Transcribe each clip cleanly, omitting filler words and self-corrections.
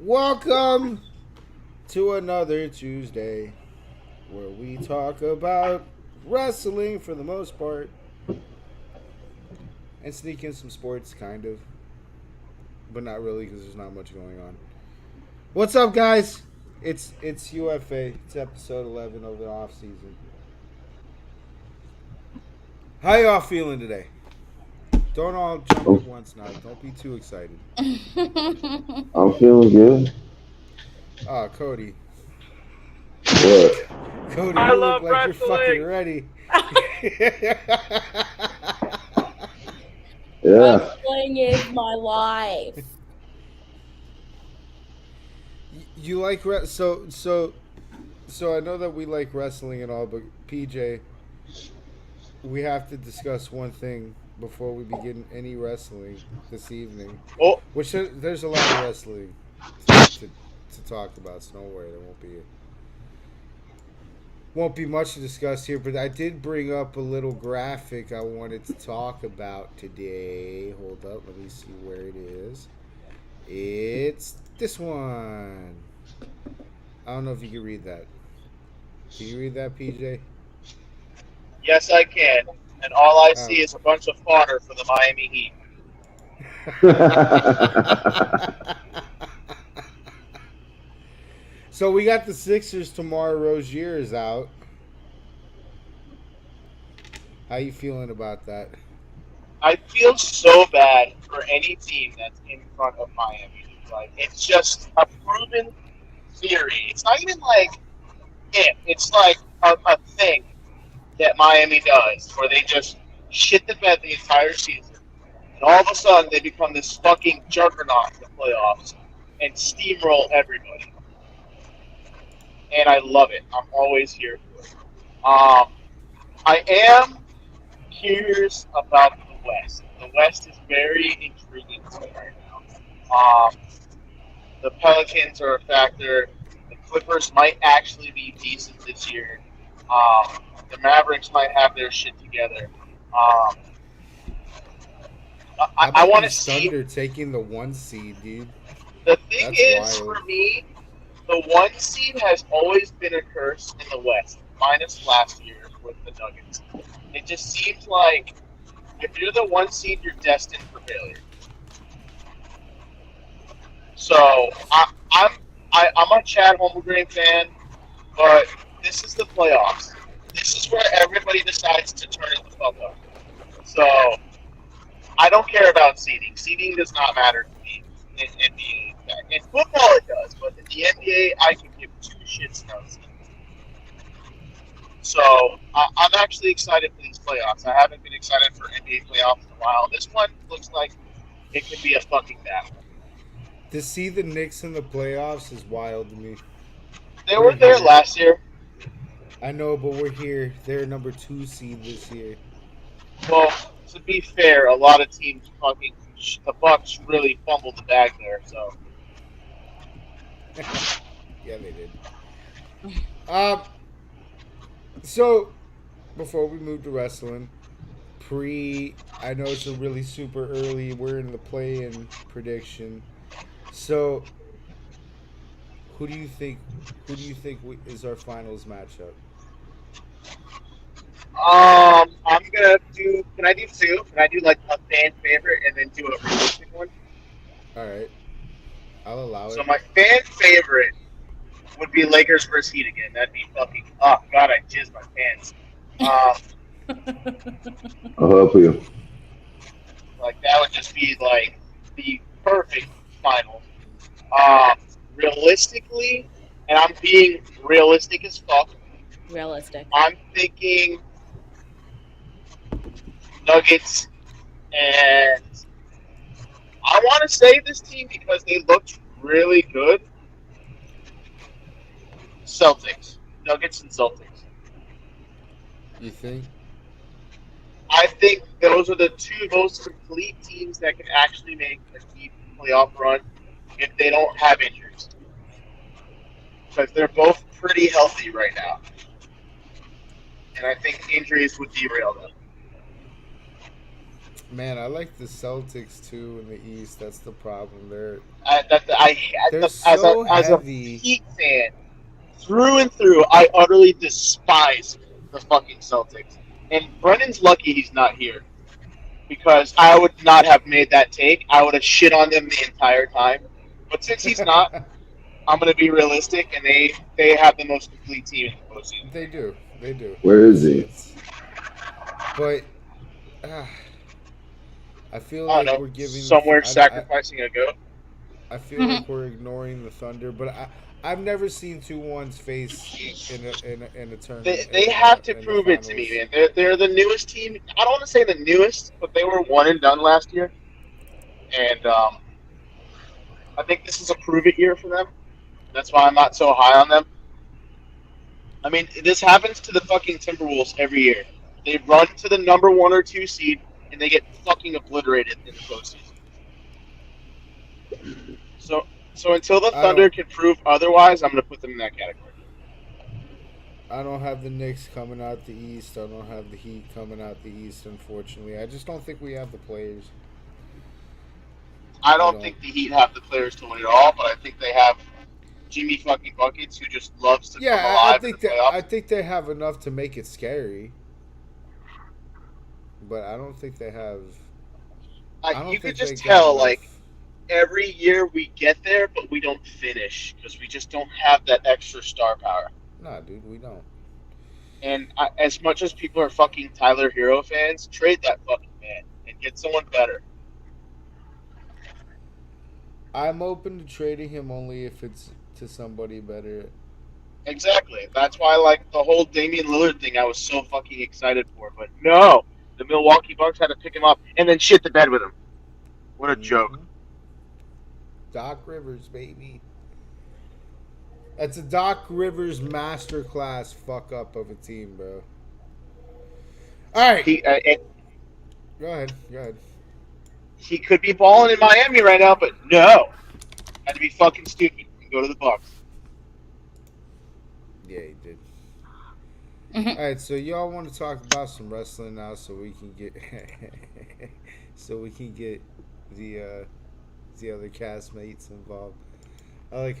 Welcome to another Tuesday where we talk about wrestling for the most part and sneak in some sports, kind of, but not really because there's not much going on. What's up, guys? It's UFA. It's episode 11 of the off-season. How y'all feeling today? Don't all jump at once now. Don't be too excited. I'm feeling good. Cody. What? Cody, I you look love like you're fucking wrestling. ready. Yeah. Wrestling is my life. You like so I know that we like wrestling and all, but PJ, we have to discuss one thing before we begin any wrestling this evening. Oh, Which there's a lot of wrestling to talk about, so don't worry, there won't be much to discuss here. But I did bring up a little graphic I wanted to talk about today. Hold up, let me see where it is. It's this one. I don't know if you can read that. Can you read that, PJ? yes, I can. And all I Oh. see is a bunch of fodder for the Miami Heat. So we got the Sixers tomorrow. Rozier is out. How you feeling about that? I feel so bad for any team that's in front of Miami. Like, it's just a proven theory. It's not even like if. It's like a thing that Miami does where they just shit the bed the entire season. And all of a sudden, they become this fucking juggernaut in the playoffs and steamroll everybody. And I love it. I'm always here for it. I am curious about the West. The West is very intriguing to me right now. The Pelicans are a factor. The Clippers might actually be decent this year. The Mavericks might have their shit together. Um, How I about want to these see. Thunder taking the 1 seed, dude? The thing That's is, wild. for me, the one seed has always been a curse in the West, minus last year with the Nuggets. It just seems like if you're the one seed, you're destined for failure. So I'm a Chad Holmgren fan, but this is the playoffs. This is where everybody decides to turn it the fuck up. So I don't care about seeding. Seeding does not matter to me in NBA. In football, it does, but in the NBA, I can give two shits about seeding. So I'm actually excited for these playoffs. I haven't been excited for NBA playoffs in a while. This one looks like it could be a fucking battle. To see the Knicks in the playoffs is wild to me. They We're were there here. last year. I know, but we're here. They're number 2 seed this year. Well, to be fair, a lot of teams fucking the Bucks really fumbled the bag there. So Yeah, they did. Um. So before we move to wrestling, I know it's a really super early. We're in the play-in prediction. So who do you think? Is our finals matchup? I'm gonna do. Can I do two? Can I do like a fan favorite and then do a realistic one? All right, I'll allow So it. my fan favorite would be Lakers versus Heat again. That'd be fucking. Oh god, I jizzed my pants. I'll help you. Like that would just be like the perfect final. Um, realistically, and I'm being realistic as fuck. Realistic. I'm thinking Nuggets, and I want to say this team because they looked really good. Celtics, Nuggets, and Celtics. You think? I think those are the two most complete teams that can actually make a deep playoff run if they don't have injuries. Because they're both pretty healthy right now. And I think injuries would derail them. Man, I like the Celtics too in the East. That's the problem. They're so heavy. Heat fan, through and through, I utterly despise the fucking Celtics. And Brennan's lucky he's not here, because I would not have made that take. I would have shit on them the entire time. But since he's not, I'm going to be realistic, and they have the most complete team in the postseason. They do. They do. Where is he? But I feel I like don't know, we're giving somewhere sacrificing a goat. I feel like we're ignoring the Thunder, but I've never seen 2-1's face in a tournament. They have to prove it to me, man. They're the newest team. I don't want to say the newest, but they were one and done last year, and I think this is a prove it year for them. That's why I'm not so high on them. I mean, this happens to the fucking Timberwolves every year. They run to the number 1 or 2 seed, and they get fucking obliterated in the postseason. So until the Thunder can prove otherwise, I'm going to put them in that category. I don't have the Knicks coming out the East. I don't have the Heat coming out the East, unfortunately. I just don't think we have the players. I don't think the Heat have the players to win it all, but I think they have Jimmy fucking Buckets, who just loves to come alive in the playoffs. I think they have enough to make it scary. But I don't think they have... you could just tell, like, every year we get there, but we don't finish because we just don't have that extra star power. Nah, dude, we don't. And as much as people are fucking Tyler Hero fans, trade that fucking man and get someone better. I'm open to trading him only if it's to somebody better. Exactly. That's why, like, the whole Damian Lillard thing I was so fucking excited for. But no, the Milwaukee Bucks had to pick him up and then shit the bed with him. What a joke. Doc Rivers, baby. That's a Doc Rivers masterclass fuck up of a team, bro. All right. Go ahead. He could be balling in Miami right now, but no. Had to be fucking stupid and go to the Bucks. Yeah, he did. All right, so y'all want to talk about some wrestling now, so we can get the other castmates involved. I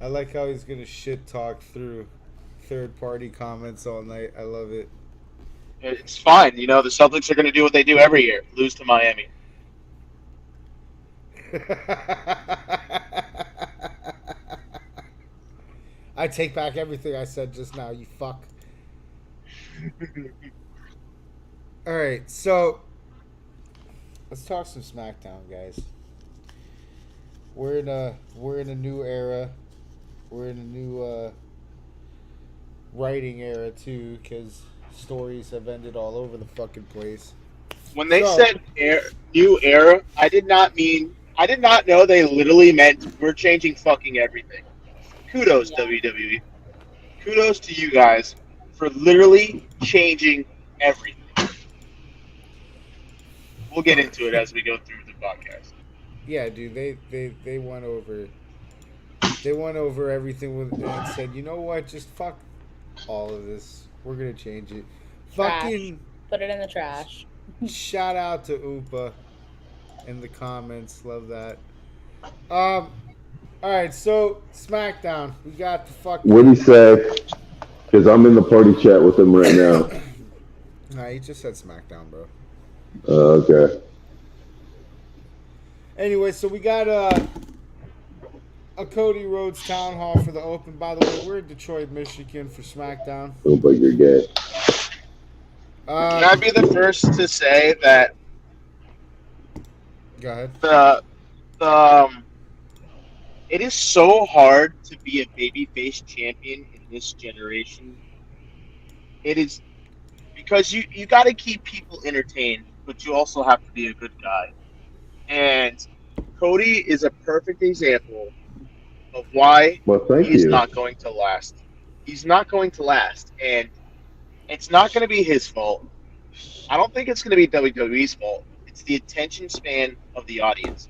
like how he's gonna shit talk through third party comments all night. I love it. It's fine, the Celtics are gonna do what they do every year: lose to Miami. I take back everything I said just now, you fuck. Alright, so let's talk some SmackDown, guys. We're in a new era. We're in a new writing era too, because stories have ended all over the fucking place. When they said new era, I did not know they literally meant we're changing fucking everything. Kudos, WWE. Kudos to you guys for literally changing everything. We'll get into it as we go through the podcast. Yeah, dude, they went over everything and said, you know what, just fuck all of this. We're gonna change it. Trash. Fucking put it in the trash. Shout out to Oopa in the comments. Love that. Alright, so SmackDown. We got the fucking... What'd he say? Because I'm in the party chat with him right now. Nah, he just said SmackDown, bro. Okay. Anyway, so we got a Cody Rhodes town hall for the Open. By the way, we're in Detroit, Michigan for SmackDown. Oh, but you're gay. Can I be the first to say that? Go ahead. It is so hard to be a babyface champion in this generation. It is because you got to keep people entertained, but you also have to be a good guy. And Cody is a perfect example of why he's not going to last. He's not going to last, and it's not going to be his fault. I don't think it's going to be WWE's fault. It's the attention span of the audience.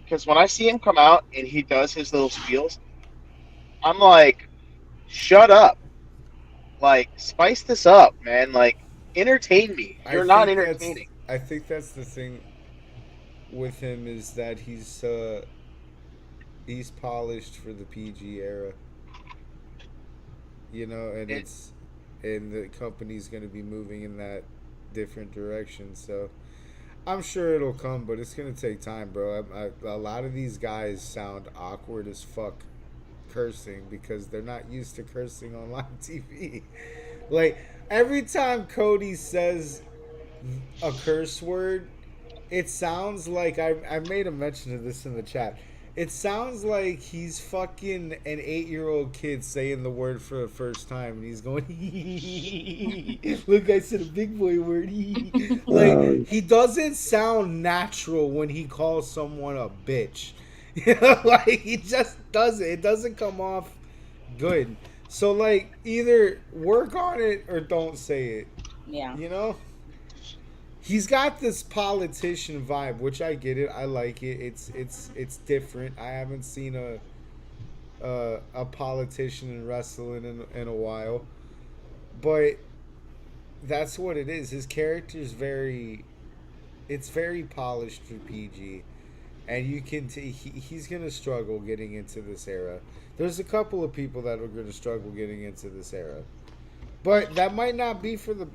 Because when I see him come out and he does his little spiels, I'm like, shut up. Like, spice this up, man. Like, entertain me. You're not entertaining. I think that's the thing with him is that he's polished for the PG era. You know, and It, the company's going to be moving in that different direction. So I'm sure it'll come, but it's going to take time, bro. A lot of these guys sound awkward as fuck cursing because they're not used to cursing on live TV. Like every time Cody says a curse word, it sounds like I made a mention of this in the chat. It sounds like he's fucking an 8-year-old kid saying the word for the first time, and he's going, "Look, I said a big boy word." Like he doesn't sound natural when he calls someone a bitch. You know, like he just doesn't. It doesn't come off good. So like, either work on it or don't say it. Yeah. You know. He's got this politician vibe, which I get it. I like it. It's different. I haven't seen a politician in wrestling in a while, but that's what it is. His character's it's very polished for PG, and you can he's gonna struggle getting into this era. There's a couple of people that are gonna struggle getting into this era. But that might not be for the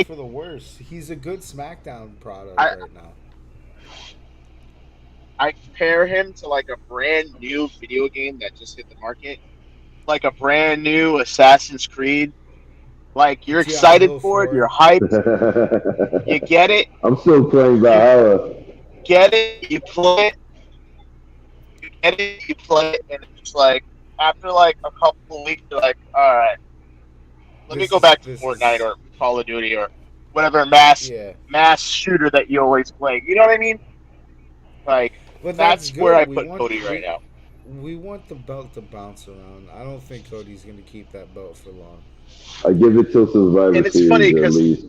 for the worst. He's a good SmackDown product right now. I compare him to like a brand new video game that just hit the market, like a brand new Assassin's Creed. Like you're excited Diablo for it, 4. you're hyped, you get it, I'm still playing Valhalla. get it, you play it, you get it, you play it, and it's just like after like a couple of weeks, you're like, all right, let me go back to Fortnite or Call of Duty or whatever mass shooter that you always play. You know what I mean? Like But that's good. where I put Cody right now. We want the belt to bounce around. I don't think Cody's going to keep that belt for long. I give it till Survivor And it's Series funny at because least.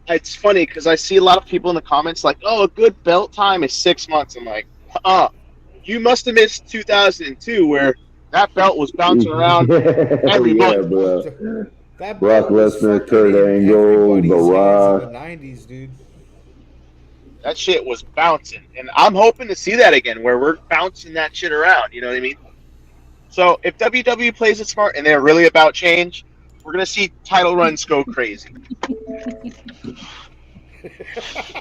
it's funny because I see a lot of people in the comments like, "Oh, a good belt time is 6 months." I'm like, you must have missed 2002 where that belt was bouncing around every month. Bro. That Brock belt was Lesnar, fucking Kurt in Angle, everybody's The hands Rock. in the 90s, dude. That shit was bouncing, and I'm hoping to see that again, where we're bouncing that shit around. You know what I mean? So if WWE plays it smart and they're really about change, we're gonna see title runs go crazy.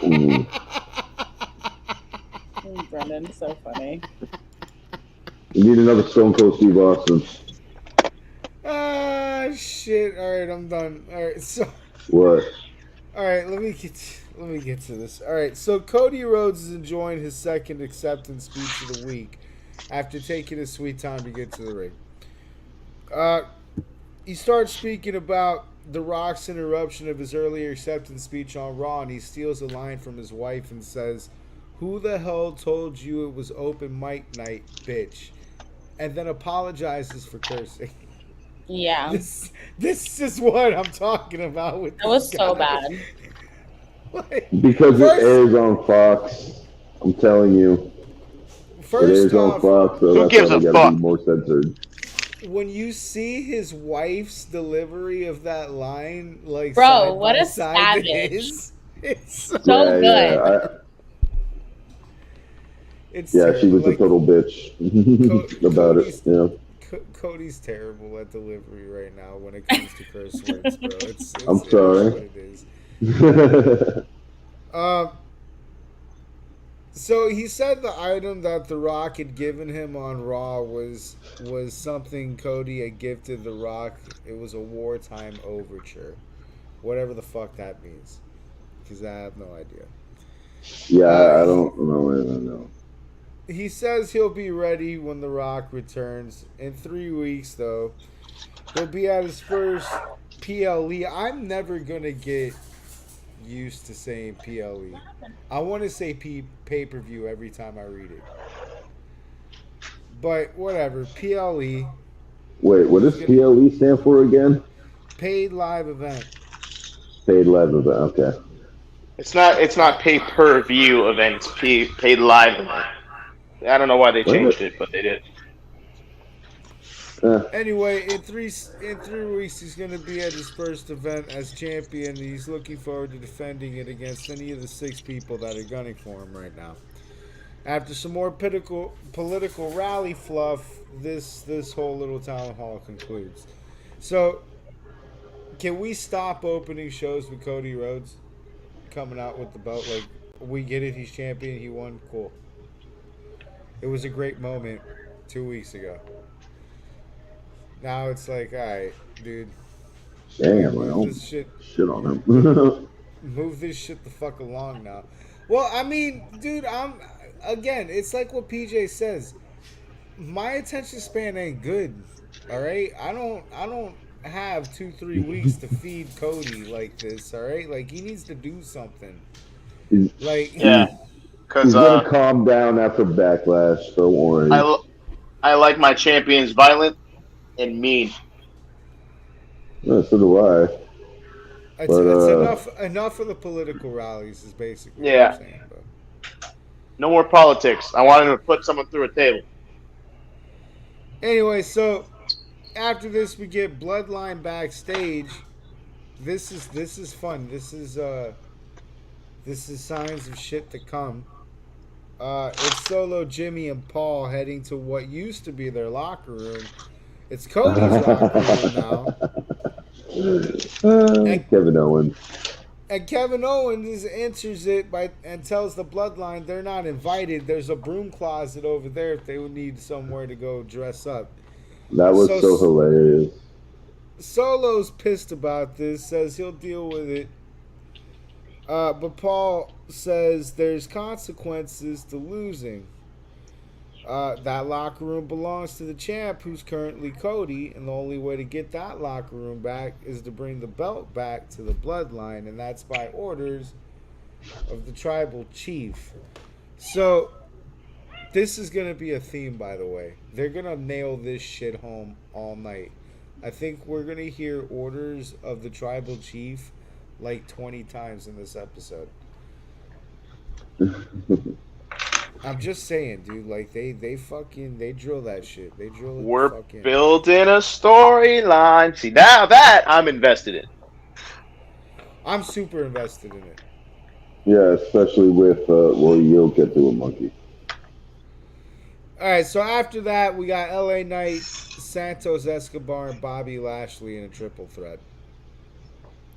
Ooh. Oh, Brendan, so funny. You need another Stone Cold Steve Austin. Ah, shit. All right, I'm done. All right, so. What? All right, let me get to this. All right, so Cody Rhodes is enjoying his second acceptance speech of the week after taking his sweet time to get to the ring. He starts speaking about The Rock's interruption of his earlier acceptance speech on Raw, and he steals a line from his wife and says, "Who the hell told you it was open mic night, bitch?" And then apologizes for cursing. Yeah. This is what I'm talking about with That was so bad. Like, Because it airs on Fox. I'm telling you. It airs on Fox, so who gives a gotta fuck? be more censored. when you see his wife's delivery of that line, like, bro, side what by a side savage! it's So Yeah, good. it's she terrible. was a total bitch about it. Yeah. Cody's terrible at delivery right now when it comes to curse words, bro. It's I'm sorry. It is what it is. So he said the item that The Rock had given him on Raw was something Cody had gifted The Rock. It was a wartime overture, whatever the fuck that means, because I have no idea. Yeah, I don't know. He says he'll be ready when The Rock returns. In 3 weeks, though, he'll be at his first PLE. I'm never going to get used to saying PLE. I want to say pay-per-view every time I read it. But whatever, PLE. Wait, what does PLE stand for again? Paid live event. Paid live event, okay. It's not pay-per-view events, paid live event. I don't know why they changed it, but they did. Anyway, in three weeks, he's going to be at his first event as champion. He's looking forward to defending it against any of the 6 people that are gunning for him right now. After some more political rally fluff, this whole little town hall concludes. So, can we stop opening shows with Cody Rhodes coming out with the belt? Like, we get it, he's champion, he won, cool. It was a great moment 2 weeks ago. Now it's like, all right, dude. Damn, Move this shit on him. move this shit the fuck along now. Well, I mean, dude, it's like what PJ says. My attention span ain't good. All right? I don't have 2-3 weeks to feed Cody like this, all right? Like, he needs to do something. Like, Yeah. He's gonna calm down after Backlash, don't worry. I like my champions violent and mean. Yeah, so do I. It's enough of the political rallies is basically what I'm saying, bro. No more politics. I want him to put someone through a table. Anyway, so after this we get Bloodline backstage. This is fun. This is signs of shit to come. It's Solo, Jimmy, and Paul heading to what used to be their locker room. It's Cody's locker room now. And Kevin Owens. And Kevin Owens answers it and tells the Bloodline they're not invited. There's a broom closet over there if they would need somewhere to go dress up. That was so hilarious. Solo's pissed about this, says he'll deal with it. But Paul says there's consequences to losing. That locker room belongs to the champ, who's currently Cody, and the only way to get that locker room back is to bring the belt back to the Bloodline, and that's by orders of the tribal chief. So, this is going to be a theme, by the way. They're going to nail this shit home all night. I think we're going to hear orders of the tribal chief like 20 times in this episode. I'm just saying, dude. Like they drill that shit. They drill it. We're building a storyline. See, now that I'm invested in. I'm super invested in it. Yeah, especially with you'll get to a monkey. All right, so after that, we got LA Knight, Santos Escobar, and Bobby Lashley in a triple threat.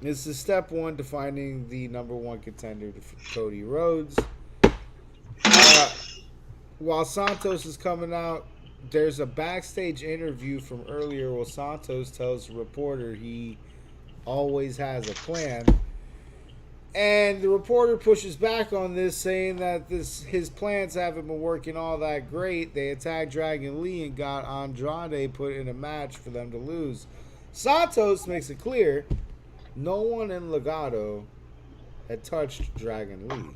This is step one to finding the number one contender for Cody Rhodes. While Santos is coming out, there's a backstage interview from earlier where Santos tells the reporter he always has a plan. And the reporter pushes back on this, saying that his plans haven't been working all that great. They attacked Dragon Lee and got Andrade put in a match for them to lose. Santos makes it clear no one in Legado had touched Dragon Lee.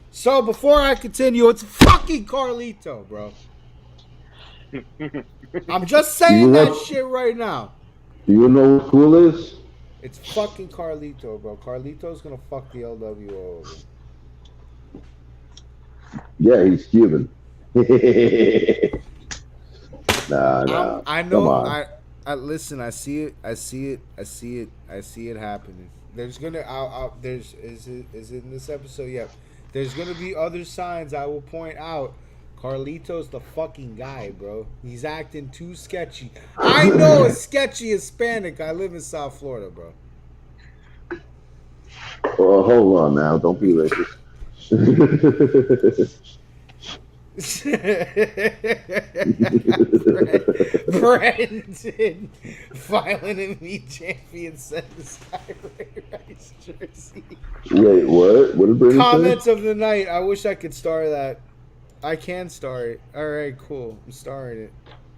So before I continue, it's fucking Carlito, bro. I'm just saying that shit right now. Do you know what cool is? It's fucking Carlito, bro. Carlito's gonna fuck the LWO over. Yeah, he's Cuban. Nah. I know. I listen. I see it. I see it happening. There's gonna. Is it in this episode? Yeah. There's gonna be other signs I will point out. Carlito's the fucking guy, bro. He's acting too sketchy. I know a sketchy Hispanic. I live in South Florida, bro. Well, hold on now. Don't be racist. Brandon, Violent and Me champion, sent this guy Ray Rice jersey. Wait, what? What did Brandon Comments say? of the night. I wish I could star that. I can star it. All right, cool. I'm starring it.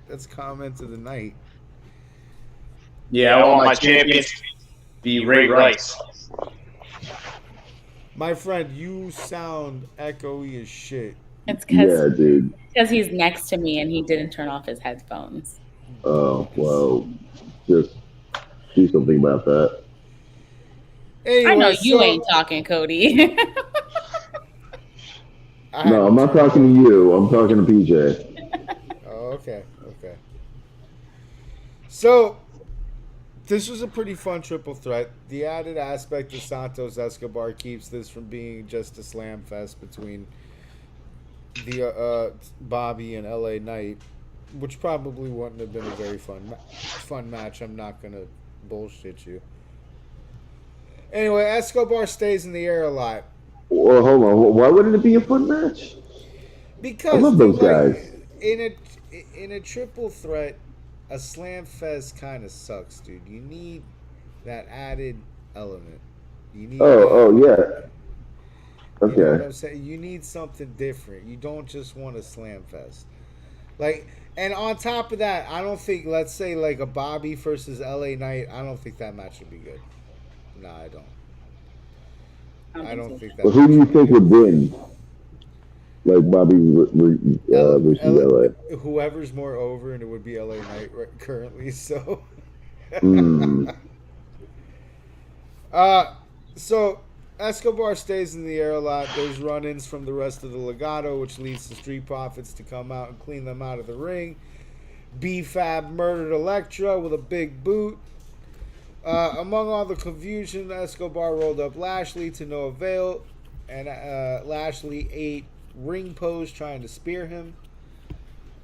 That's comments of the night. Yeah, I want my champions to be Ray Rice. My friend, you sound echoey as shit. It's because he's next to me and he didn't turn off his headphones. Oh, well, just do something about that. Anyway, I know you ain't talking, Cody. No, I'm not talking to you. I'm talking to PJ. Oh, okay. So, this was a pretty fun triple threat. The added aspect of Santos Escobar keeps this from being just a slam fest between the Bobby and LA Knight, which probably wouldn't have been a very fun match. I'm not gonna bullshit you. Anyway, Escobar stays in the air a lot. Well, hold on. Why wouldn't it be a fun match? Because I love those guys. In a triple threat, a slam fest kind of sucks, dude. You need that added element. You need. Yeah. Okay. You know what I'm saying? You need something different. You don't just want a slam fest. Like, and on top of that, I don't think, let's say like a Bobby versus LA Knight, I don't think that match would be good. No, I don't. I don't think that. Well, who do you think would win? Like Bobby versus LA. Whoever's more over, and it would be LA Knight currently. So. So Escobar stays in the air a lot. There's run-ins from the rest of the Legato, which leads to Street Profits to come out and clean them out of the ring. B-Fab murdered Elektra with a big boot. Among all the confusion, Escobar rolled up Lashley to no avail, and Lashley ate ring pose trying to spear him.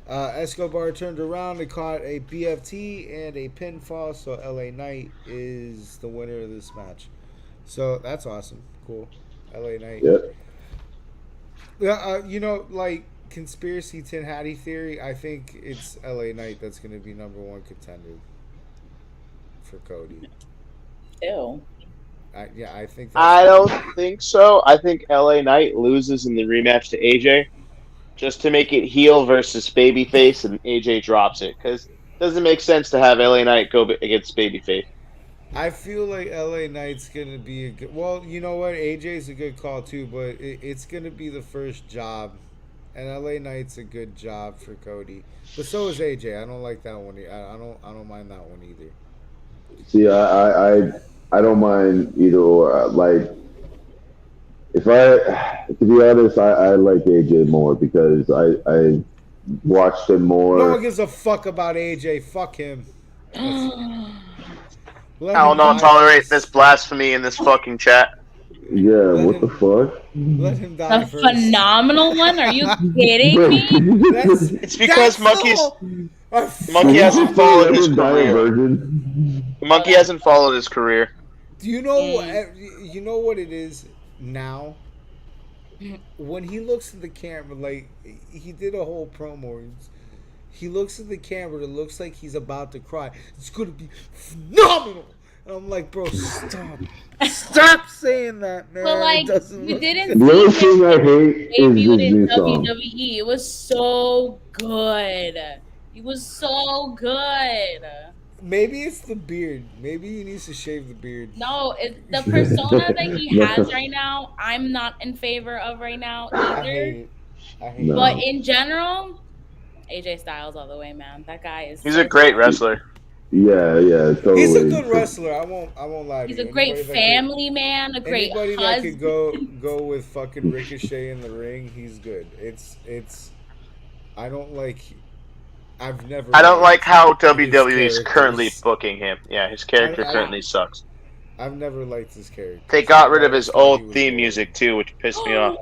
Escobar turned around and caught a BFT and a pinfall, so LA Knight is the winner of this match. So that's awesome. Cool. LA Knight. Yep. Yeah, like conspiracy Tin Hattie theory, I think it's LA Knight that's going to be number one contender for Cody. Ew. I think I don't think so. I think LA Knight loses in the rematch to AJ just to make it heel versus babyface, and AJ drops it because it doesn't make sense to have LA Knight go against babyface. I feel like LA Knight's going to be a good... Well, you know what? AJ's a good call too, but it's going to be the first job. And LA Knight's a good job for Cody. But so is AJ. I don't like that one. I don't mind that one either. See, I don't mind either or. Like, to be honest, I like AJ more because I watched him more. No one gives a fuck about AJ. Fuck him. I will not tolerate this blasphemy in this fucking chat. Yeah, what the fuck? Let him die A first. phenomenal one? Are you kidding me? It's because Monkey hasn't followed his career. Monkey hasn't followed his career. Do you know what it is now? When he looks at the camera, like he did a whole promo. He looks at the camera. It looks like he's about to cry. It's gonna be phenomenal. And I'm like, bro, stop saying that, man. But like, you didn't. The only thing I hate is his new song. WWE. It was so good. It was so good. Maybe it's the beard. Maybe he needs to shave the beard. No, the persona that he has right now, I'm not in favor of right now either. I hate it. But in general, AJ Styles all the way, man. That guy is. He's a great wrestler. Yeah, totally. He's a good wrestler. I won't lie to you. He's a great family man, a great husband. That could go with fucking Ricochet in the ring, he's good. I don't like how WWE is currently booking him. Yeah, his character currently sucks. I've never liked his character. They got rid of his old theme music too, which pissed me off.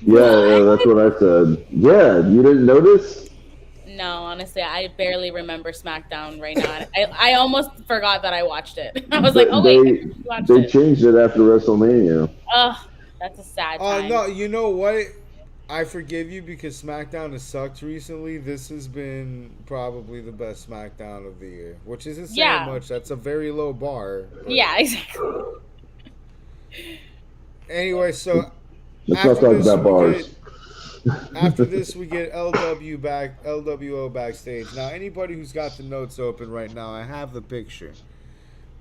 Yeah, that's what I said. Yeah, you didn't notice? No, honestly, I barely remember SmackDown right now. I almost forgot that I watched it. I was like, oh wait, they changed it after WrestleMania. Ugh, that's a sad time. No, you know what? I forgive you because SmackDown has sucked recently. This has been probably the best SmackDown of the year, which isn't saying much. That's a very low bar. Yeah, exactly. Anyway, so let's not talk about bars. After this, we get LWO backstage. Now, anybody who's got the notes open right now, I have the picture.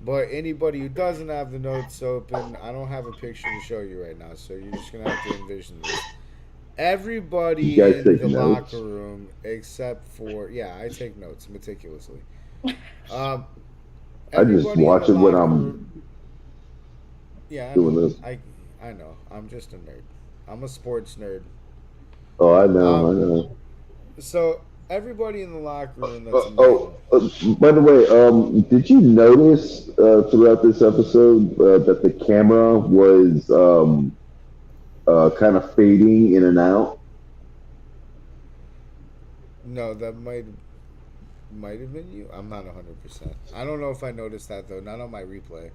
But anybody who doesn't have the notes open, I don't have a picture to show you right now. So you're just going to have to envision this. Everybody in the locker room, except for... Yeah, I take notes meticulously. I just watch it when I'm doing this. I know. I'm just a nerd. I'm a sports nerd. Oh, I know. So everybody in the locker room. By the way, did you notice throughout this episode that the camera was kind of fading in and out? No, that might have been you. I'm not 100%. I don't know if I noticed that though. Not on my replay.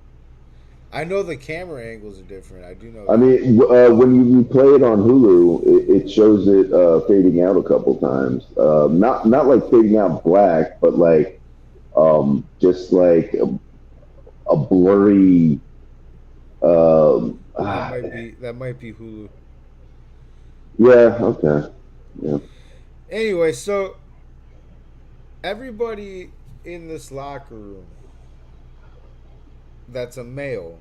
I know the camera angles are different. I do know. I mean, when you replay it on Hulu, it shows it fading out a couple times. Not like fading out black, but like just like a blurry. That might be Hulu. Yeah. Okay. Yeah. Anyway, so everybody in this locker room that's a male.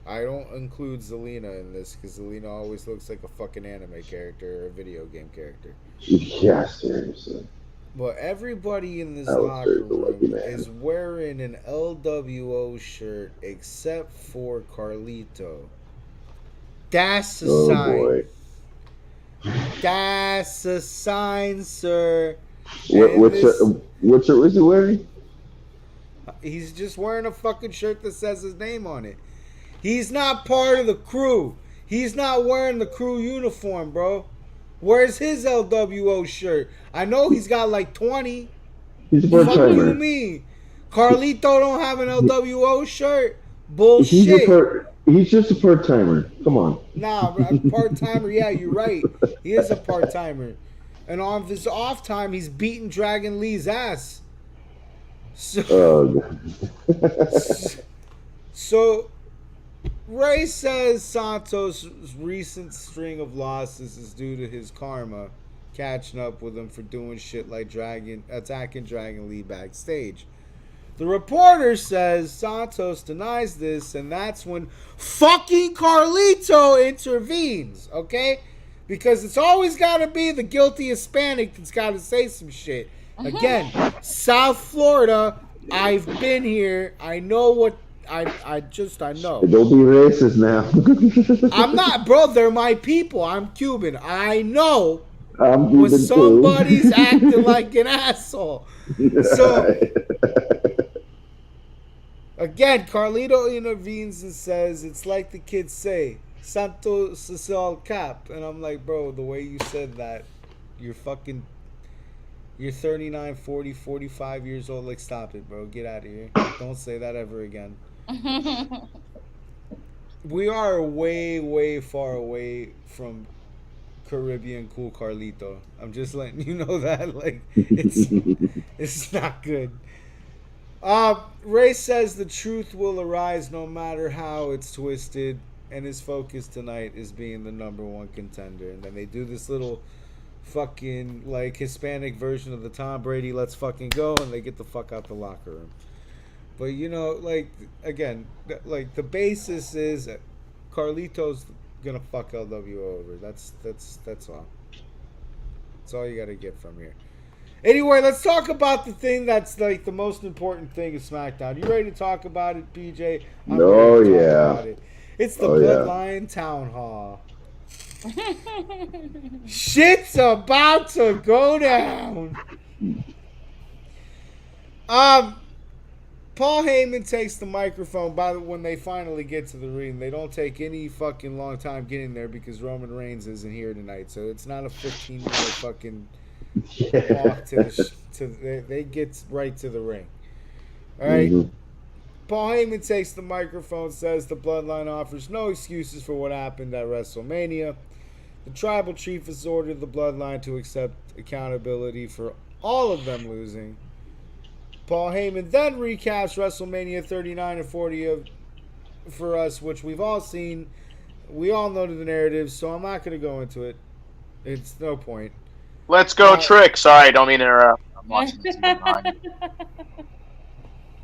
I don't include Zelina in this because Zelina always looks like a fucking anime character or a video game character. Yeah, seriously. But everybody in this That was locker seriously lucky, room man. is wearing an LWO shirt except for Carlito. That's a Oh sign. boy. That's a sign, sir. What shirt was he wearing? He's just wearing a fucking shirt that says his name on it. He's not part of the crew. He's not wearing the crew uniform, bro. Where's his LWO shirt? I know he's got like 20. He's a What part do you timer. mean? Carlito don't have an LWO shirt? Bullshit. He's just a part timer. Come on. Nah, part timer. Yeah, you're right. He is a part timer, and on his off time, he's beating Dragon Lee's ass. So, so Ray says Santos' recent string of losses is due to his karma catching up with him for doing shit like attacking Dragon Lee backstage. The reporter says Santos denies this, and that's when fucking Carlito intervenes, okay? Because it's always got to be the guilty Hispanic that's got to say some shit. Again, South Florida, I've been here. I know what... I know. Don't be racist now. I'm not, bro. They're my people. I'm Cuban. I know I'm when Cuban somebody's too. acting like an asshole. So... Again, Carlito intervenes and says, it's like the kids say, Santos is all cap. And I'm like, bro, the way you said that, you're 39, 40, 45 years old. Like, stop it, bro. Get out of here. Don't say that ever again. We are way, way far away from Caribbean cool Carlito. I'm just letting you know that. Like, it's not good. Ray says the truth will arise no matter how it's twisted, and his focus tonight is being the number one contender. And then they do this little fucking like Hispanic version of the Tom Brady let's fucking go, and they get the fuck out the locker room. But you know, like again, like the basis is Carlito's gonna fuck LWO over. That's all. That's all you gotta get from here. Anyway, let's talk about the thing that's like the most important thing of SmackDown. You ready to talk about it, PJ? Oh yeah. It's the Bloodline Town Hall. Shit's about to go down. Paul Heyman takes the microphone when they finally get to the ring. They don't take any fucking long time getting there because Roman Reigns isn't here tonight. So it's not a 15-minute fucking walk they get right to the ring. All right. Mm-hmm. Paul Heyman takes the microphone, says the Bloodline offers no excuses for what happened at WrestleMania. The Tribal Chief has ordered the Bloodline to accept accountability for all of them losing. Paul Heyman then recaps WrestleMania 39 and 40 for us, which we've all seen. We all know the narrative, so I'm not going to go into it. It's no point. Let's go, Trick. Sorry, don't mean to interrupt. I'm watching this behind.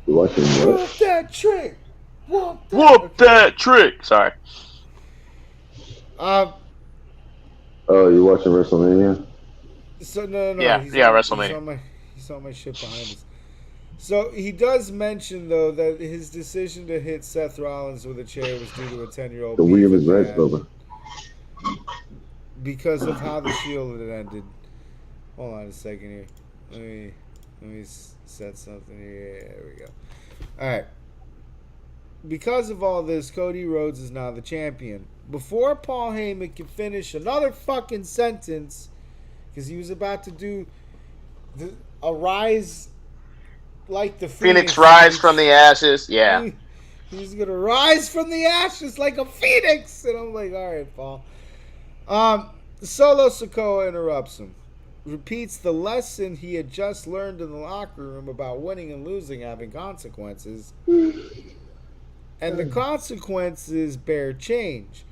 You're watching what? Whoop that trick! Whoop that Trick! Sorry. Oh, you're watching WrestleMania? So no. Yeah, WrestleMania. He's on my shit behind us. So he does mention though that his decision to hit Seth Rollins with a chair was due to a 10-year-old. The William is right, brother. Because of how the Shield had ended. Hold on a second here. Let me set something here. There we go. All right. Because of all this, Cody Rhodes is now the champion. Before Paul Heyman can finish another fucking sentence, because he was about to do a rise like the Phoenix rise from the ashes. Yeah. He's gonna rise from the ashes like a phoenix, and I'm like, all right, Paul. Solo Sikoa interrupts him, repeats the lesson he had just learned in the locker room about winning and losing having consequences, and the consequences bear change.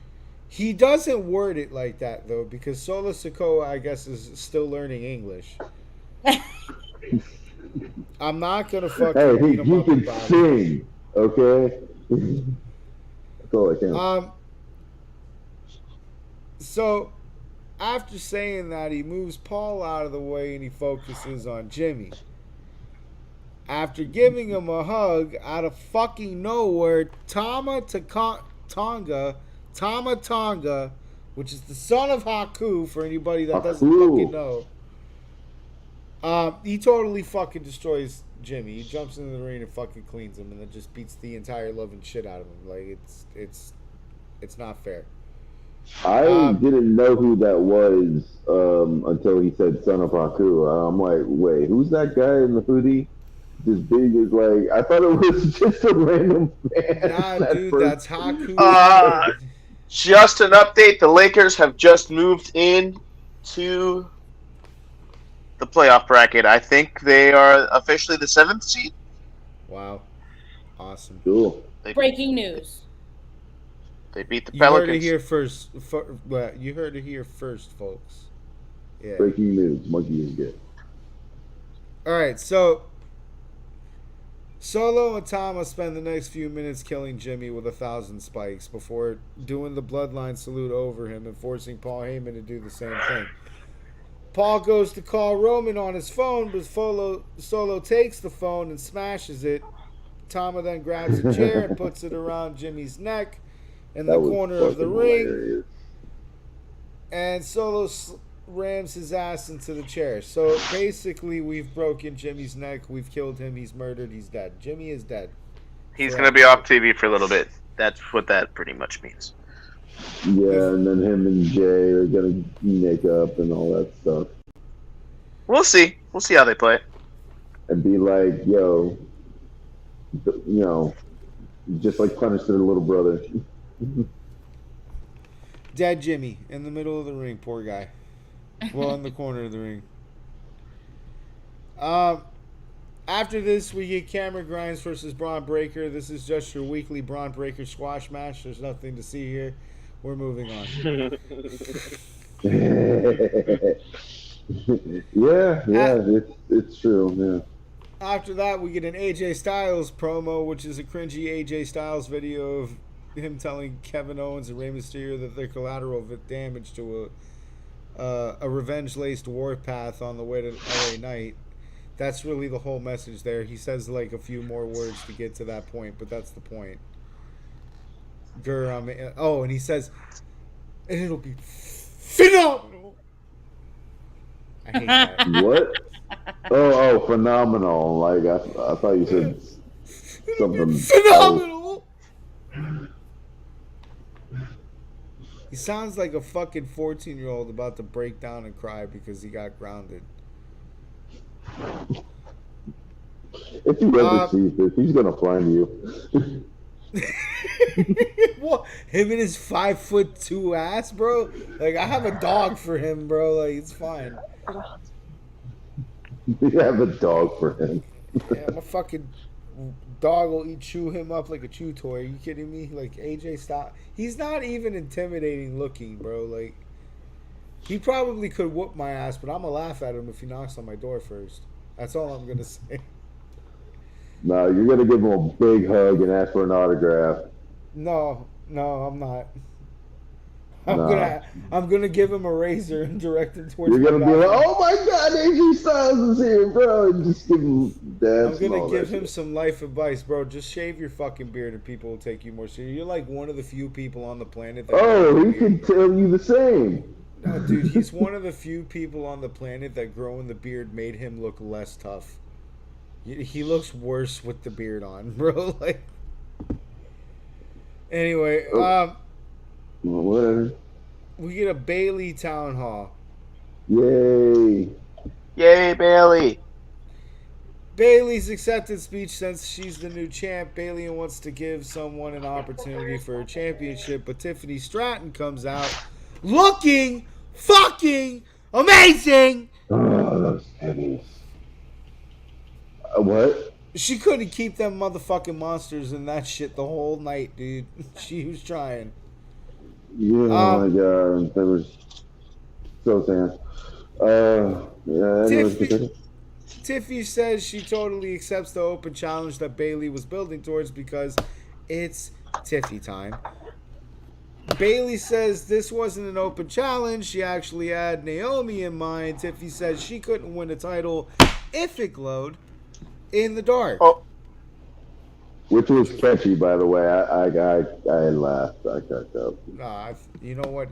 He doesn't word it like that though, because Solo Sikoa, I guess, is still learning English. I'm not gonna fucking beat him he up can about it. sing, okay? That's all I can. So after saying that, he moves Paul out of the way and he focuses on Jimmy. After giving him a hug, out of fucking nowhere, Tama Tonga, which is the son of Haku, for anybody that doesn't fucking know, he totally fucking destroys Jimmy. He jumps into the ring and fucking cleans him, and then just beats the entire loving shit out of him. Like it's not fair. I didn't know who that was until he said "son of Haku." I'm like, wait, who's that guy in the hoodie? This big is like, I thought it was just a random fan. Nah, dude, that's Haku. Just an update: the Lakers have just moved in to the playoff bracket. I think they are officially the 7th seed. Wow, awesome. Cool. Breaking news. They beat the You Pelicans. heard it here first. You heard it here first, folks. Yeah. Breaking news: Monkey is good. All right, so Solo and Tama spend the next few minutes killing Jimmy with 1,000 spikes before doing the bloodline salute over him and forcing Paul Heyman to do the same thing. Paul goes to call Roman on his phone, but Solo takes the phone and smashes it. Tama then grabs a chair and puts it around Jimmy's neck in the corner of the ring. Hilarious. And Solo rams his ass into the chair. So basically, we've broken Jimmy's neck. We've killed him. He's murdered. He's dead. Jimmy is dead. He's going to be off TV for a little bit. That's what that pretty much means. Yeah, and then him and Jay are gonna make up and all that stuff. We'll see. We'll see how they play. And be like, yo, just like punish their little brother. Dead Jimmy in the middle of the ring. Poor guy. Well, in the corner of the ring. After this, we get Cameron Grimes versus Braun Breaker. This is just your weekly Braun Breaker squash match. There's nothing to see here. We're moving on. yeah, it's true. Yeah. After that, we get an AJ Styles promo, which is a cringy AJ Styles video of him telling Kevin Owens and Rey Mysterio that they're collateral damage to a revenge-laced warpath on the way to LA Knight. That's really the whole message there. He says like a few more words to get to that point, but that's the point. And he says, and it'll be phenomenal. I hate that. What? Oh, phenomenal! Like I thought you said something phenomenal. He sounds like a fucking 14-year-old about to break down and cry because he got grounded. If you ever see this, he's gonna find you. What? Him and his 5'2" ass, bro. Like I have a dog for him, bro. Like it's fine. You have a dog for him. Yeah, my fucking dog will chew him up like a chew toy. Are you kidding me? Like AJ Styles, he's not even intimidating looking, bro. Like he probably could whoop my ass, but I'm gonna laugh at him if he knocks on my door first. That's all I'm gonna say. No, you're gonna give him a big hug and ask for an autograph. No, I'm not. I'm gonna give him a razor and direct it towards. You're gonna be like, "Oh my God, AJ Styles is here, bro!" And just give him dabs. I'm gonna give him some life advice, bro. Just shave your fucking beard, and people will take you more seriously. You're like one of the few people on the planet that. He can tell you the same. No, dude, he's one of the few people on the planet that growing the beard made him look less tough. He looks worse with the beard on, bro. Like. Anyway, whatever. We get a Bailey town hall. Yay! Yay, Bailey. Bailey's acceptance speech, since she's the new champ, Bailey wants to give someone an opportunity for a championship, but Tiffany Stratton comes out looking fucking amazing. Oh, those titties. What? She couldn't keep them motherfucking monsters in that shit the whole night, dude. She was trying. Yeah, oh my god, that was so sad. Yeah, anyways, Tiffy says she totally accepts the open challenge that Bailey was building towards because it's Tiffy time. Bailey says this wasn't an open challenge. She actually had Naomi in mind. Tiffy says she couldn't win a title if it glowed in the dark. Oh. Which was catchy, by the way. I laughed. I cracked up. Nah, you know what?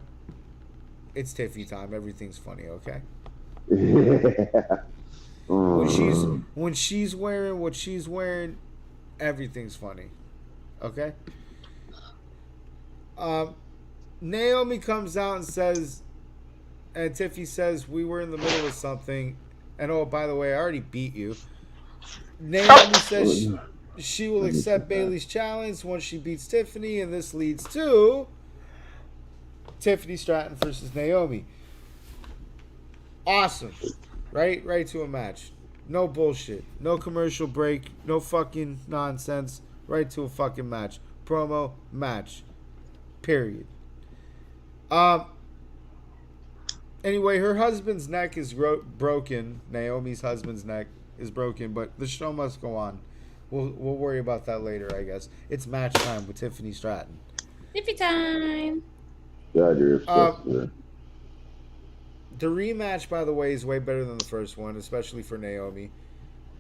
It's Tiffy time. Everything's funny, okay? Yeah. When she's wearing what she's wearing, everything's funny. Okay? Naomi comes out and says, and Tiffy says, we were in the middle of something. And oh, by the way, I already beat you. Naomi says she will accept Bailey's challenge once she beats Tiffany, and this leads to Tiffany Stratton versus Naomi. Awesome. Right to a match. No bullshit. No commercial break. No fucking nonsense. Right to a fucking match. Promo, match. Period. Anyway, her husband's neck is broken. Naomi's husband's neck is broken, but the show must go on. We'll worry about that later, I guess. It's match time with Tiffany Stratton. Tiffy time. God, you're obsessed with her. The rematch, by the way, is way better than the first one, especially for Naomi.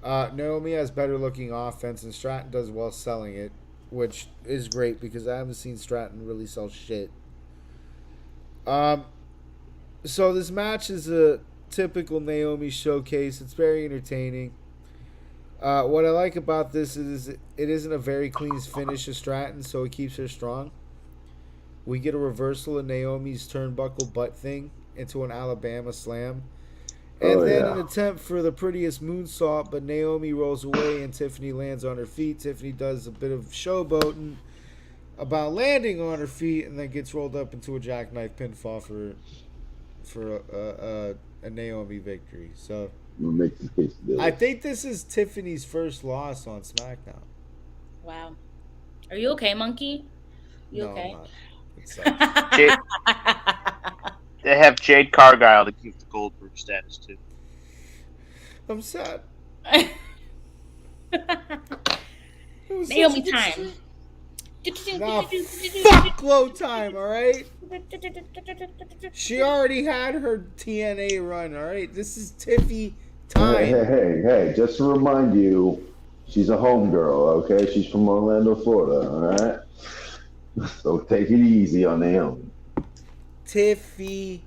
Naomi has better looking offense, and Stratton does well selling it, which is great because I haven't seen Stratton really sell shit. So this match is a typical Naomi showcase. It's very entertaining. What I like about this is it isn't a very clean finish of Stratton, so it keeps her strong. We get a reversal of Naomi's turnbuckle butt thing into an Alabama slam. And an attempt for the prettiest moonsault, but Naomi rolls away and Tiffany lands on her feet. Tiffany does a bit of showboating about landing on her feet and then gets rolled up into a jackknife pinfall for a Naomi victory. So I think this is Tiffany's first loss on SmackDown. Wow. Are you okay, Monkey? You okay? I'm not. It sucks. They have Jade Cargill to keep the Goldberg status too. I'm sad. Naomi time. Nah, fuck glow time, alright? She already had her TNA run, alright? This is Tiffy time. Hey, just to remind you, she's a homegirl, okay? She's from Orlando, Florida, alright? So take it easy on Naomi. Tiffy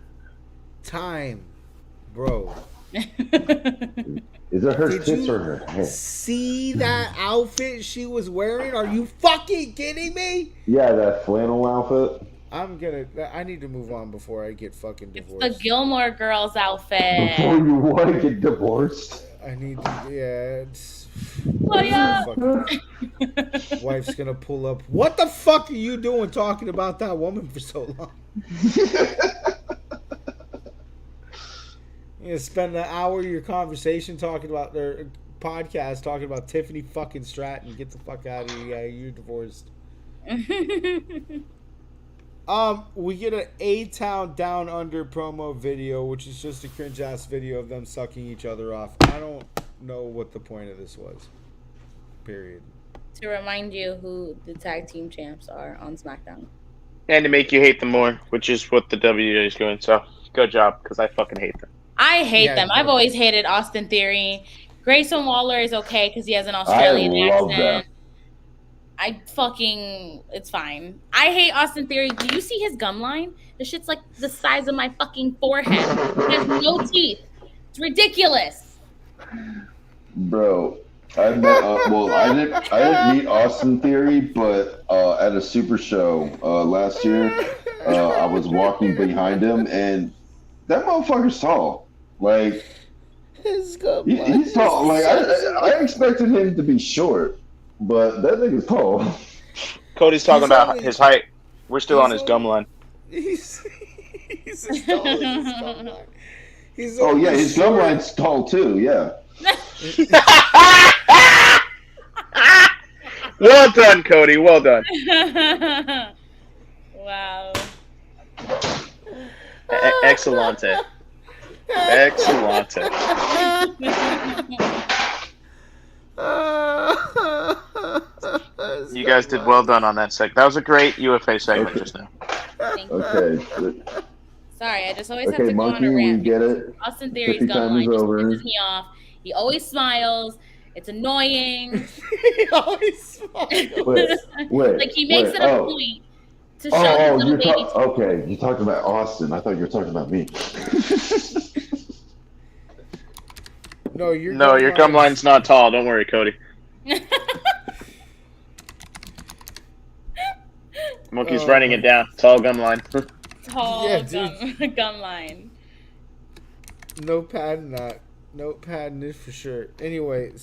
time, bro. Is it her tits or her hair? See that outfit she was wearing? Are you fucking kidding me? Yeah, that flannel outfit. I need to move on before I get fucking divorced. It's the Gilmore Girls outfit. Before you want to get divorced. I need to, it's... Oh, yeah. Wife's gonna pull up. What the fuck are you doing talking about that woman for so long? You spend an hour of your conversation talking about their podcast, talking about Tiffany fucking Stratton. Get the fuck out of here. Yeah, you're divorced. We get an A-Town Down Under promo video, which is just a cringe ass video of them sucking each other off. I don't know what the point of this was. Period. To remind you who the tag team champs are on SmackDown. And to make you hate them more, which is what the WWE is doing. So, good job, because I fucking hate them. I hate them. I've always hated Austin Theory. Grayson Waller is okay because he has an Australian accent. It's fine. I hate Austin Theory. Do you see his gum line? The shit's like the size of my fucking forehead. He has no teeth. It's ridiculous. Bro, I didn't meet Austin Theory, but at a super show last year, I was walking behind him, and that motherfucker's tall. Like, His gum He's tall. Like I expected him to be short, but that nigga's tall. Cody's talking He's about only- his height. We're still he's on his only- gum line. He's as tall as his gum line. He's Oh only yeah, his gum short. line's tall too. Yeah. Well done, Cody. Well done. Wow. Excellente. Excellente. You guys did well done on that segment. That was a great UFA segment just now. Thank you. Okay. Sorry, I just always have Okay, to go on Monkey, a we rant. get it. Austin Theory's 50 gum times line just over. pisses me off. He always smiles. It's annoying. He always smiles. Wait. Like he makes wait, it a oh. point to show the little you're baby. okay. You talked about Austin. I thought you were talking about me. No, Your gum line's not tall. Don't worry, Cody. Monkey's Oh, writing it down. Tall gum line. Tall Yeah, dude. gum line. No padding that. No padding it for sure. Anyway,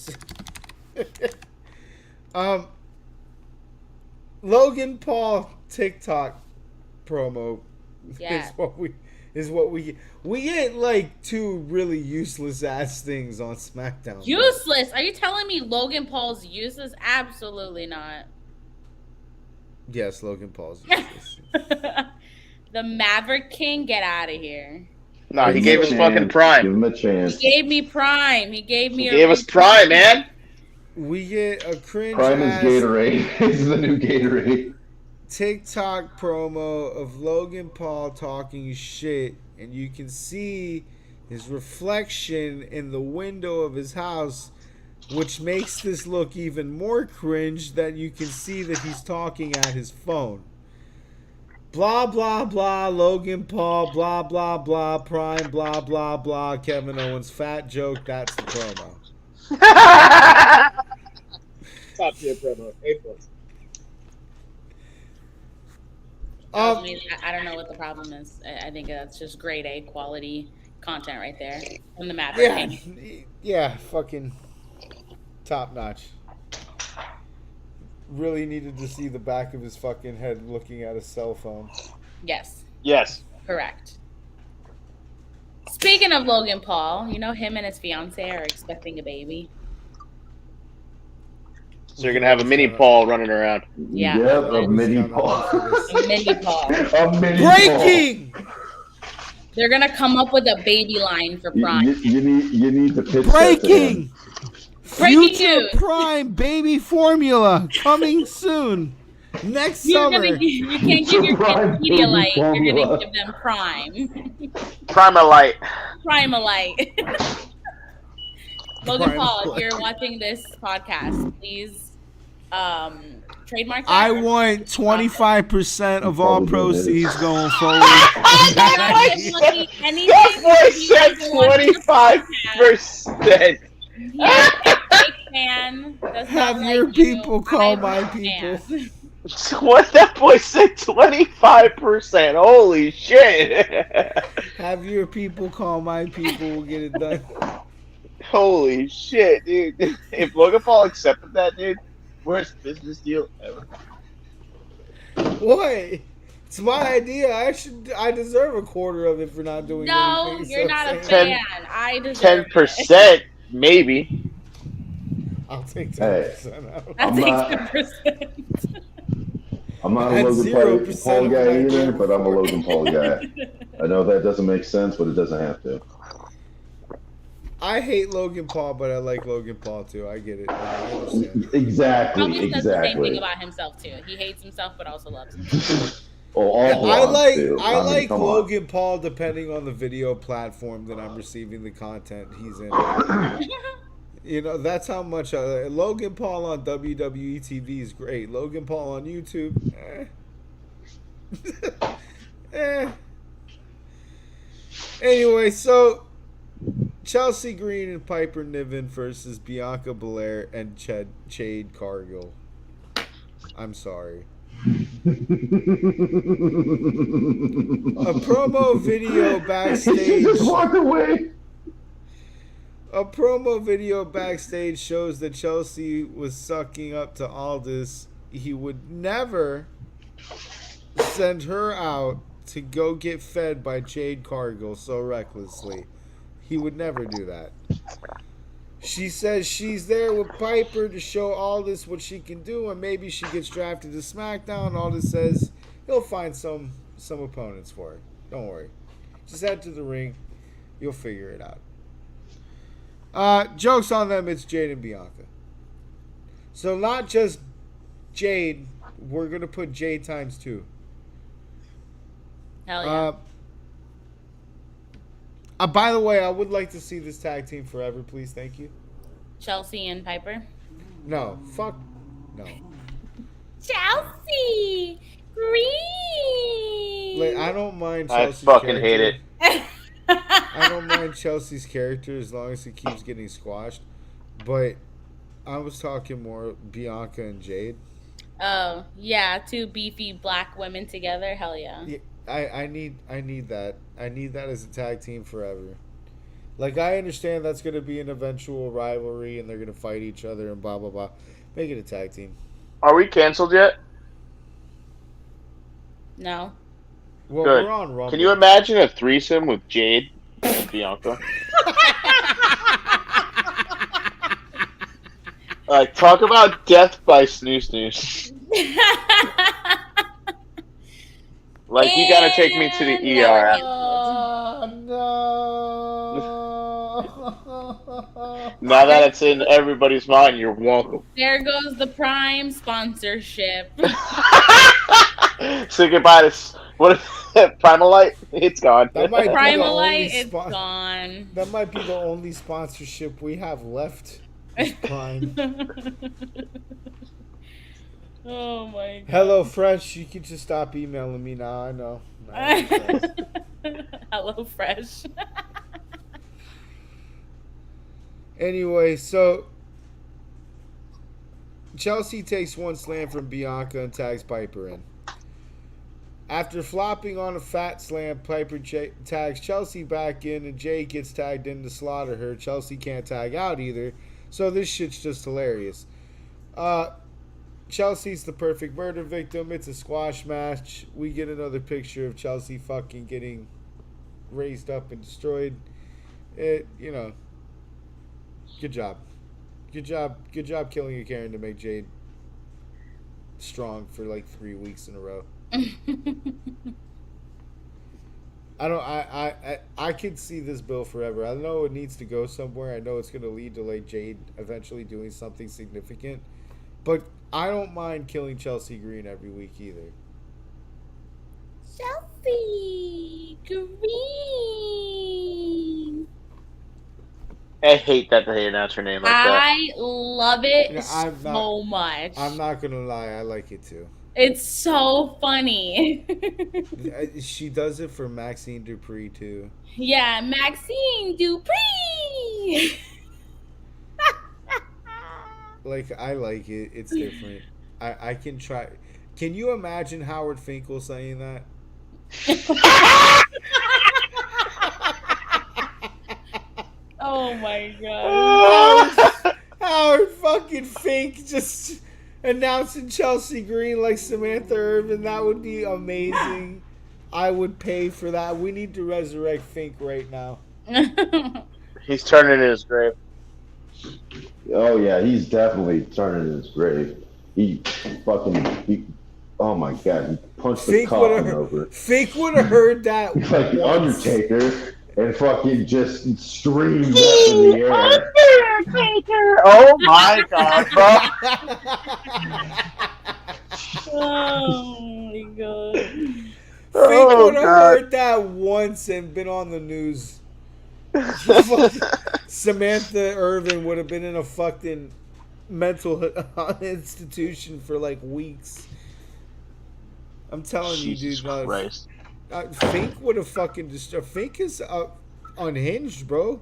Logan Paul TikTok promo Yeah. is what we get like two really useless ass things on SmackDown. Useless? Are you telling me Logan Paul's useless? Absolutely not. Yes, Logan Paul's useless. The Maverick King, get out of here. Nah, he Give gave him us a fucking chance. prime. Give him a chance. He gave me Prime. He gave me He gave us prime, man. We get a cringe Prime is ass Gatorade. It's the new Gatorade. TikTok promo of Logan Paul talking shit, and you can see his reflection in the window of his house, which makes this look even more cringe that you can see that he's talking at his phone. Blah, blah, blah, Logan Paul, blah, blah, blah, Prime, blah, blah, blah, Kevin Owens, fat joke, that's the promo. Top tier promo. A+. I don't know what the problem is. I think that's just grade A quality content right there from the Maverick Yeah, King. yeah, fucking top notch. Really needed to see the back of his fucking head looking at his cell phone. Yes, Yes. correct. Speaking of Logan Paul, you know him and his fiance are expecting a baby. So you're gonna have a mini Paul running around. Yeah. Yep, a mini Paul. A mini Paul. A mini Breaking! They're gonna come up with a baby line for Prime. You need to pitch that to him. Breaking! Breaking Future news. Prime baby formula coming soon. Next summer. You can't give your Prime kids Pedialyte. baby You're gonna formula. give them Prime. Primalite. Primalite. Logan Paul, if Primalite. you're watching this podcast, please trademark that. I want 25% of all proceeds going forward. Anything That boy you said guys want this 25%. He is a fake fan. Does not Have like your you. people call I'm my a people. fan. What that boy said 25%. Holy shit. Have your people call my people. We'll get it done. Holy shit, dude. If Logan Paul accepted that, dude, worst business deal ever. What? It's my idea. I deserve a quarter of it for not doing No, anything. you're so not a I'm saying fan. I deserve 10%, maybe. I'll take Hey. 10% out. I'll I'm take not- 10%. I'm not a At Logan 0% Paul of guy my either, time. but I'm a Logan Paul guy. I know that doesn't make sense, but it doesn't have to. I hate Logan Paul, but I like Logan Paul too. I get it. I understand. Exactly, Probably says the same thing exactly. about himself too. He hates himself, but also loves himself. Oh, all I blondes like do. I mean, like come on. Logan Paul depending on the video platform that I'm receiving the content he's in. You know, that's how much Logan Paul on WWE TV is great. Logan Paul on YouTube, eh. Anyway, so Chelsea Green and Piper Niven versus Bianca Belair and Jade Cargill. I'm sorry. A promo video He backstage. just walked away. A promo video backstage shows that Chelsea was sucking up to Aldis. He would never send her out to go get fed by Jade Cargill so recklessly. He would never do that. She says she's there with Piper to show Aldis what she can do, and maybe she gets drafted to SmackDown. Aldis says he'll find some opponents for her. Don't worry. Just head to the ring. You'll figure it out. Joke's on them, it's Jade and Bianca. So not just Jade, we're going to put Jade times 2. Hell yeah. By the way, I would like to see this tag team forever, please. Thank you. Chelsea and Piper. No. Fuck. No. Chelsea! Green! Like, I don't mind I Chelsea's fucking character. hate it. I don't mind Chelsea's character as long as it keeps getting squashed. But I was talking more Bianca and Jade. Oh, yeah. 2 beefy black women together. Hell yeah. Yeah, I need that. I need that as a tag team forever. Like, I understand that's going to be an eventual rivalry and they're going to fight each other and blah, blah, blah. Make it a tag team. Are we canceled yet? No. Well, Good. we're on Rumble. Can you imagine a threesome with Jade and Bianca? Talk about death by snooze snooze. Like, you gotta take me to the ER. No. Now that it's in everybody's mind, you're welcome. There goes the Prime sponsorship. Say goodbye to what? Primalite? It's gone. That might be the only Primalite, it's gone. That might be the only sponsorship we have left. Is Prime. Oh my god. Hello Fresh, you can just stop emailing me now. I know. Hello Fresh. Anyway, so Chelsea takes one slam from Bianca and tags Piper in. After flopping on a fat slam, Piper tags Chelsea back in, and Jay gets tagged in to slaughter her. Chelsea can't tag out either, so this shit's just hilarious. Chelsea's the perfect murder victim. It's a squash match. We get another picture of Chelsea fucking getting raised up and destroyed. Good job. Good job killing a Karen to make Jade strong for like 3 weeks in a row. I could see this bill forever. I know it needs to go somewhere. I know it's going to lead to like Jade eventually doing something significant. But I don't mind killing Chelsea Green every week either. Chelsea Green. I hate that they announce her name like that. I love it Yeah, so much. I'm not going to lie. I like it too. It's so funny. She does it for Maxine Dupree too. Yeah, Maxine Dupree. Like, I like it. It's different. I can try. Can you imagine Howard Finkel saying that? Oh my god. Howard fucking Fink just announcing Chelsea Green like Samantha Irvin. That would be amazing. I would pay for that. We need to resurrect Fink right now. He's turning in his grave. Oh yeah, he's definitely turning in his grave. Oh my god, he punched the coffin over. Fink would have heard that. He's like the Undertaker and fucking just screamed up in the air. Undertaker! Oh my god, bro. Oh my god. Fink would have heard that once and been on the news. Samantha Irvin would have been in a fucking mental institution for like weeks. I'm telling Jesus you, dude. Christ. Fink would have fucking destroyed. Fink is unhinged, bro.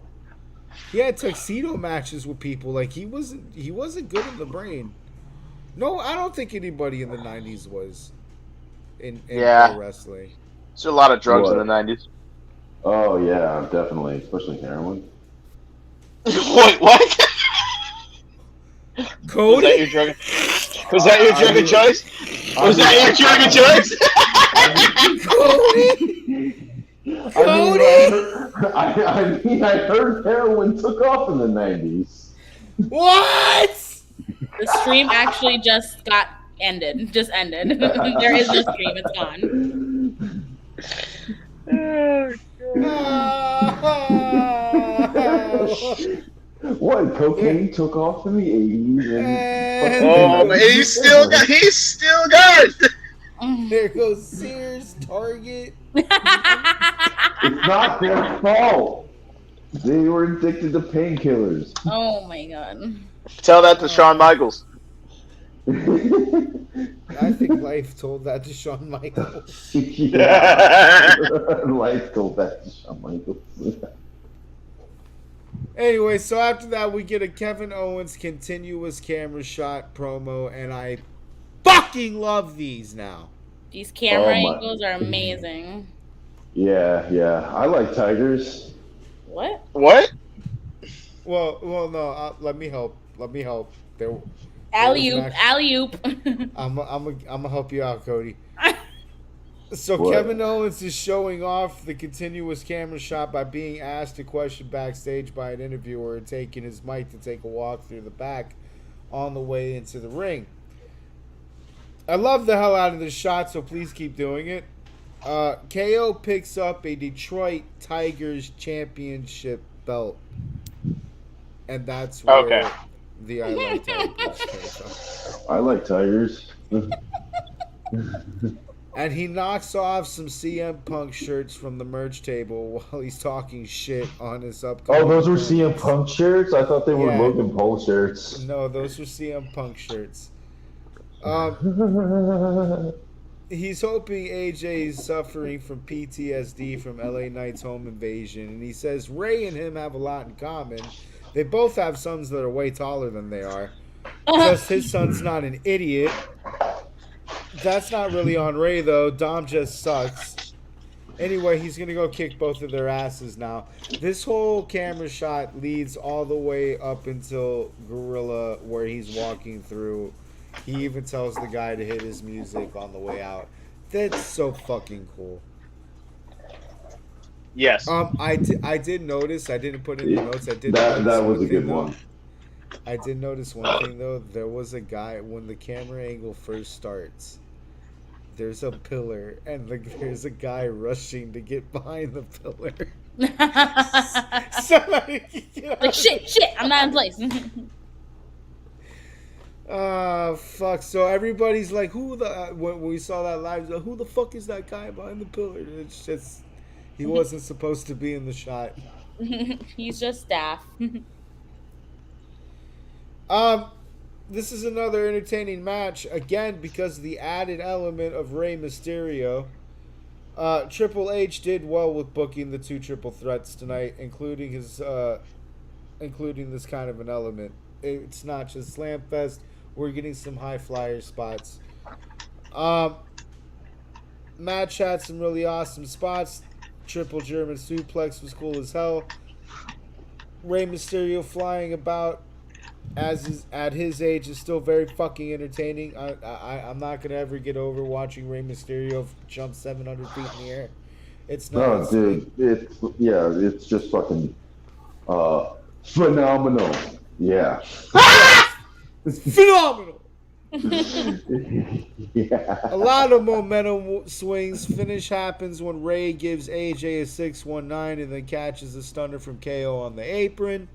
He had tuxedo matches with people. Like he wasn't good in the brain. No, I don't think anybody in the '90s was in pro wrestling. There's a lot of drugs in the '90s. Oh yeah, definitely, especially heroin. Wait, what? Cody? Was that your drug? Was that your drug of choice? Was that your drug of choice? Cody? I heard heroin took off in the 90s. What? The stream actually just got ended. Just ended. There is no stream. It's gone. What? Cocaine took off in the 80s. Oh man, he's still got it. There goes Sears, Target. It's not their fault. They were addicted to painkillers. Oh my god. Tell that to Shawn Michaels. I think Life told that to Shawn Michaels. Yeah. Life told that to Shawn Michaels. Anyway, so after that, we get a Kevin Owens continuous camera shot promo, and I fucking love these now. These camera angles are amazing. Yeah. I like tigers. What? What? Well, no. Let me help. There. Alley-oop. I'm gonna help you out, Cody. So What? Kevin Owens is showing off the continuous camera shot by being asked a question backstage by an interviewer and taking his mic to take a walk through the back on the way into the ring. I love the hell out of this shot, so please keep doing it. KO picks up a Detroit Tigers championship belt. And that's where the I Like Tigers came from. I like tigers. And he knocks off some CM Punk shirts from the merch table while he's talking shit on his upcoming. Oh, those were CM Punk shirts? I thought they were Logan Paul shirts. No, those were CM Punk shirts. He's hoping AJ is suffering from PTSD from LA Knight's home invasion, and he says Ray and him have a lot in common. They both have sons that are way taller than they are. Just his son's not an idiot. That's not really on Ray, though. Dom just sucks. Anyway, he's going to go kick both of their asses now. This whole camera shot leads all the way up until Gorilla, where he's walking through. He even tells the guy to hit his music on the way out. That's so fucking cool. Yes. I did notice. I didn't put it in the notes. I did. That was a good one. I did notice one thing though. There was a guy when the camera angle first starts. There's a pillar, and there's a guy rushing to get behind the pillar. Somebody get out. Like shit, I'm not in place. Fuck. So everybody's like, who the when we saw that live, like, who the fuck is that guy behind the pillar? And it's just he wasn't supposed to be in the shot. He's just staff. This is another entertaining match, again, because of the added element of Rey Mysterio. Triple H did well with booking the two triple threats tonight, including this kind of an element. It's not just Slam Fest. We're getting some high flyer spots. Match had some really awesome spots. Triple German suplex was cool as hell. Rey Mysterio flying about at his age is still very fucking entertaining. I'm not gonna ever get over watching Rey Mysterio jump 700 feet in the air. It's not. No, dude, it's just fucking phenomenal. Yeah. It's phenomenal. Yeah. A lot of momentum swings. Finish happens when Ray gives AJ a 619 and then catches a stunner from KO on the apron.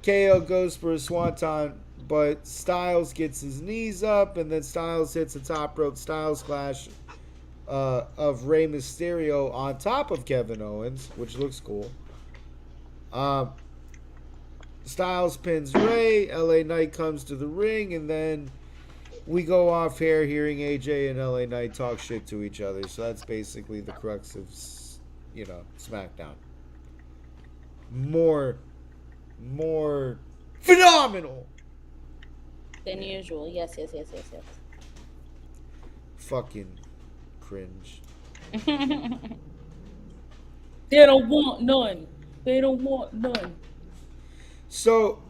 KO goes for a swanton, but Styles gets his knees up, and then Styles hits a top rope Styles Clash of Rey Mysterio on top of Kevin Owens, which looks cool. Styles pins Ray. LA Knight comes to the ring, and then we go off here hearing AJ and LA Knight talk shit to each other. So that's basically the crux of, SmackDown. More phenomenal than usual. Yes. Fucking cringe. They don't want none. So,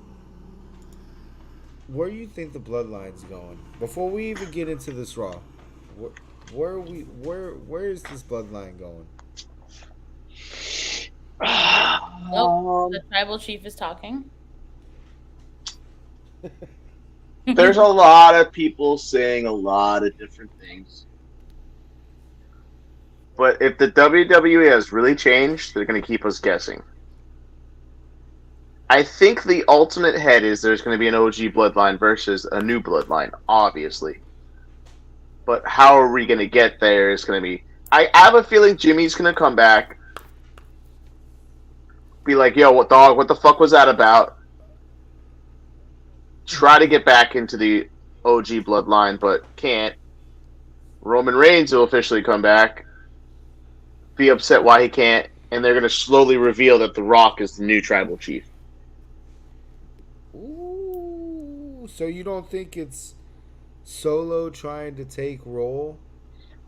where do you think the bloodline's going? Before we even get into this Raw, where is this bloodline going? Nope. The tribal chief is talking. There's a lot of people saying a lot of different things. But if the WWE has really changed, they're going to keep us guessing. I think the ultimate head is there's going to be an OG bloodline versus a new bloodline, obviously. But how are we going to get there is going to be... I have a feeling Jimmy's going to come back. Be like, yo, what the fuck was that about? Try to get back into the OG bloodline, but can't. Roman Reigns will officially come back. Be upset why he can't. And they're going to slowly reveal that The Rock is the new tribal chief. Ooh, so you don't think it's Solo trying to take role?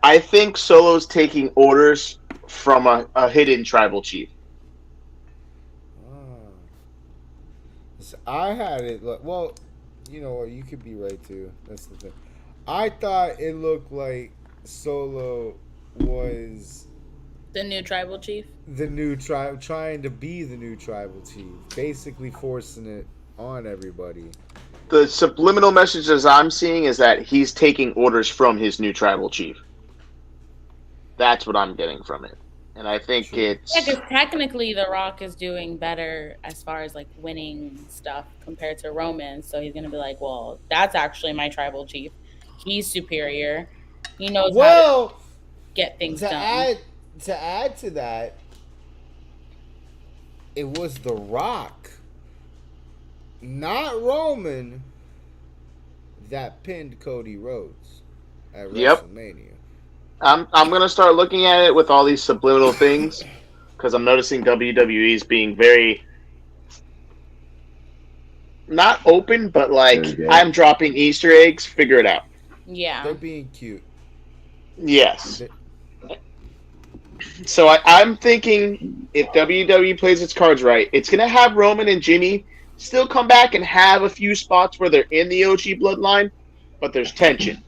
I think Solo's taking orders from a hidden tribal chief. So I had it like, well, you know what, you could be right too. That's the thing. I thought it looked like Solo was The new tribal chief. the new tribe, trying to be the new tribal chief, basically forcing it on everybody. The subliminal messages I'm seeing is that he's taking orders from his new tribal chief. That's what I'm getting from it. And I think it's... Yeah, because technically The Rock is doing better as far as like winning stuff compared to Roman. So he's going to be like, well, that's actually my tribal chief. He's superior. He knows how to get things done. To add to that, it was The Rock, not Roman, that pinned Cody Rhodes at WrestleMania. I'm gonna start looking at it with all these subliminal things because I'm noticing WWE's being very not open, but like I'm dropping Easter eggs. Figure it out. Yeah, they're being cute. Yes. So I'm thinking if WWE plays its cards right, it's gonna have Roman and Jimmy still come back and have a few spots where they're in the OG bloodline, but there's tension.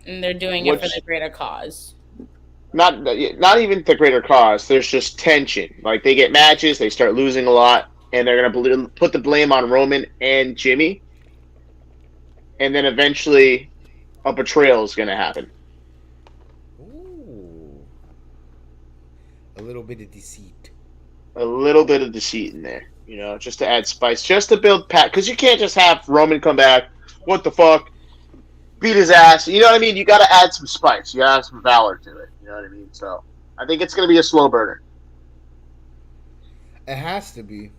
And they're doing it for the greater cause. Not even the greater cause. There's just tension. Like they get matches, they start losing a lot, and they're gonna put the blame on Roman and Jimmy, and then eventually a betrayal is gonna happen. Ooh, a little bit of deceit. A little bit of deceit in there, you know, just to add spice, just to build because you can't just have Roman come back. What the fuck? Beat his ass. You know what I mean? You got to add some spice. You got to add some valor to it. You know what I mean? So I think it's going to be a slow burner. It has to be.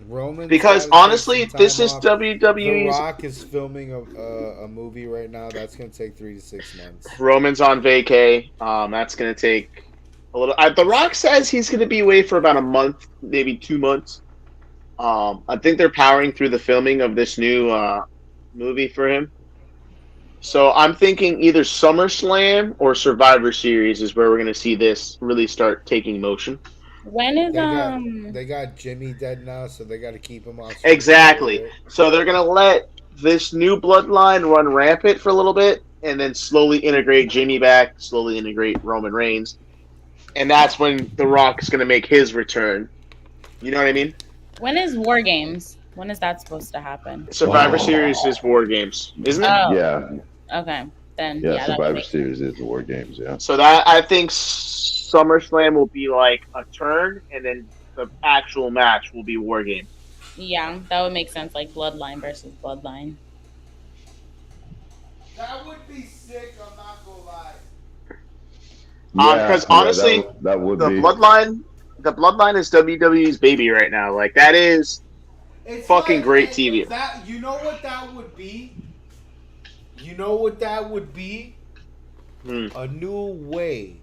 Roman. Because honestly, this is WWE's. The Rock is filming a movie right now. That's going to take 3 to 6 months. Roman's on vacay. That's going to take a little. The Rock says he's going to be away for about a month, maybe 2 months. I think they're powering through the filming of this new movie for him. So I'm thinking either SummerSlam or Survivor Series is where we're going to see this really start taking motion. When is they got Jimmy dead now, so they got to keep him off. Exactly. So they're going to let this new bloodline run rampant for a little bit, and then slowly integrate Jimmy back, slowly integrate Roman Reigns, and that's when The Rock is going to make his return. You know what I mean? When is War Games? When is that supposed to happen? Survivor Series is War Games, isn't it? Oh. Yeah. Okay, then yeah. Survivor Series is the War Games. Yeah. So that I think SummerSlam will be like a turn, and then the actual match will be War Games. Yeah, that would make sense. Like Bloodline versus Bloodline. That would be sick. I'm not gonna lie. Because honestly, that would the be. Bloodline is WWE's baby right now. Like that is. It's fucking like, great TV. You know what that would be? You know what that would be? A new way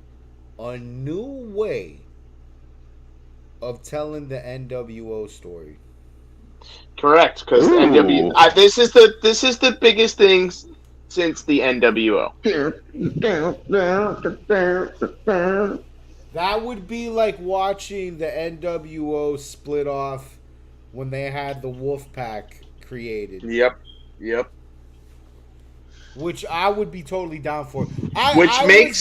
of telling the NWO story. Correct, because NWO. This is the biggest thing since the NWO. That would be like watching the NWO split off when they had the Wolf Pack created. Yep. Which I would be totally down for. Which makes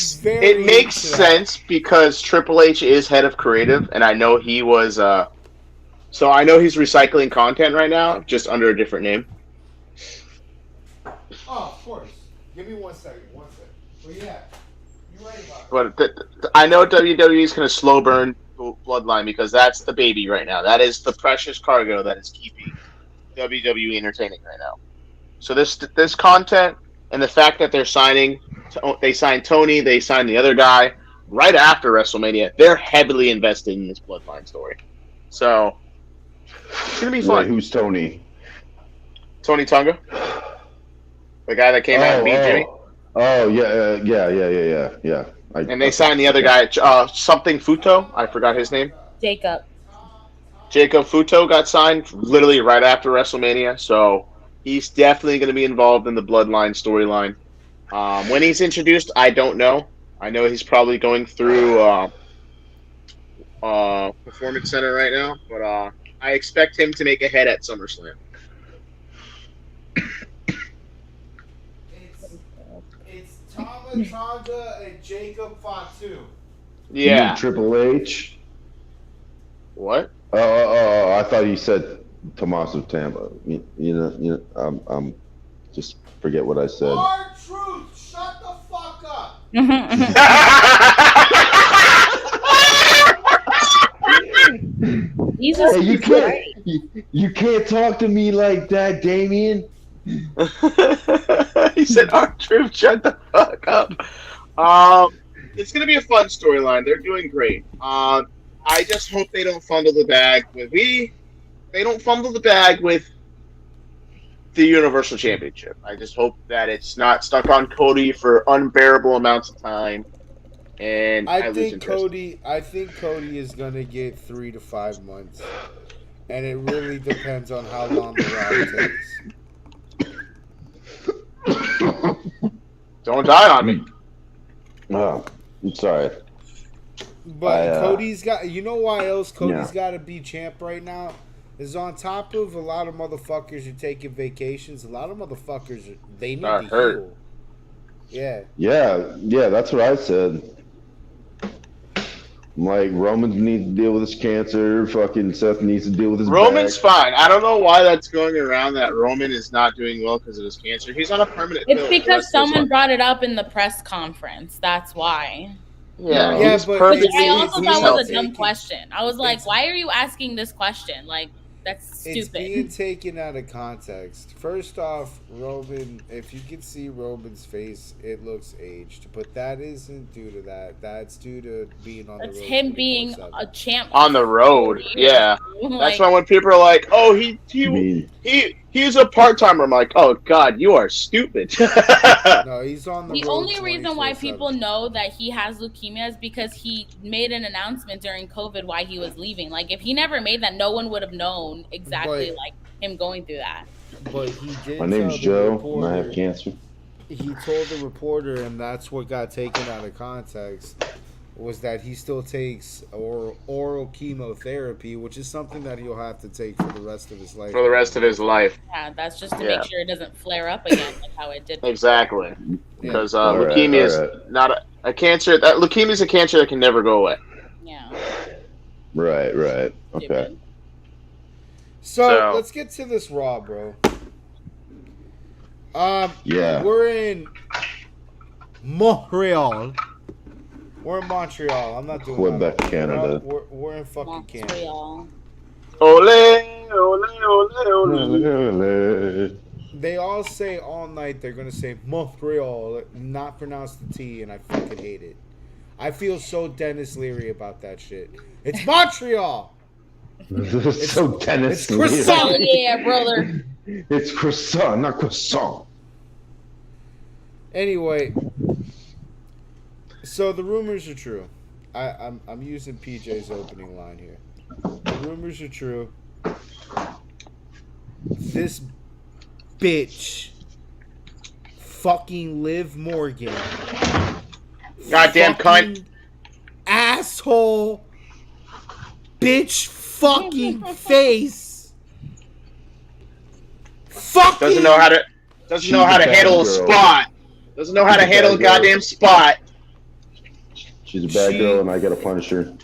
sense because Triple H is head of creative, and I know he was. So I know he's recycling content right now, just under a different name. Oh, of course. Give me 1 second. Well, yeah, you're right about it. But I know WWE is going to slow burn Bloodline because that's the baby right now. That is the precious cargo that is keeping WWE entertaining right now. So this content and the fact that they signed Tony, they signed the other guy right after WrestleMania. They're heavily invested in this Bloodline story. So it's going to be fun. Wait, who's Tony? Tony Tonga. The guy that came out and beat Jimmy. Oh, yeah. And they signed the other guy, something Futo. I forgot his name. Jacob Futo got signed literally right after WrestleMania, so he's definitely going to be involved in the Bloodline storyline. When he's introduced, I don't know. I know he's probably going through Performance Center right now, but I expect him to make a head at SummerSlam. It's Tama Tonga and Jacob Fatu. Yeah. Triple H. What? Oh! I thought you said Tommaso Ciampa. You know. I'm just forget what I said. R-Truth, shut the fuck up. Hey, you can't talk to me like that, Damien. He said, R-Truth, shut the fuck up. It's going to be a fun storyline. They're doing great. I just hope they don't fumble the bag with They don't fumble the bag with the Universal Championship. I just hope that it's not stuck on Cody for unbearable amounts of time. And I think Cody is gonna get 3 to 5 months, and it really depends on how long the route takes. Don't die on me. Oh, I'm sorry. But Cody's got. You know why else Cody's got to be champ right now? Is on top of a lot of motherfuckers are taking vacations. A lot of motherfuckers they need to heal. Yeah. Yeah. That's what I said. Like, Roman needs to deal with his cancer. Fucking Seth needs to deal with his Roman's back. fine. I don't know why that's going around that Roman is not doing well because of his cancer. He's on a permanent pill. It's because someone brought it up in the press conference. That's why. Yeah, but I also thought it was a dumb question. I was like, why are you asking this question? Like, that's stupid. It's being taken out of context. First off, Roman, if you can see Roman's face, it looks aged. But that isn't due to that. That's due to being on the road. It's him being a champ. On the road, yeah. That's why when people are like, oh, he's a part-timer, I'm like, oh, God, you are stupid. No, he's on the road. The only reason why people know that he has leukemia is because he made an announcement during COVID why he was leaving. Like, if he never made that, no one would have known exactly like him going through that. But he did. My name's Joe, and I have cancer. He told the reporter, and that's what got taken out of context, was that he still takes oral chemotherapy, which is something that he'll have to take for the rest of his life. For the rest of his life. Yeah, that's just to make sure it doesn't flare up again like how it did. Exactly. Because leukemia is not a cancer. That leukemia is a cancer that can never go away. Yeah. Right. Okay. So let's get to this Raw, bro. We're in Montreal. We're in Montreal. I'm not doing Quebec, that. Canada. We're in fucking Canada. Ole, ole, ole, ole. They all say all night they're going to say Montreal, not pronounce the T, and I fucking hate it. I feel so Dennis Leary about that shit. It's Montreal! It's so Dennis Leary. It's croissant! Yeah, brother. It's croissant, not croissant. Anyway, so the rumors are true. I'm using PJ's opening line here. The rumors are true. This bitch, fucking Liv Morgan, goddamn cunt, asshole, bitch, fucking face, Fucking Doesn't know how to She's a bad handle a girl. spot. Doesn't know how She's to a handle a bad girl. goddamn spot. She's a bad girl, and I gotta punish her.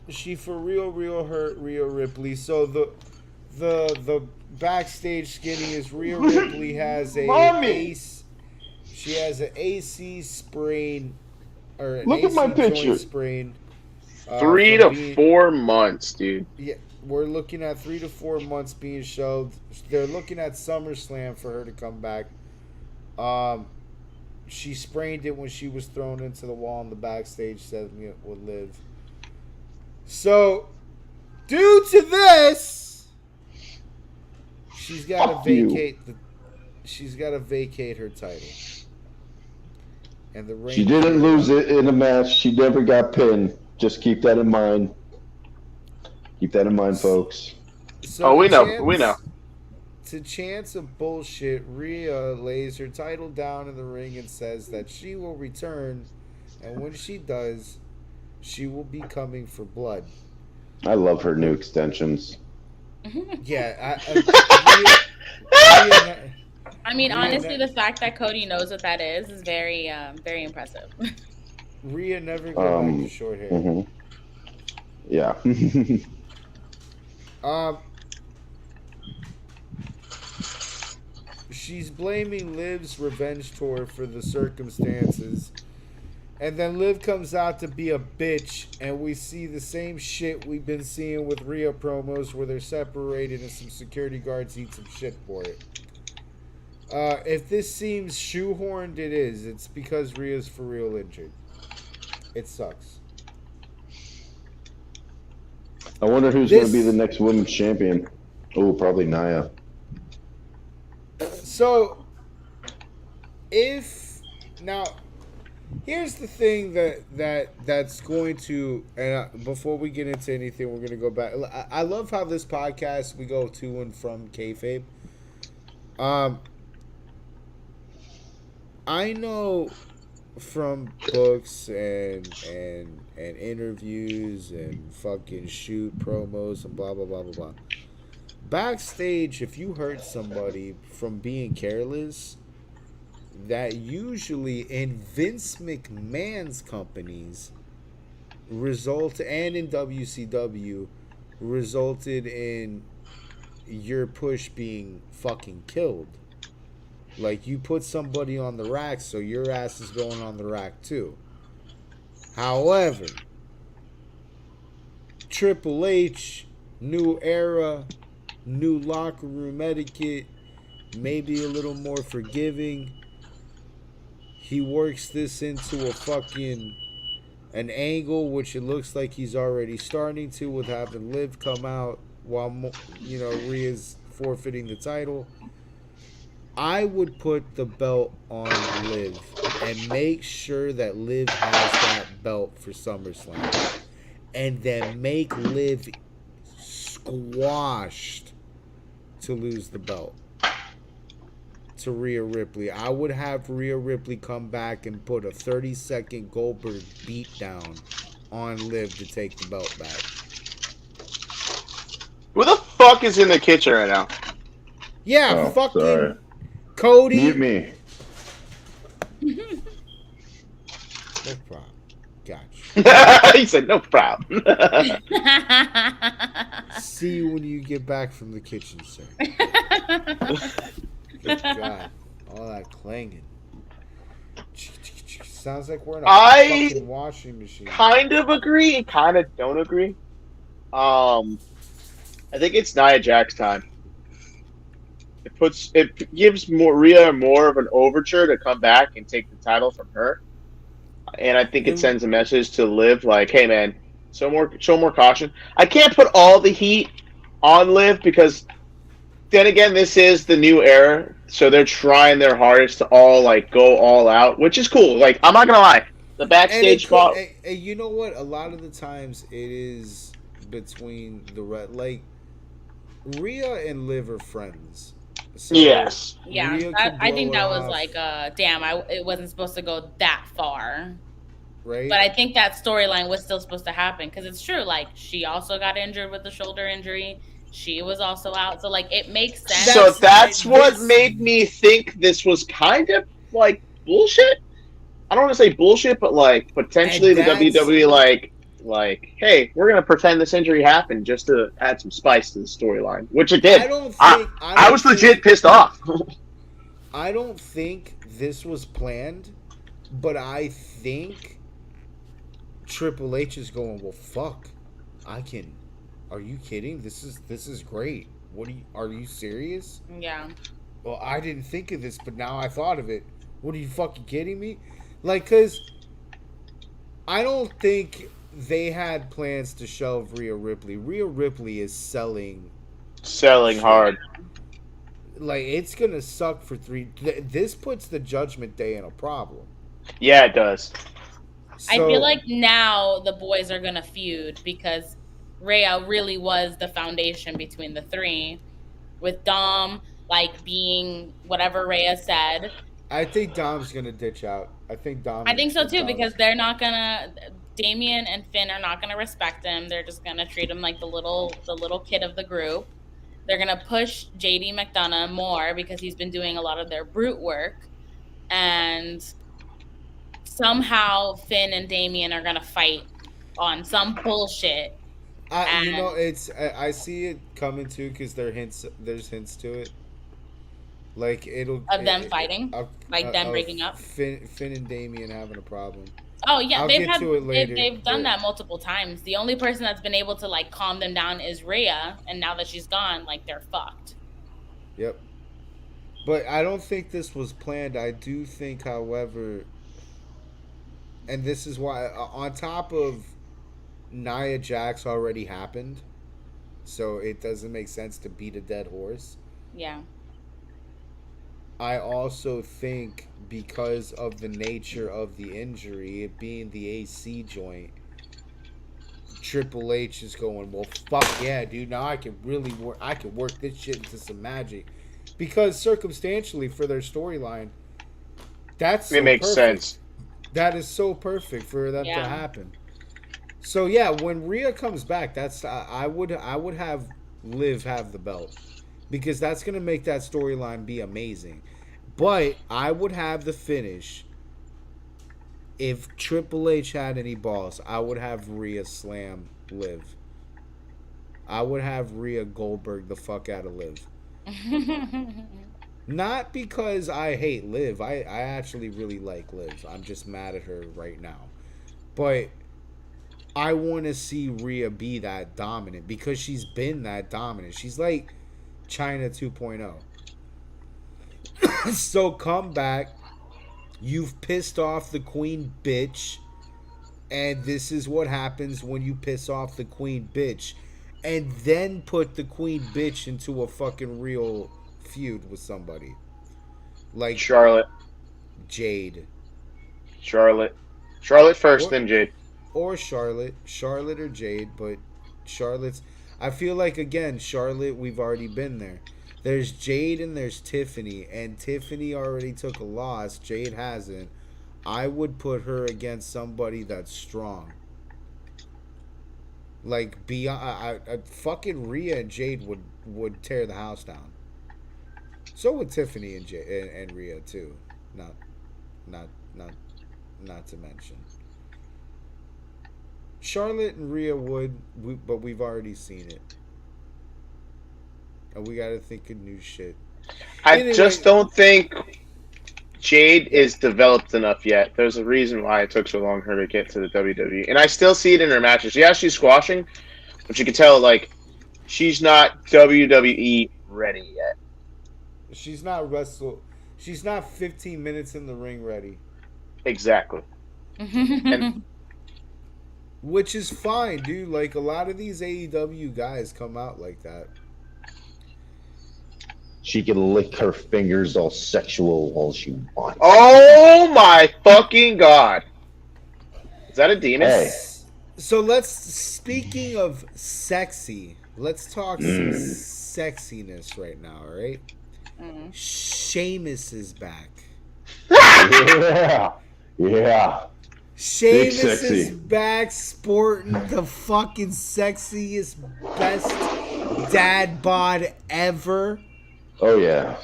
She for real hurt Rhea Ripley. So the backstage skinny is Rhea Ripley has a Mommy! ace. She has an AC sprain or an Look AC at my picture. joint sprain. 3 from to 4 months, dude. Yeah, we're looking at 3 to 4 months being shelved. They're looking at SummerSlam for her to come back. She sprained it when she was thrown into the wall in the backstage segment with Liv. So, due to this, she's got to vacate she's got to vacate her title. And the reign. She didn't lose it in a match. She never got pinned. Just keep that in mind. Keep that in mind, folks. So We know. To chance of bullshit, Rhea lays her title down in the ring and says that she will return, and when she does, she will be coming for blood. I love her new extensions. Yeah, I mean, honestly, the fact that Cody knows what that is very, very impressive. Rhea never go back to short hair. Mm-hmm. Yeah. She's blaming Liv's revenge tour for the circumstances. And then Liv comes out to be a bitch, and we see the same shit we've been seeing with Rhea promos where they're separated and some security guards eat some shit for it. If this seems shoehorned, it is. It's because Rhea's for real injured. It sucks. I wonder who's going to be the next women's champion. Oh, probably Nia. So, now, here's the thing that's going to, and before we get into anything, we're going to go back. I love how this podcast, we go to and from kayfabe. I know from books and interviews and fucking shoot promos and blah, blah, blah, blah, blah. Backstage, if you hurt somebody from being careless, that usually in Vince McMahon's companies and in WCW resulted in your push being fucking killed. Like, you put somebody on the rack, so your ass is going on the rack too. However, Triple H, new era, new locker room etiquette, maybe a little more forgiving. He works this into an angle, which it looks like he's already starting to, with having Liv come out while, Rhea's forfeiting the title. I would put the belt on Liv and make sure that Liv has that belt for SummerSlam. And then make Liv squashed to lose the belt to Rhea Ripley. I would have Rhea Ripley come back and put a 30-second Goldberg beatdown on Liv to take the belt back. Who the fuck is in the kitchen right now? Yeah, fucking sorry. Cody. Mute me. No problem. Gotcha. He said, no problem. See you when you get back from the kitchen, sir. Good God. All that clanging. Sounds like we're in a fucking washing machine. Kind of agree, kind of don't agree. I think it's Nia Jax time. It gives Rhea more of an overture to come back and take the title from her. And I think it sends a message to Liv like, hey man, show more caution. I can't put all the heat on Liv because then again, this is the new era, so they're trying their hardest to go all out, which is cool. Like, I'm not gonna lie, the backstage spot. And you know what? A lot of the times it is between Rhea and Liv are friends. So yes. Yeah, I think that was it wasn't supposed to go that far. Right. But I think that storyline was still supposed to happen because it's true. Like, she also got injured with the shoulder injury. She was also out. So like it makes sense. So that's what made me think this was kind of like bullshit. I don't want to say bullshit, but like potentially the WWE like, hey, we're gonna pretend this injury happened just to add some spice to the storyline, which it did. I was legit pissed off. I don't think this was planned, but I think Triple H is going, well, fuck, I can. Are you kidding? This is great. Are you serious? Yeah. Well, I didn't think of this, but now I thought of it. What, are you fucking kidding me? Like, cause I don't think they had plans to shelve Rhea Ripley. Rhea Ripley is selling hard. Like, it's gonna suck for this puts the Judgment Day in a problem. Yeah, it does. I feel like now the boys are gonna feud because Rhea really was the foundation between the three, with Dom like being whatever Rhea said. I think Dom's gonna ditch out. I think so too, because they're not gonna. Damian and Finn are not gonna respect him. They're just gonna treat him like the little kid of the group. They're gonna push JD McDonough more because he's been doing a lot of their brute work, and somehow Finn and Damian are gonna fight on some bullshit. I see it coming too because there's hints to it. Like them fighting, them breaking up. Finn and Damian having a problem. Oh yeah, they've done that multiple times. The only person that's been able to like calm them down is Rhea, and now that she's gone, like they're fucked. Yep. But I don't think this was planned. I do think, however, and this is why, on top of Nia Jax already happened, so it doesn't make sense to beat a dead horse. Yeah. I also think because of the nature of the injury, it being the AC joint, Triple H is going, well, fuck yeah, dude. Now I can really work. I can work this shit into some magic, because circumstantially for their storyline, it makes sense. That is so perfect for that to happen. So yeah, when Rhea comes back, that's I would have Liv have the belt, because that's gonna make that storyline be amazing. But I would have the finish. If Triple H had any balls, I would have Rhea slam Liv. I would have Rhea Goldberg the fuck out of Liv. Not because I hate Liv. I actually really like Liv. I'm just mad at her right now. But I want to see Rhea be that dominant, because she's been that dominant. She's like China 2.0. So come back. You've pissed off the queen bitch. And this is what happens when you piss off the queen bitch. And then put the queen bitch into a fucking real feud with somebody. Like Charlotte. Jade. Charlotte first, then Jade. Or Charlotte. Charlotte or Jade, but Charlotte's... I feel like, again, Charlotte, we've already been there. There's Jade and there's Tiffany, and Tiffany already took a loss. Jade hasn't. I would put her against somebody that's strong. Like, fucking Rhea and Jade would tear the house down. So would Tiffany and Rhea too. Not to mention. Charlotte and Rhea would, but we've already seen it. And we gotta think of new shit. I just don't think Jade is developed enough yet. There's a reason why it took so long for her to get to the WWE. And I still see it in her matches. Yeah, she's squashing, but you can tell, like, she's not WWE ready yet. She's not She's not 15 minutes in the ring ready. Exactly. Which is fine, dude. Like, a lot of these AEW guys come out like that. She can lick her fingers all sexual all she wants. Oh my fucking god. Is that a demon? Hey. So speaking of sexy, let's talk some sexiness right now, all right? Sheamus is back. Yeah. Sheamus is back, sporting the fucking sexiest, best dad bod ever. Oh yeah.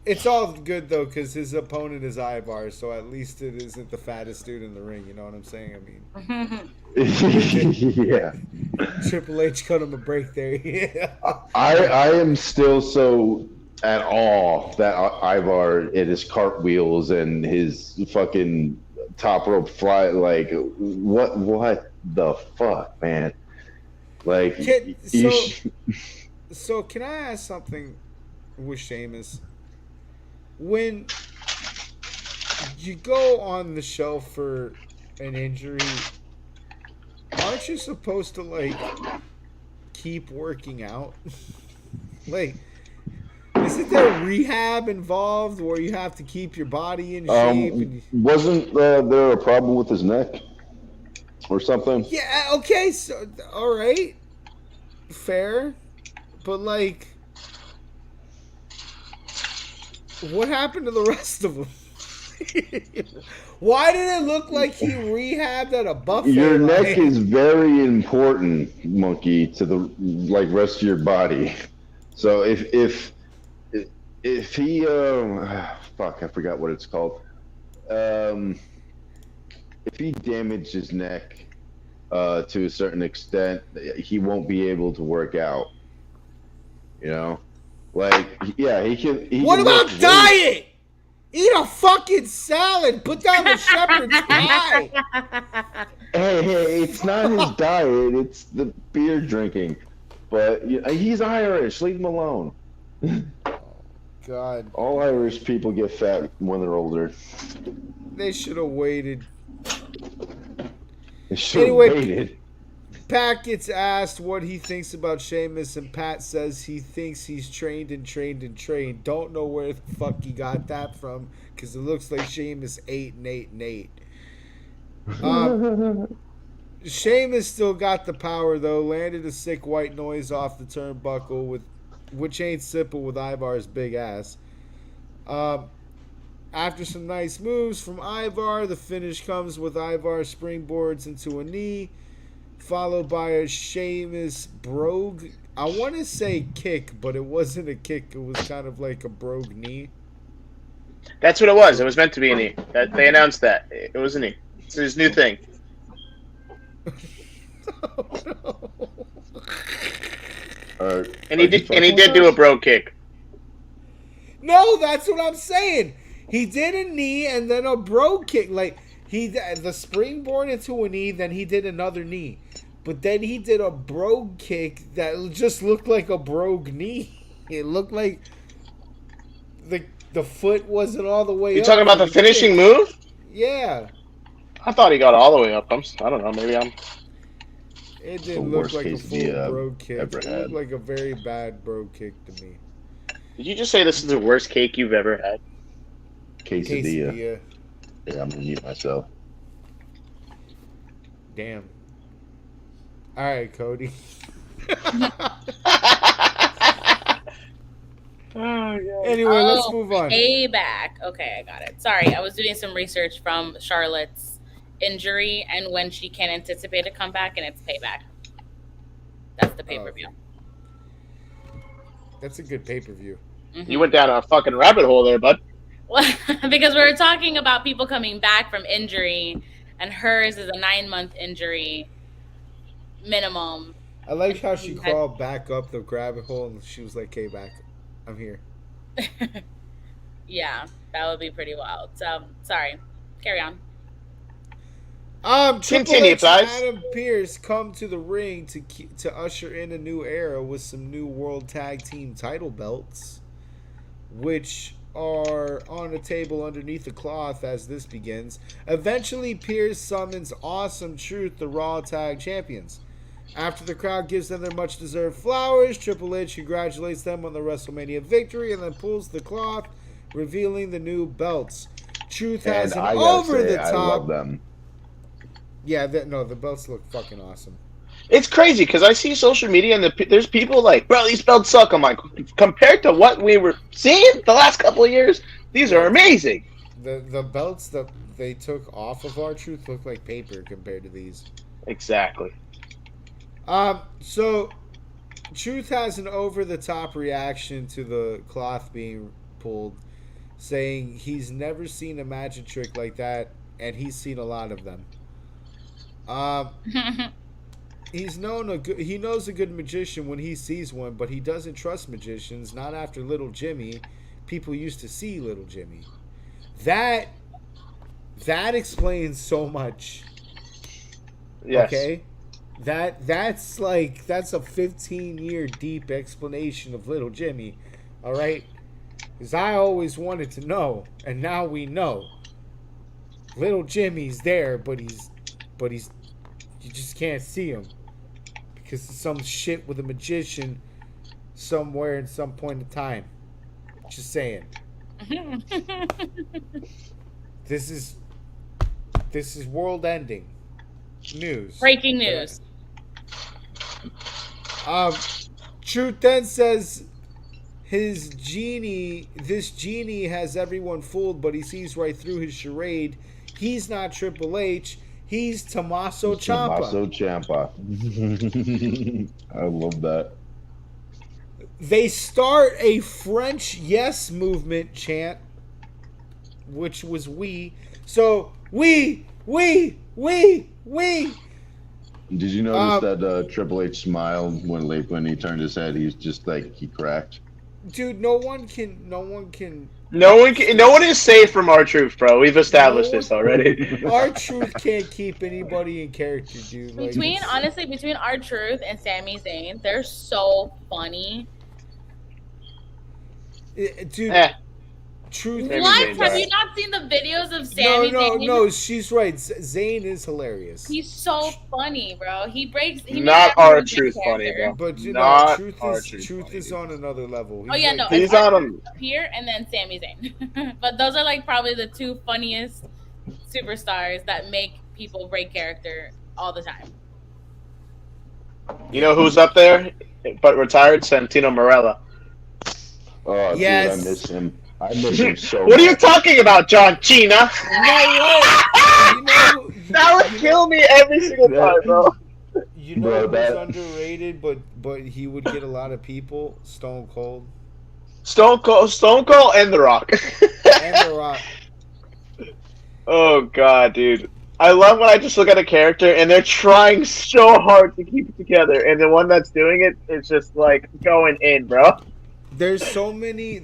It's all good though, because his opponent is Ivar, so at least it isn't the fattest dude in the ring. You know what I'm saying? I mean, Yeah. Triple H cut him a break there. Yeah. I am still so at awe that Ivar and his cartwheels and his fucking top rope fly. Like what the fuck, man? Like So can I ask something with Sheamus? When you go on the show for an injury, aren't you supposed to like keep working out? Like, isn't there rehab involved where you have to keep your body in shape? Wasn't there a problem with his neck or something? Yeah. Okay. So all right, fair, but like, what happened to the rest of them? Why did it look like he rehabbed at a buffet? Your neck is very important, Monkey, to the rest of your body. So if he fuck, I forgot what it's called. If he damaged his neck to a certain extent, he won't be able to work out. You know, like yeah, he can. What about diet? Eat a fucking salad. Put down the shepherd's pie. Hey, it's not his diet. It's the beer drinking. But he's Irish. Leave him alone. God. All Irish people get fat when they're older. They should have waited. They should have waited. Pat gets asked what he thinks about Sheamus, and Pat says he thinks he's trained and trained and trained. Don't know where the fuck he got that from, because it looks like Sheamus 8 and 8 and 8. Sheamus still got the power, though. Landed a sick white noise off the turnbuckle, which ain't simple with Ivar's big ass. After some nice moves from Ivar, the finish comes with Ivar springboards into a knee, followed by a Sheamus brogue. I want to say kick, but it wasn't a kick. It was kind of like a brogue knee. That's what it was. It was meant to be a knee. They announced that. It was a knee. It's his new thing. Oh, no. And he did do a brogue kick. No, that's what I'm saying. He did a knee and then a brogue kick. Like, the springboard into a knee, then he did another knee. But then he did a brogue kick that just looked like a brogue knee. It looked like the foot wasn't all the way up. You talking about the finishing move? Yeah. I thought he got all the way up. I don't know. Maybe I'm... It didn't look like a full brogue kick. It looked like a very bad brogue kick to me. Did you just say this is the worst cake you've ever had? Quesadilla. Yeah, I'm gonna mute myself. Damn. All right, Cody. Anyway, let's move on. Payback. Okay, I got it. Sorry, I was doing some research from Charlotte's injury and when she can anticipate a comeback, and it's Payback. That's the pay-per-view. That's a good pay-per-view. Mm-hmm. You went down a fucking rabbit hole there, bud. Well, because we were talking about people coming back from injury, and hers is a 9-month injury minimum. I like how she crawled back up the rabbit hole and she was like, "Hey, back, I'm here." Yeah, that would be pretty wild. So, sorry. Carry on. Triple H and Adam Pearce come to the ring to usher in a new era with some new World Tag Team title belts, which are on a table underneath the cloth as this begins. Eventually, Pearce summons Awesome Truth, the Raw Tag Champions. After the crowd gives them their much-deserved flowers, Triple H congratulates them on the WrestleMania victory and then pulls the cloth, revealing the new belts. Truth has an over-the-top... I love them. Yeah, the belts look fucking awesome. It's crazy because I see social media and there's people like, bro, these belts suck. I'm like, compared to what we were seeing the last couple of years, these are amazing. The belts that they took off of R-Truth look like paper compared to these. Exactly. So Truth has an over-the-top reaction to the cloth being pulled, saying he's never seen a magic trick like that, and he's seen a lot of them. Um, he knows a good magician when he sees one, but he doesn't trust magicians. Not after Little Jimmy. People used to see Little Jimmy. That explains so much. Yes. Okay, that's a 15-year deep explanation of Little Jimmy. All right, because I always wanted to know, and now we know. Little Jimmy's there, but he's you just can't see him because of some shit with a magician somewhere in some point in time. Just saying. This is world ending news. Breaking news. Truth then says this genie has everyone fooled, but he sees right through his charade. He's not Triple H. He's Tommaso Ciampa. Tommaso Ciampa. I love that. They start a French yes movement chant, which was we. So we. Did you notice that Triple H smiled when he turned his head? He's just like he cracked. Dude, no one is safe from R-Truth, bro. We've established this already. R-Truth can't keep anybody in character, dude. Like, between R-Truth and Sami Zayn, they're so funny. Dude, Truth. What? Have you not seen the videos of Sami Zayn? No, she's right. Zayn is hilarious. He's so funny, bro. He not R-Truth funny, bro. But you know, Truth is on another level. He's on him here, and then Sami Zayn. But those are like probably the two funniest superstars that make people break character all the time. You know who's up there, but retired? Santino Marella. Oh, yes. Dude, I miss him. I miss him so What are you talking about, John Cena? That would kill me every single time, bro. You know who's underrated, but he would get a lot of people? Stone Cold, and The Rock. and The Rock. Oh god, dude. I love when I just look at a character and they're trying so hard to keep it together, and the one that's doing it is just like going in, bro. There's so many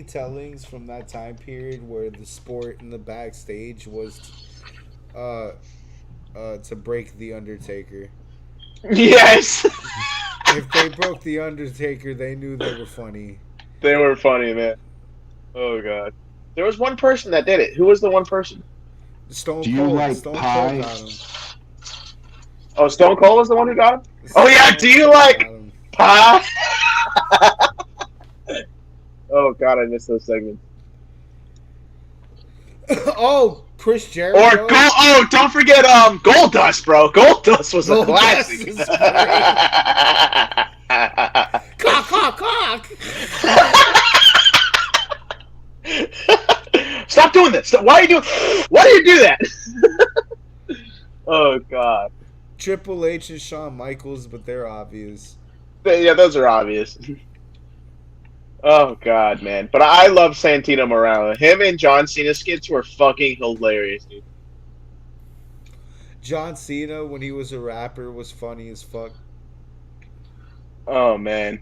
tellings from that time period where the sport in the backstage was to break the Undertaker. Yes. If they broke the Undertaker, they knew they were funny. They were funny, man. Oh god. There was one person that did it. Who was the one person? Stone Do you Cold. like Stone pie? Cold got him. Oh, Stone Cold was the one who got him? Oh yeah, do you like pie? Oh god, I missed those segments. Oh, Chris Jericho. Or don't forget Goldust, bro. Goldust was a classic. Cock. Stop doing this. Why do you do that? Oh god. Triple H and Shawn Michaels, but they're obvious. Yeah, those are obvious. Oh god, man! But I love Santino Marella. Him and John Cena skits were fucking hilarious, dude. John Cena, when he was a rapper, was funny as fuck. Oh man,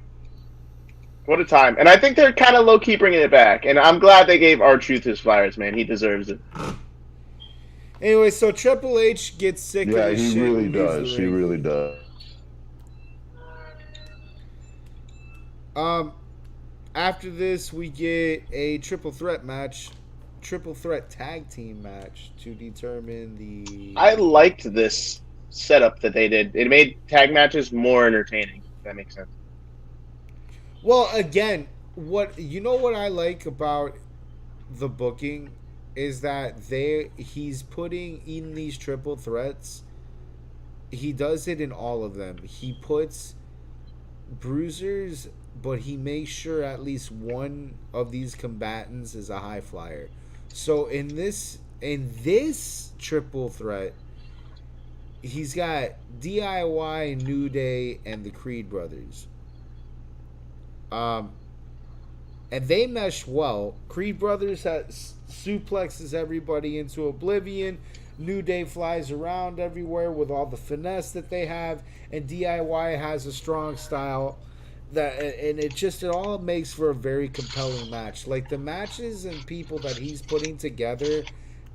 what a time! And I think they're kind of low key bringing it back. And I'm glad they gave R-Truth his flowers, man. He deserves it. Anyway, so Triple H gets sick of his shit. Yeah, he really does. He really does. After this, we get a triple threat tag team match to determine the... I liked this setup that they did. It made tag matches more entertaining, if that makes sense. Well, again, what I like about the booking is that he's putting in these triple threats. He does it in all of them. He puts bruisers, but he makes sure at least one of these combatants is a high flyer. So in this triple threat, he's got DIY, New Day, and the Creed brothers. And they mesh well. Creed Brothers suplexes everybody into oblivion. New Day flies around everywhere with all the finesse that they have, and DIY has a strong style and it all makes for a very compelling match. Like the matches and people that he's putting together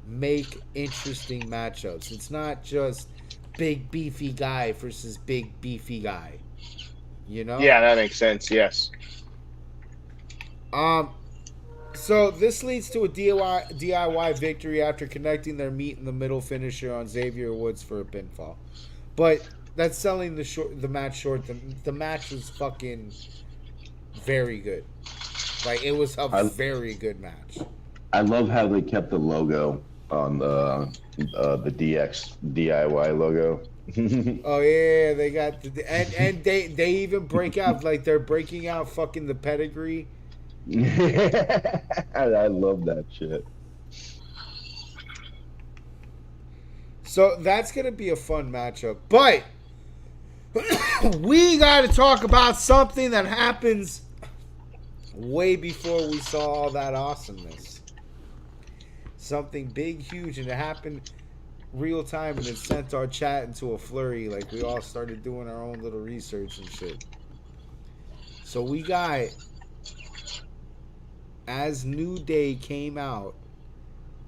make interesting matchups. It's not just big beefy guy versus big beefy guy. You know? Yeah, that makes sense. Yes. So this leads to a DIY victory after connecting their meet in the middle finisher on Xavier Woods for a pinfall. But that's selling the match short. The match was fucking very good. Like it was a very good match. I love how they kept the logo on the DIY logo. Oh yeah, they got and they even break out like they're breaking out fucking the pedigree. I love that shit. So that's gonna be a fun matchup, but we got to talk about something that happens way before we saw all that awesomeness. Something big, huge, and it happened real time, and it sent our chat into a flurry. Like we all started doing our own little research and shit. So we got, as New Day came out,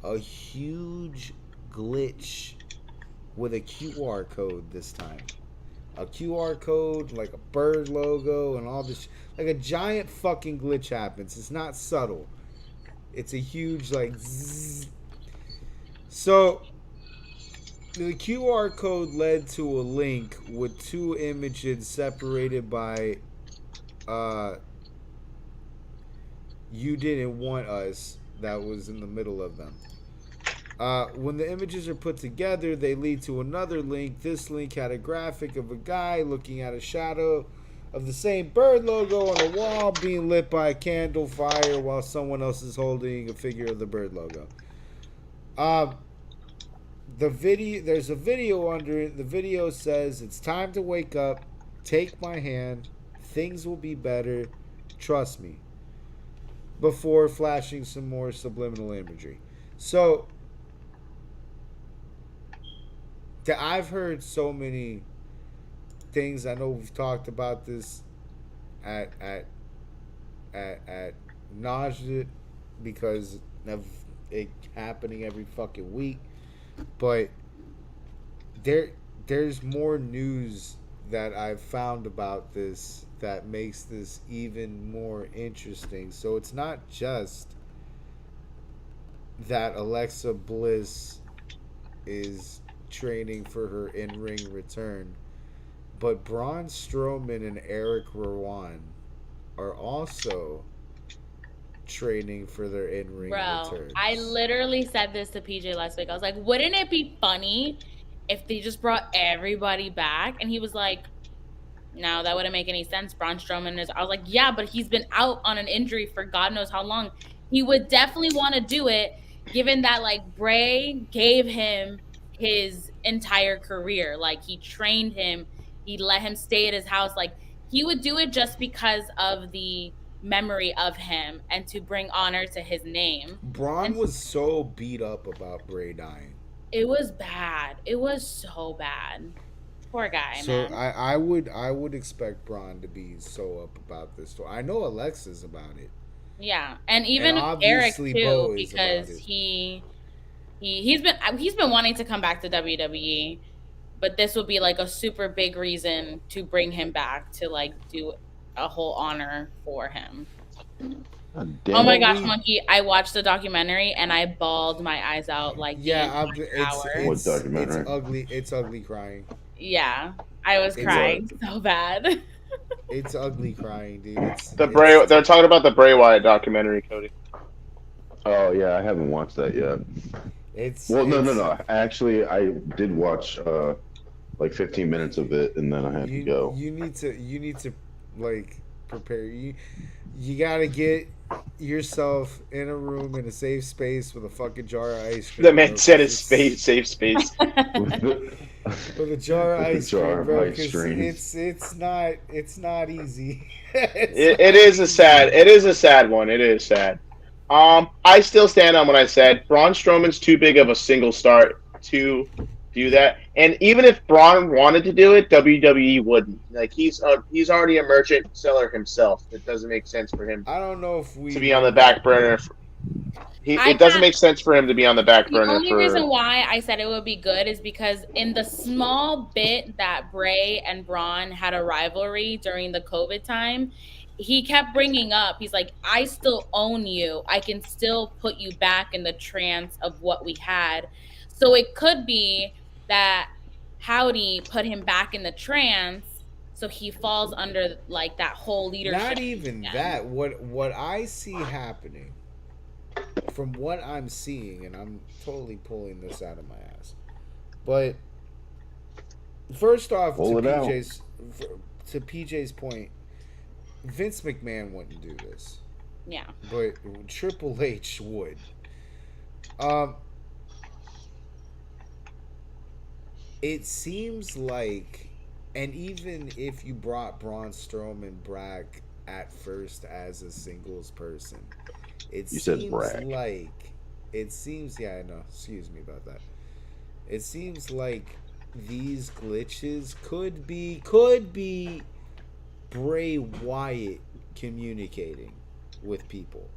a huge glitch with a QR code this time. A QR code, like a bird logo and all this. Like a giant fucking glitch happens. It's not subtle. It's a huge like zzz. So the QR code led to a link with two images separated by "You Didn't Want Us" that was in the middle of them. When the images are put together, they lead to another link. This link had a graphic of a guy looking at a shadow of the same bird logo on a wall being lit by a candle fire while someone else is holding a figure of the bird logo. There's a video under it. The video says, "It's time to wake up. Take my hand. Things will be better. Trust me." Before flashing some more subliminal imagery. So I've heard so many things. I know we've talked about this at nausea because of it happening every fucking week. But there's more news that I've found about this that makes this even more interesting. So it's not just that Alexa Bliss is training for her in-ring return, but Braun Strowman and Eric Rowan are also training for their in-ring returns. I literally said this to PJ last week. I was like, wouldn't it be funny if they just brought everybody back? And he was like, no, that wouldn't make any sense. Braun Strowman is... I was like, yeah, but he's been out on an injury for God knows how long. He would definitely want to do it, given that like Bray gave him his entire career. Like he trained him, he let him stay at his house. Like he would do it just because of the memory of him and to bring honor to his name. Braun was so beat up about Bray dying. It was bad. It was so bad. Poor guy, so man. I would expect Braun to be so up about this story. I know Alexa's about it. Yeah, and even Eric too, because he's been wanting to come back to WWE, but this would be like a super big reason to bring him back to like do a whole honor for him. Oh my gosh, Monkey! I watched the documentary and I bawled my eyes out like what documentary? It's ugly. It's ugly crying. Yeah, I was crying so bad. It's ugly crying, dude. They're talking about the Bray Wyatt documentary, Cody. Oh yeah, I haven't watched that yet. No. Actually, I did watch like 15 minutes of it, and then I had to go. You need to like prepare. You gotta get yourself in a room in a safe space with a fucking jar of ice cream. The man bro, said 'cause it's space, safe space. with a jar of With a ice cream, jar of bro. ice Because cream. it's not easy. It is a sad. It is a sad one. It is sad. I still stand on what I said. Braun Strowman's too big of a single start to do that. And even if Braun wanted to do it, WWE wouldn't. Like he's already a merchant seller himself. It doesn't make sense for him I don't know if to we be on know the back that. burner. I It doesn't have make sense for him to be on the back the burner only reason for. why I said it would be good is because in the small bit that Bray and Braun had a rivalry during the COVID time, he kept bringing up, he's like, I still own you. I can still put you back in the trance of what we had. So it could be that Howdy put him back in the trance so he falls under like that whole leadership Not even again. that. What I see happening, from what I'm seeing, and I'm totally pulling this out of my ass, but first off, Pull it out. To PJ's point, Vince McMahon wouldn't do this, Yeah. but Triple H would. Um, it seems like, and even if you brought Braun Strowman back at first as a singles person, You said brag. yeah, I know. Excuse me about that. It seems like these glitches could be Bray Wyatt communicating with people,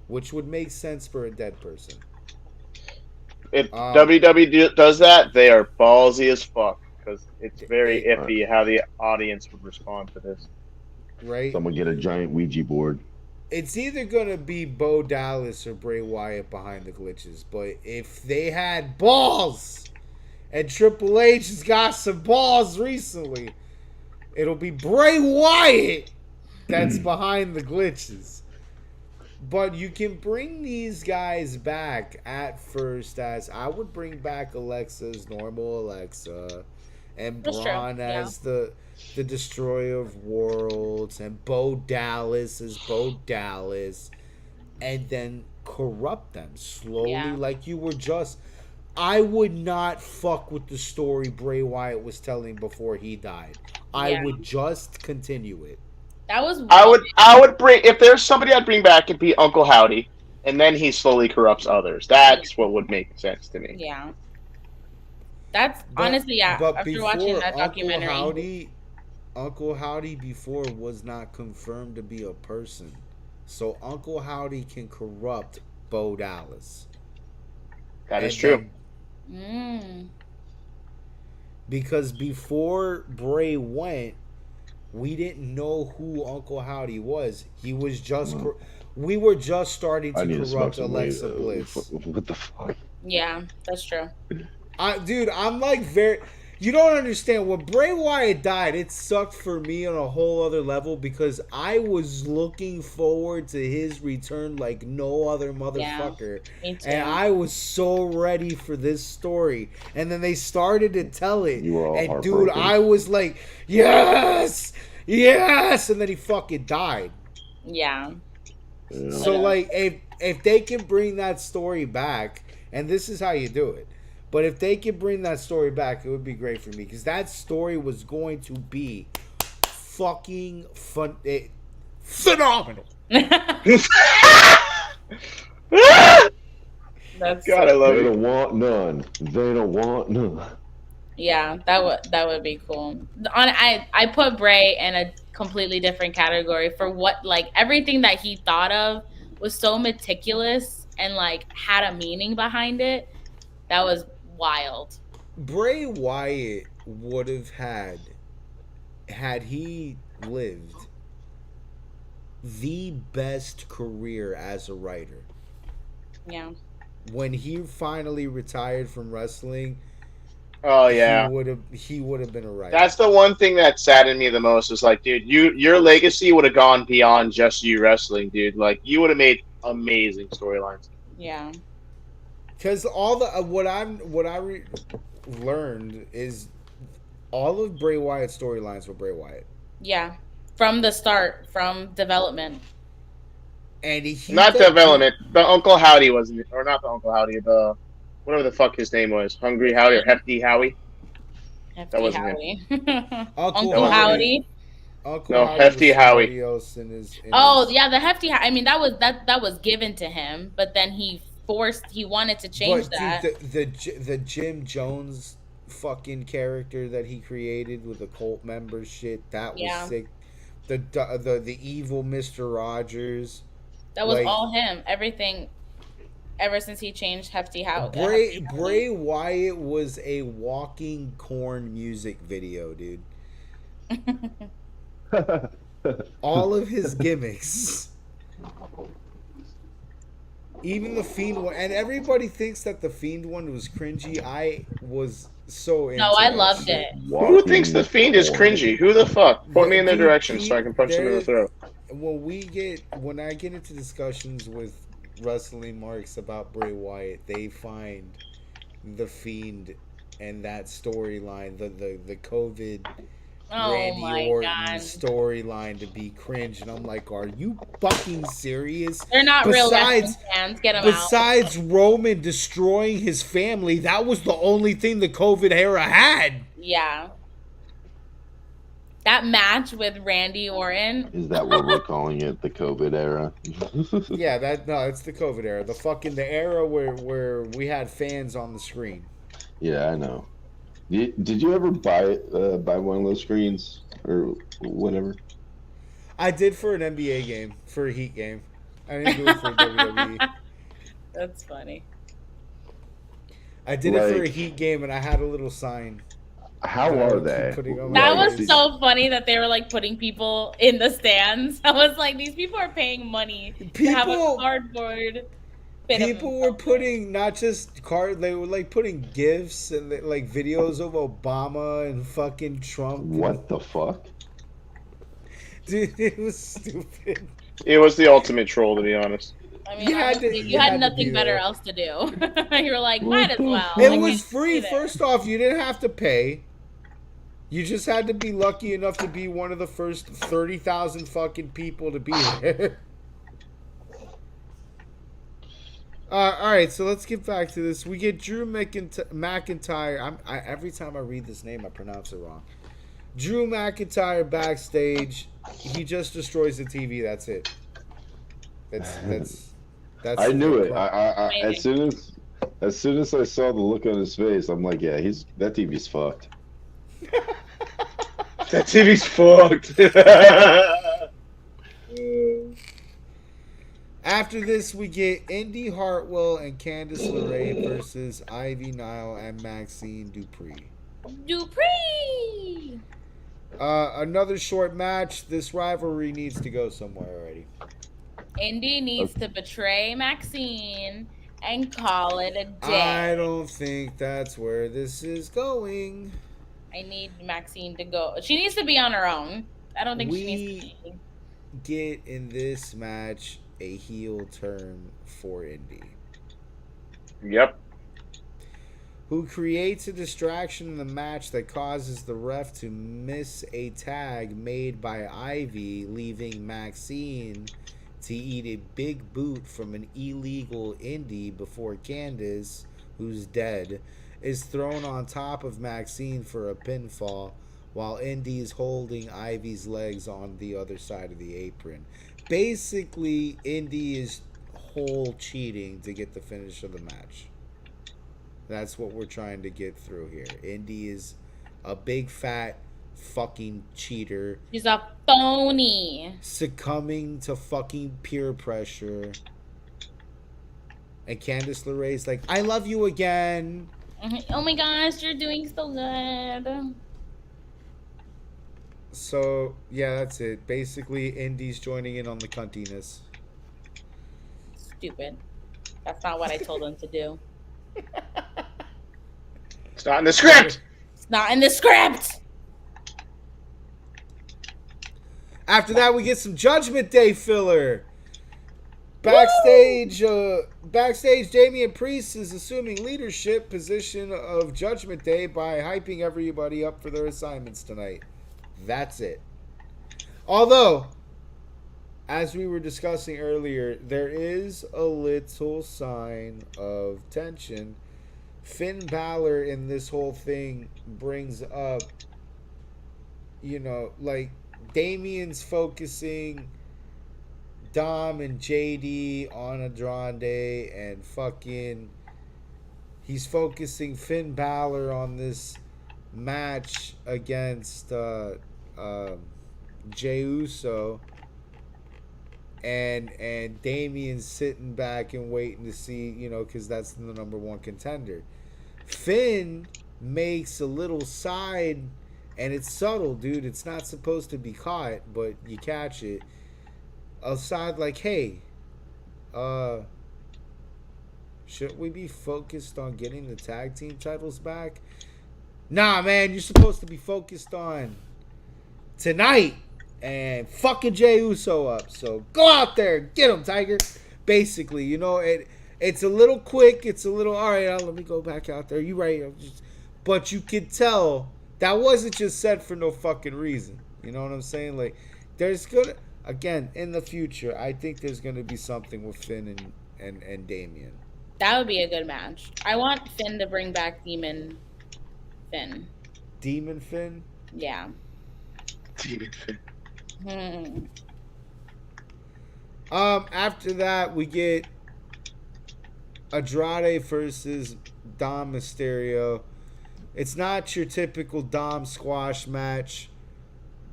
which would make sense for a dead person. If WWE does that, they are ballsy as fuck because it's very It- iffy how the audience would respond to this. right? Someone get a giant Ouija board. It's either gonna be Bo Dallas or Bray Wyatt behind the glitches, but if they had balls, and Triple H has got some balls recently, it'll be Bray Wyatt that's behind the glitches. But you can bring these guys back at first as I would bring back Alexa's normal Alexa and That's true, Braun yeah. as the destroyer of worlds and Bo Dallas as Bo Dallas and then corrupt them slowly Yeah. like you were just. I would not fuck with the story Bray Wyatt was telling before he died. I Yeah. would just continue it. That was I would bring if there's somebody I'd bring back, it'd be Uncle Howdy, and then he slowly corrupts others. That's what would make sense to me. Yeah. That's But- honestly, yeah. but After watching before that documentary, Uncle Howdy before was not confirmed to be a person. So Uncle Howdy can corrupt Bo Dallas. That is And true. then- because before Bray went, we didn't know who Uncle Howdy was. He was just. We were just starting I to need to smoke corrupt some Alexa weed. Bliss. What the fuck? yeah, that's true. Dude, I'm like very. You don't understand. When Bray Wyatt died, it sucked for me on a whole other level because I was looking forward to his return like no other motherfucker. Me too. And I was so ready for this story. And then they started to tell it. You were all and dude, heartbroken. I was like, yes! Yes! And then he fucking died. Yeah. Yeah. So like if they can bring that story back, and this is how you do it. But if they can bring that story back, it would be great for me because that story was going to be fucking phenomenal. That's God, I love They it. don't want none. They don't want none. yeah, that would be cool. I put Bray in a completely different category for what like everything that he thought of was so meticulous and like had a meaning behind it. That was wild. Bray Wyatt would have had he lived, the best career as a writer. Yeah. When he finally retired from wrestling, Oh yeah. he would have been a writer. That's the one thing that saddened me the most. Is like, dude, your legacy would have gone beyond just you wrestling, dude. Like, you would have made amazing storylines. Yeah. Because all the learned is all of Bray Wyatt's storylines were Bray Wyatt. Yeah. From the start, from development. And he Not development. The Uncle Howdy wasn't, or not the Uncle Howdy. The whatever the fuck his name was, Hungry Howdy or Hefty Howie. That Hefty wasn't him. Howdy. Uncle Uncle Howdy. Howdy. Uncle No, Howdy was Hefty Howie. somebody else in his. Oh yeah, the Hefty. I mean, that was given to him, but then he wanted to change But that. dude, the Jim Jones fucking character that he created with the cult member shit, that was sick. The evil Mr. Rogers. That was all him. Everything. Ever since he changed Hefty Howdy. Bray Wyatt was a walking corn music video, dude. All of his gimmicks. Even the Fiend one. And everybody thinks that the Fiend one was cringy. I was so into No, I that loved shit. it. Who thinks the Fiend is cringy? Who the fuck? Point me in their direction so I can punch him in the throat. When I get into discussions with wrestling marks about Bray Wyatt, they find the Fiend and that storyline, the COVID Randy Orton storyline to be cringe, and I'm like, are you fucking serious? They're not real wrestling fans. Get them out. Besides Roman destroying his family, that was the only thing the COVID era had. Yeah. That match with Randy Orton. Is that what we're calling it? The COVID era? Yeah, it's the COVID era. The era where we had fans on the screen. Yeah, I know. Did you ever buy one of those screens or whatever? I did for an NBA game, for a Heat game. I didn't do it for WWE. That's funny. I did it for a Heat game, and I had a little sign. How are they? That was so funny that they were like putting people in the stands. I was like, these people are paying money to have a cardboard. People were putting not just they were like putting gifs and like videos of Obama and fucking Trump. What the fuck? Dude, it was stupid. It was the ultimate troll, to be honest. I mean, you had nothing better else to do. You were like, might as well. It was free. First off, you didn't have to pay. You just had to be lucky enough to be one of the first 30,000 fucking people to be there. All right, so let's get back to this. We get Drew McIntyre. Every time I read this name, I pronounce it wrong. Drew McIntyre backstage. He just destroys the TV. That's it. That's. I knew it. I as soon as I saw the look on his face, I'm like, yeah, that TV's fucked. That TV's fucked. After this, we get Indy Hartwell and Candice LeRae versus Ivy Nile and Maxine Dupree. Another short match. This rivalry needs to go somewhere already. Indy needs to betray Maxine and call it a day. I don't think that's where this is going. I need Maxine to go. She needs to be on her own. I don't think she needs to be. Get in this match a heel turn for Indy. Yep. Who creates a distraction in the match that causes the ref to miss a tag made by Ivy, leaving Maxine to eat a big boot from an illegal Indy before Candice, who's dead, is thrown on top of Maxine for a pinfall while Indy's holding Ivy's legs on the other side of the apron. Basically, Indy is whole cheating to get the finish of the match. That's what we're trying to get through here. Indy is a big fat fucking cheater. He's a phony. Succumbing to fucking peer pressure. And Candice LeRae's like, I love you again. Oh my gosh, you're doing so good. So, yeah, that's it. Basically, Indy's joining in on the cuntiness. Stupid. That's not what I told him to do. It's not in the script. It's not in the script. After that, we get some Judgment Day filler. Backstage, Damian Priest is assuming leadership position of Judgment Day by hyping everybody up for their assignments tonight. That's it. Although, as we were discussing earlier, there is a little sign of tension. Finn Balor in this whole thing brings up, like Damien's focusing Dom and JD on Andrade, and fucking he's focusing Finn Balor on this match against Jey Uso, and Damien's sitting back and waiting to see, because that's the number one contender. Finn makes a little side, and it's subtle, dude. It's not supposed to be caught, but you catch it. A side like, hey, shouldn't we be focused on getting the tag team titles back? Nah, man, you're supposed to be focused on tonight and fucking Jey Uso up. So go out there, get him, Tiger. Basically, it's a little quick. It's a little, all right, let me go back out there. You right. But you could tell that wasn't just said for no fucking reason. You know what I'm saying? Like, there's gonna, again, in the future, I think there's gonna be something with Finn and Damien. That would be a good match. I want Finn to bring back Demon Finn. Demon Finn? Yeah. Demon Finn. After that, we get Andrade versus Dom Mysterio. It's not your typical Dom squash match.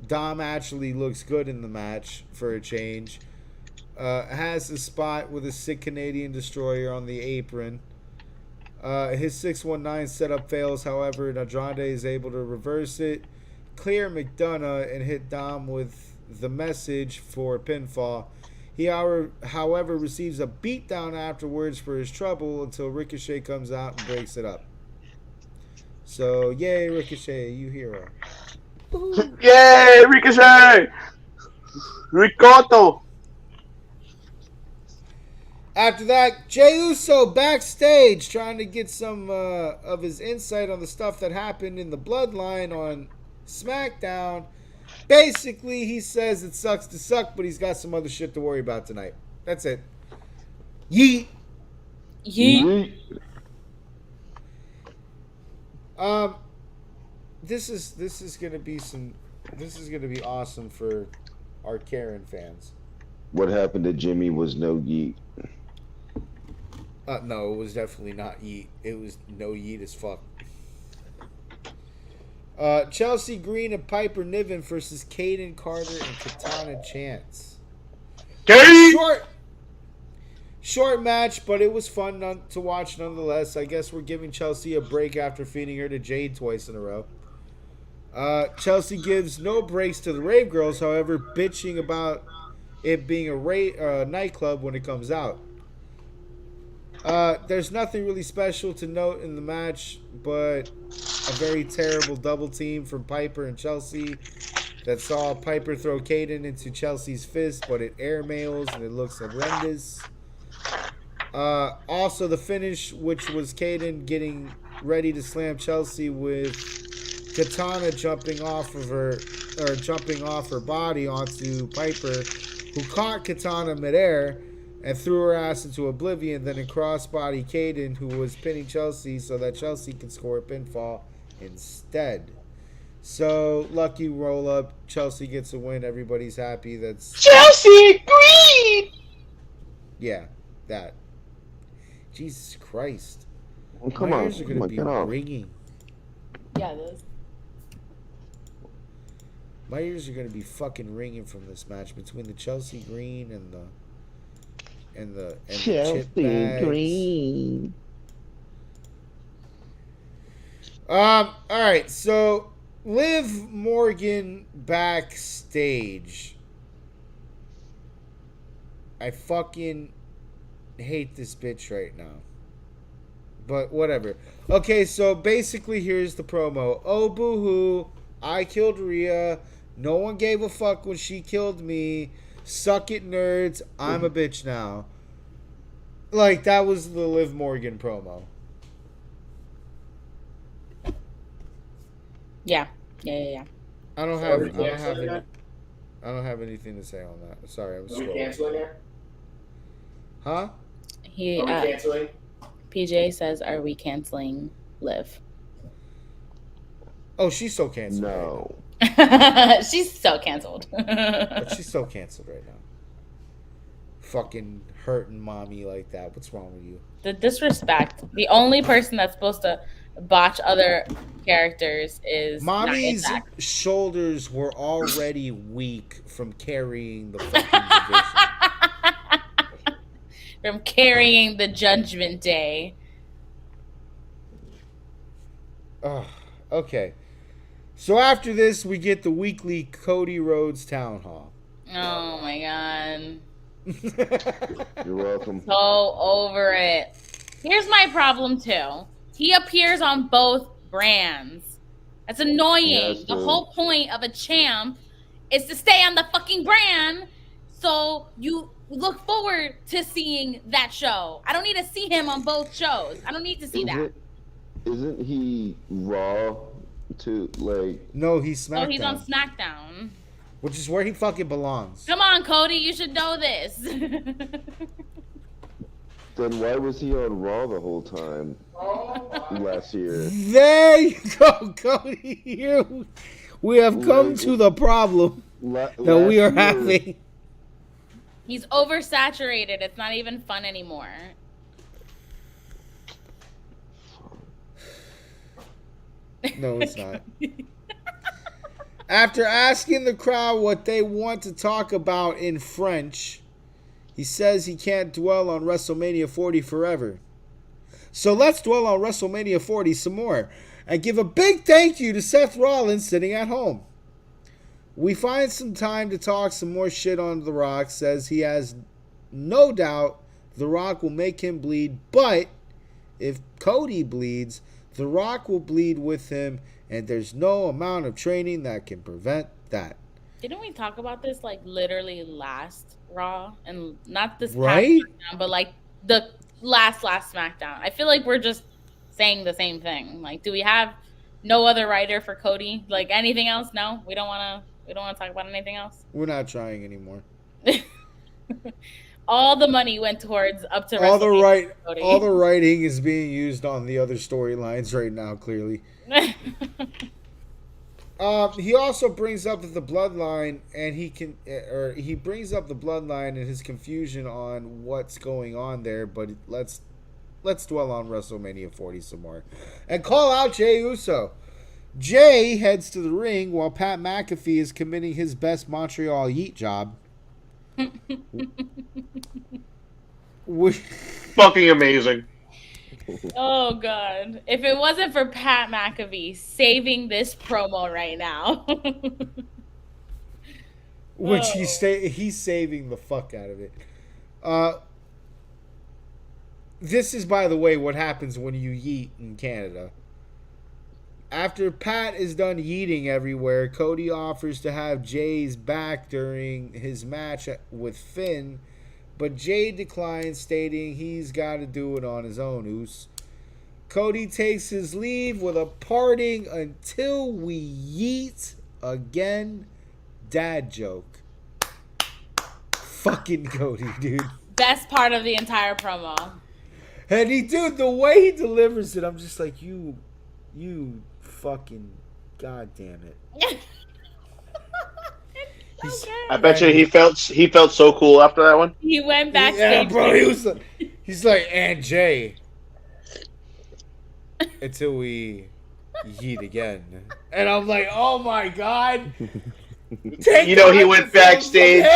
Dom actually looks good in the match for a change. Has a spot with a sick Canadian destroyer on the apron. His 619 setup fails, however, and Andrade is able to reverse it, clear McDonough, and hit Dom with the message for a pinfall. He, however, receives a beatdown afterwards for his trouble until Ricochet comes out and breaks it up. So, yay, Ricochet, you hero. Yay, Ricochet! Ricotta! After that, Jey Uso backstage trying to get some of his insight on the stuff that happened in the Bloodline on SmackDown. Basically, he says it sucks to suck, but he's got some other shit to worry about tonight. That's it. Yeet. Yeet. This is gonna be awesome for our Karen fans. What happened to Jimmy was no yeet. No, it was definitely not yeet. It was no yeet as fuck. Chelsea Green and Piper Niven versus Kaden Carter and Katana Chance. Short match, but it was fun to watch nonetheless. I guess we're giving Chelsea a break after feeding her to Jade twice in a row. Chelsea gives no breaks to the Rave Girls, however, bitching about it being a nightclub when it comes out. There's nothing really special to note in the match, but a very terrible double team from Piper and Chelsea that saw Piper throw Kaden into Chelsea's fist, but it airmails and it looks horrendous. Also, the finish, which was Kaden getting ready to slam Chelsea with Katana jumping off her body onto Piper, who caught Katana midair and threw her ass into oblivion, then in crossbody Kaden, who was pinning Chelsea so that Chelsea could score a pinfall instead. So, lucky roll up. Chelsea gets a win. Everybody's happy. That's Chelsea Green! Yeah, that. Jesus Christ. Oh, come My on. ears are going to be ringing. Yeah, those. My ears are going to be fucking ringing from this match between the Chelsea Green and the Chelsea Green. All right, so Liv Morgan backstage. I fucking hate this bitch right now. But whatever. Okay, so basically here's the promo. Oh, boo-hoo. I killed Rhea. No one gave a fuck when she killed me. Suck it, nerds. I'm a bitch now. Like, that was the Liv Morgan promo. Yeah. I don't have it. don't have anything to say on that. Sorry, I'm Are we scrolling. canceling her? Huh? Are we canceling? PJ says, "Are we canceling Liv?" Oh, she's so canceled. No. Right She's so canceled. but she's so canceled right now. Fucking hurting mommy like that. What's wrong with you? The disrespect. The only person that's supposed to botch other characters is Mommy's Zach. shoulders were already weak from carrying the fucking division. From carrying the Judgment Day. Okay. So after this, we get the weekly Cody Rhodes town hall. Oh my god. You're welcome. So over it. Here's my problem too. He appears on both brands. That's annoying. Yes, The dude. whole point of a champ is to stay on the fucking brand, so you look forward to seeing that show. I don't need to see him on both shows. I don't need to see that. Isn't he Raw too? Like, No, he's SmackDown. Oh, he's on SmackDown. Which is where he fucking belongs. Come on, Cody, you should know this. then why was he on Raw the whole time last year? There you go, Cody. Here we have come to the problem that we are having. He's oversaturated. It's not even fun anymore. No, it's not. After asking the crowd what they want to talk about in French, he says he can't dwell on WrestleMania 40 forever. So let's dwell on WrestleMania 40 some more and give a big thank you to Seth Rollins sitting at home. We find some time to talk some more shit on The Rock. Says he has no doubt The Rock will make him bleed, but if Cody bleeds, The Rock will bleed with him, and there's no amount of training that can prevent that. Didn't we talk about this like literally last Raw, and not this past Right? SmackDown, but like the last SmackDown? I feel like we're just saying the same thing. Like, do we have no other writer for Cody? Like anything else? No, we don't want to talk about anything else. We're not trying anymore. All the money went towards up to All Cody. all the writing is being used on the other storylines right now, clearly. He also brings up the bloodline, and he brings up the bloodline and his confusion on what's going on there. But let's dwell on WrestleMania 40 some more, and call out Jey Uso. Jay heads to the ring while Pat McAfee is committing his best Montreal Yeet job. Fucking amazing. Oh god! If it wasn't for Pat McAfee saving this promo right now, Which he's saving the fuck out of it. This is, by the way, what happens when you yeet in Canada. After Pat is done yeeting everywhere, Cody offers to have Jay's back during his match with Finn, but Jay declines, stating he's got to do it on his own, Oos. Cody takes his leave with a parting until we yeet again dad joke. Fucking Cody, dude. best part of the entire promo. And dude, the way he delivers it, I'm just like, you fucking goddamn it. It's so I good. bet you he felt so cool after that one. He went backstage. Yeah, bro. He's like, and Jay, until we yeet again. And I'm like, oh my god. You know, he went backstage.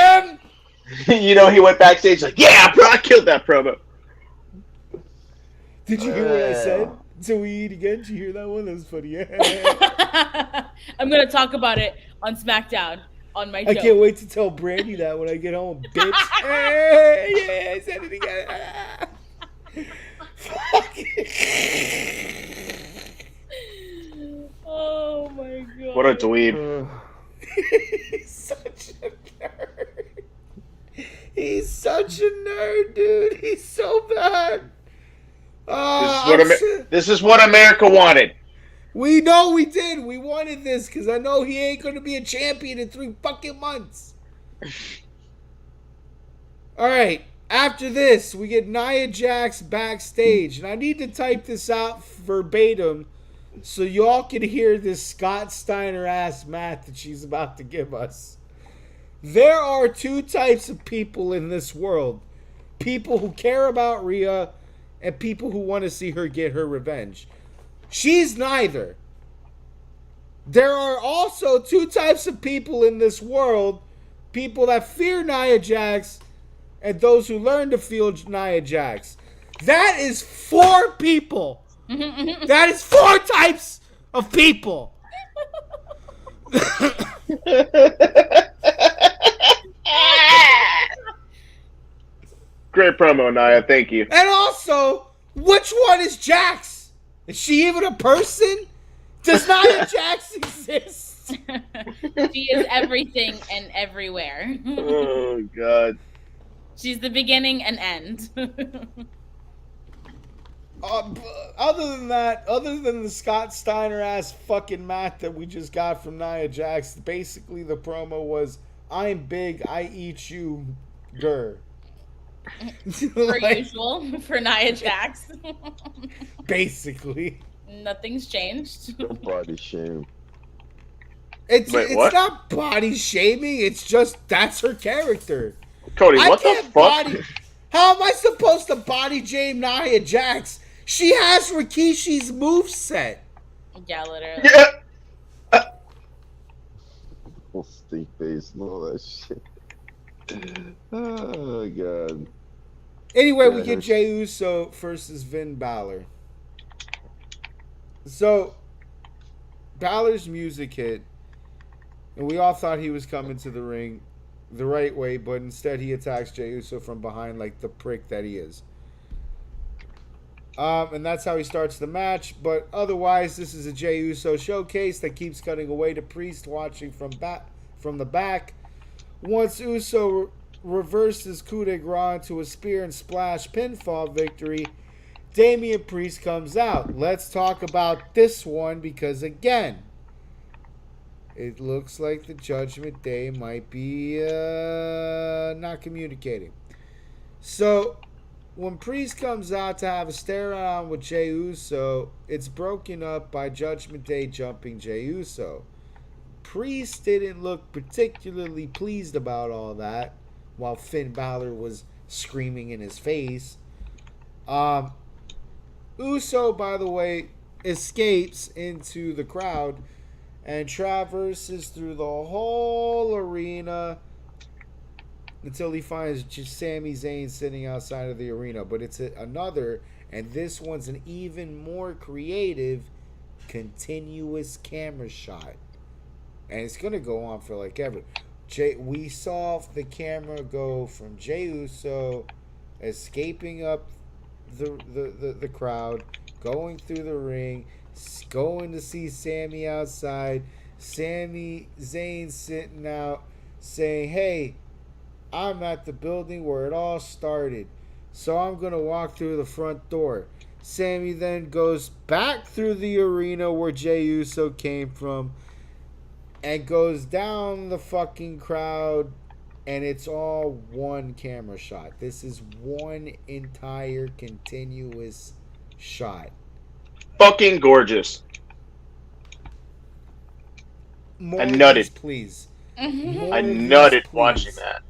You know, he went backstage like, yeah, bro, I killed that promo. Did you hear what I said? Until we eat again. Did you hear that one? That was funny. I'm gonna talk about it on SmackDown on my show. I can't wait to tell Brandy that when I get home, bitch. Hey, yeah, I said it again. Oh my god. What a dweeb. He's such a nerd. He's such a nerd, dude. He's so bad. This is what America wanted. We know we did. We wanted this because I know he ain't going to be a champion in 3 fucking months. All right. After this, we get Nia Jax backstage, and I need to type this out verbatim so y'all can hear this Scott Steiner ass math that she's about to give us. There are two types of people in this world: people who care about Rhea and people who want to see her get her revenge. She's neither. There are also two types of people in this world: people that fear Nia Jax and those who learn to feel Nia Jax. That is 4 people. That is 4 types of people. Great promo, Nia. Thank you. And also, which one is Jax? Is she even a person? Does Nia Jax exist? She is everything and everywhere. Oh, God. She's the beginning and end. Other than that, other than the Scott Steiner ass fucking math that we just got from Nia Jax, basically the promo was, "I'm big, I eat you, grr." Per usual for Nia Jax. Basically. Nothing's changed. Don't body shame. It's what? not body shaming, it's just that's her character. Cody, I what the can't fuck? How am I supposed to body shame Nia Jax? She has Rikishi's moveset. Yeah, literally. Yeah. Full stink face and all that shit. Oh, God. Anyway, we Yeah, get Jey Uso versus Finn Balor. So, Balor's music hit, and we all thought he was coming to the ring the right way, but instead he attacks Jey Uso from behind like the prick that he is. And that's how he starts the match, but otherwise this is a Jey Uso showcase that keeps cutting away to Priest watching from the back. Once Uso reverses coup de grace into a spear and splash pinfall victory, Damian Priest comes out. Let's talk about this one because, again, it looks like the Judgment Day might be not communicating. So, when Priest comes out to have a stare down with Jey Uso, it's broken up by Judgment Day jumping Jey Uso. Priest didn't look particularly pleased about all that, while Finn Balor was screaming in his face. Uso, by the way, escapes into the crowd and traverses through the whole arena until he finds just Sami Zayn sitting outside of the arena. But it's another, and this one's an even more creative, continuous camera shot. And it's going to go on for like ever. We saw the camera go from Jey Uso escaping up the crowd, going through the ring, going to see Sami outside, Sami Zayn sitting out saying, "Hey, I'm at the building where it all started, so I'm going to walk through the front door." Sami then goes back through the arena where Jey Uso came from and goes down the fucking crowd, and it's all one camera shot. This is one entire continuous shot. Fucking gorgeous. More I nutted. please. I nutted watching that.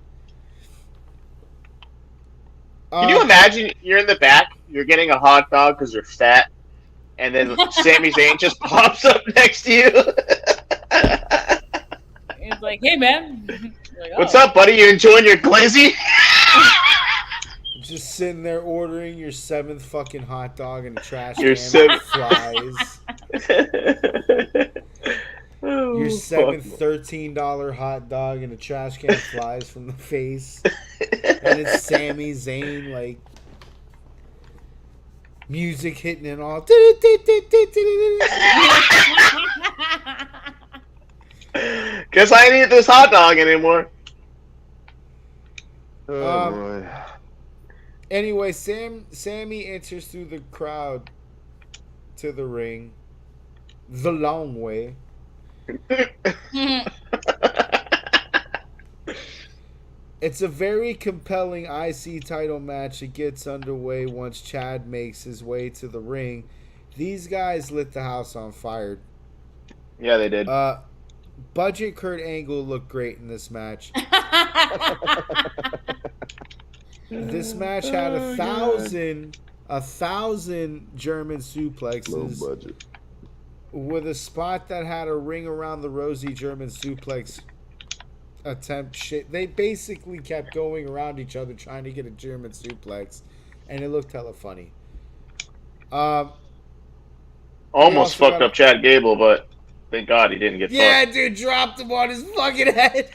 Can you imagine you're in the back, you're getting a hot dog because you're fat, and then Sami Zayn just pops up next to you? It's like, "Hey, man." Like, "Oh." What's up, buddy? You enjoying your glizzy? Just sitting there ordering your 7th fucking hot dog and a trash Your can flies. Your 7th $13 hot dog and a trash can flies from the face. And it's Sami Zayn, like, music hitting and all. Guess I ain't eat this hot dog anymore. Oh, boy. Anyway, Sami enters through the crowd to the ring the long way. It's a very compelling IC title match. It gets underway once Chad makes his way to the ring. These guys lit the house on fire. Yeah, they did. Budget Kurt Angle looked great in this match. This match had 1,000 German suplexes. Low budget. With a spot that had a ring around the rosy German suplex attempt shit. They basically kept going around each other trying to get a German suplex, and it looked hella funny. Almost fucked up Chad Gable, but thank God he didn't get fucked. Dude, dropped him on his fucking head.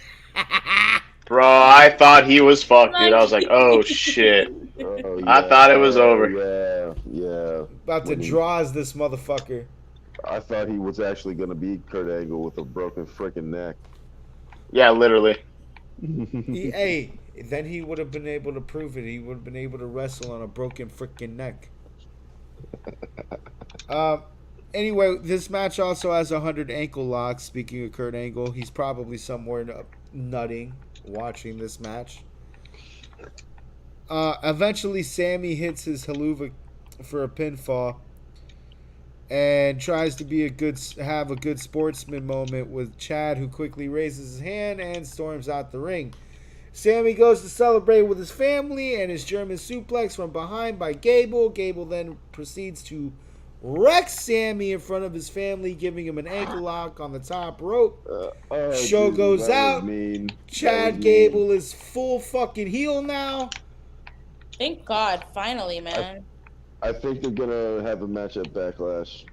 Bro, I thought he was fucked, dude. I was like, oh shit. Oh, I thought it was over. Yeah. About to draws this motherfucker. I thought he was actually going to beat Kurt Angle with a broken freaking neck. Yeah, literally. Then he would have been able to prove it. He would have been able to wrestle on a broken freaking neck. Anyway, this match also has 100 ankle locks. Speaking of Kurt Angle, he's probably somewhere nutting watching this match. Eventually, Sammy hits his haluva for a pinfall and tries to be have a good sportsman moment with Chad, who quickly raises his hand and storms out the ring. Sammy goes to celebrate with his family and his German suplex from behind by Gable. Gable then proceeds to wreck Sammy in front of his family, giving him an ankle lock on the top rope. Show goes out. Chad Gable is full fucking heel now. Thank God, finally, man. I think they're gonna have a match at Backlash.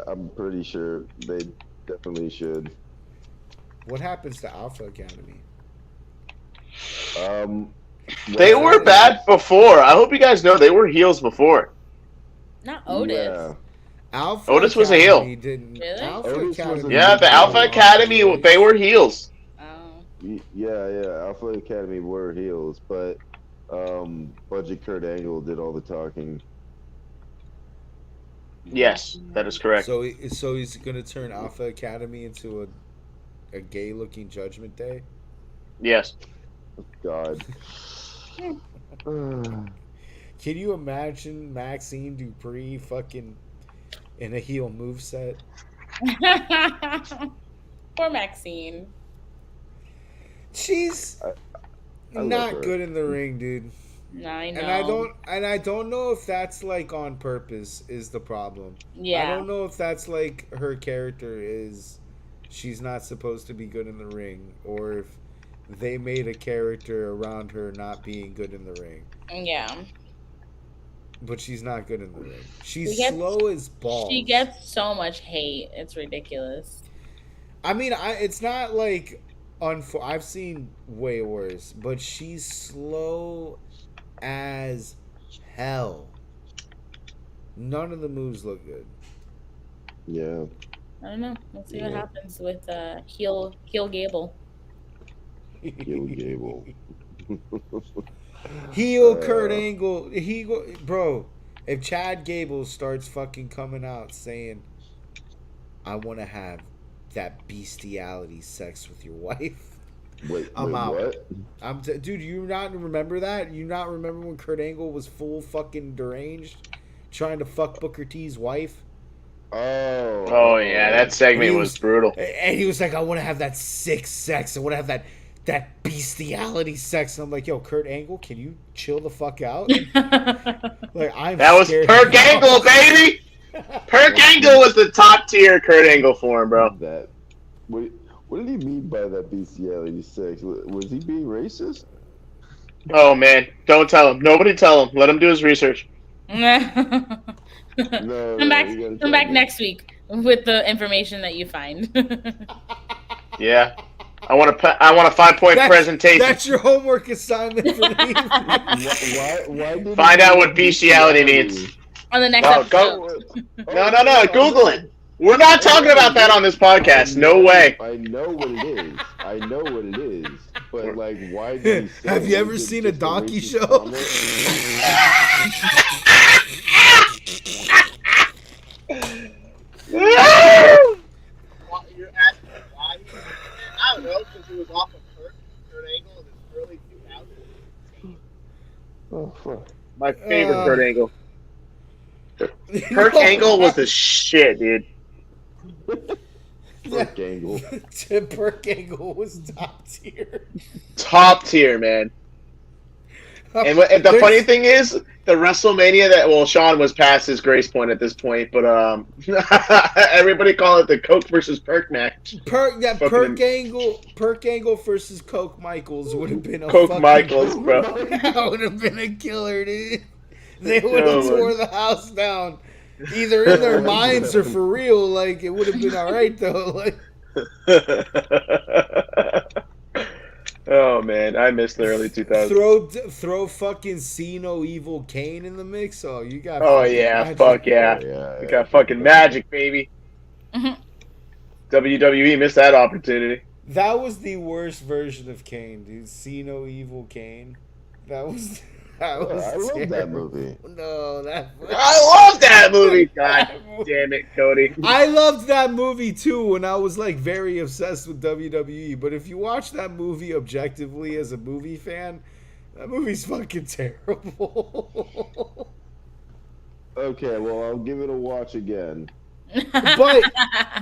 I'm pretty sure they definitely should. What happens to Alpha Academy? They were bad before. I hope you guys know they were heels before. Not Otis. Yeah. Alpha Otis was a Academy heel. Didn't, Really? Alpha Otis was Academy a Yeah, the Alpha Academy, they were heels. Oh. Yeah. Alpha Academy were heels, but Budget Kurt Angle did all the talking. Yes, that is correct. So he's gonna turn Alpha Academy into a gay-looking Judgment Day. Yes. God. Can you imagine Maxine Dupree fucking in a heel moveset? Poor Maxine. She's I love not her. good in the ring, dude. No, I know. And I don't know if that's like on purpose is the problem. Yeah. I don't know if that's like her character is she's not supposed to be good in the ring, or if they made a character around her not being good in the ring. Yeah. But she's not good in the ring. She's She gets- slow as balls. She gets so much hate. It's ridiculous. I mean, it's not like I've seen way worse, but she's slow as hell. None of the moves look good. Yeah. I don't know. We'll see what Yeah. happens with heel Gable. Heel Gable. Heel Kurt Angle. Bro, if Chad Gable starts fucking coming out saying, I want to have that bestiality sex with your wife. I'm out. What? Dude, you not remember that? You not remember when Kurt Angle was full fucking deranged, trying to fuck Booker T's wife? Oh yeah, that segment was brutal. And he was like, I want to have that sick sex. I want to have that bestiality sex. And I'm like, yo, Kurt Angle, can you chill the fuck out? Like, That was Perk Angle, baby. Perk Angle was the top tier Kurt Angle form, bro. What did he mean by that bestiality sex? Was he being racist? Oh man, don't tell him. Nobody tell him. Let him do his research. No. Come back next week with the information that you find. Yeah, I want a 5-point presentation. That's your homework assignment for me. Why did Find out what bestiality means. On the next Oh, episode. No, Google it. We're not talking about that on this podcast. No way. I know what it is. But like, why did he say Have you it? ever Is it seen a just donkey racist show? comment? You're asking why? I don't know, because he was off of Kurt Angle in his early 2000s. Kurt Angle. You Kurt know Angle was what? the shit, dude. Burke Angle. Burke Angle was top tier. Top tier, man. And the funny thing is, the WrestleMania Sean was past his grace point at this point, but everybody call it the Coke versus Perk match. Perk Angle versus Coke Michaels would have been a Coke fucking Michaels, bro. That would have been a killer, dude. They would have tore the house down, either in their minds or for real. Like it would have been all right though. Like. Oh man, I missed the early 2000s. Throw fucking See No Evil Kane in the mix. Oh, you got. Oh yeah, magic. fuck yeah. We got fucking magic, baby. WWE missed that opportunity. That was the worst version of Kane, dude. See No Evil Kane. That was. I love that movie. No, I love that movie. God damn it, Cody. I loved that movie too when I was like very obsessed with WWE. But if you watch that movie objectively as a movie fan, that movie's fucking terrible. Okay, well I'll give it a watch again. But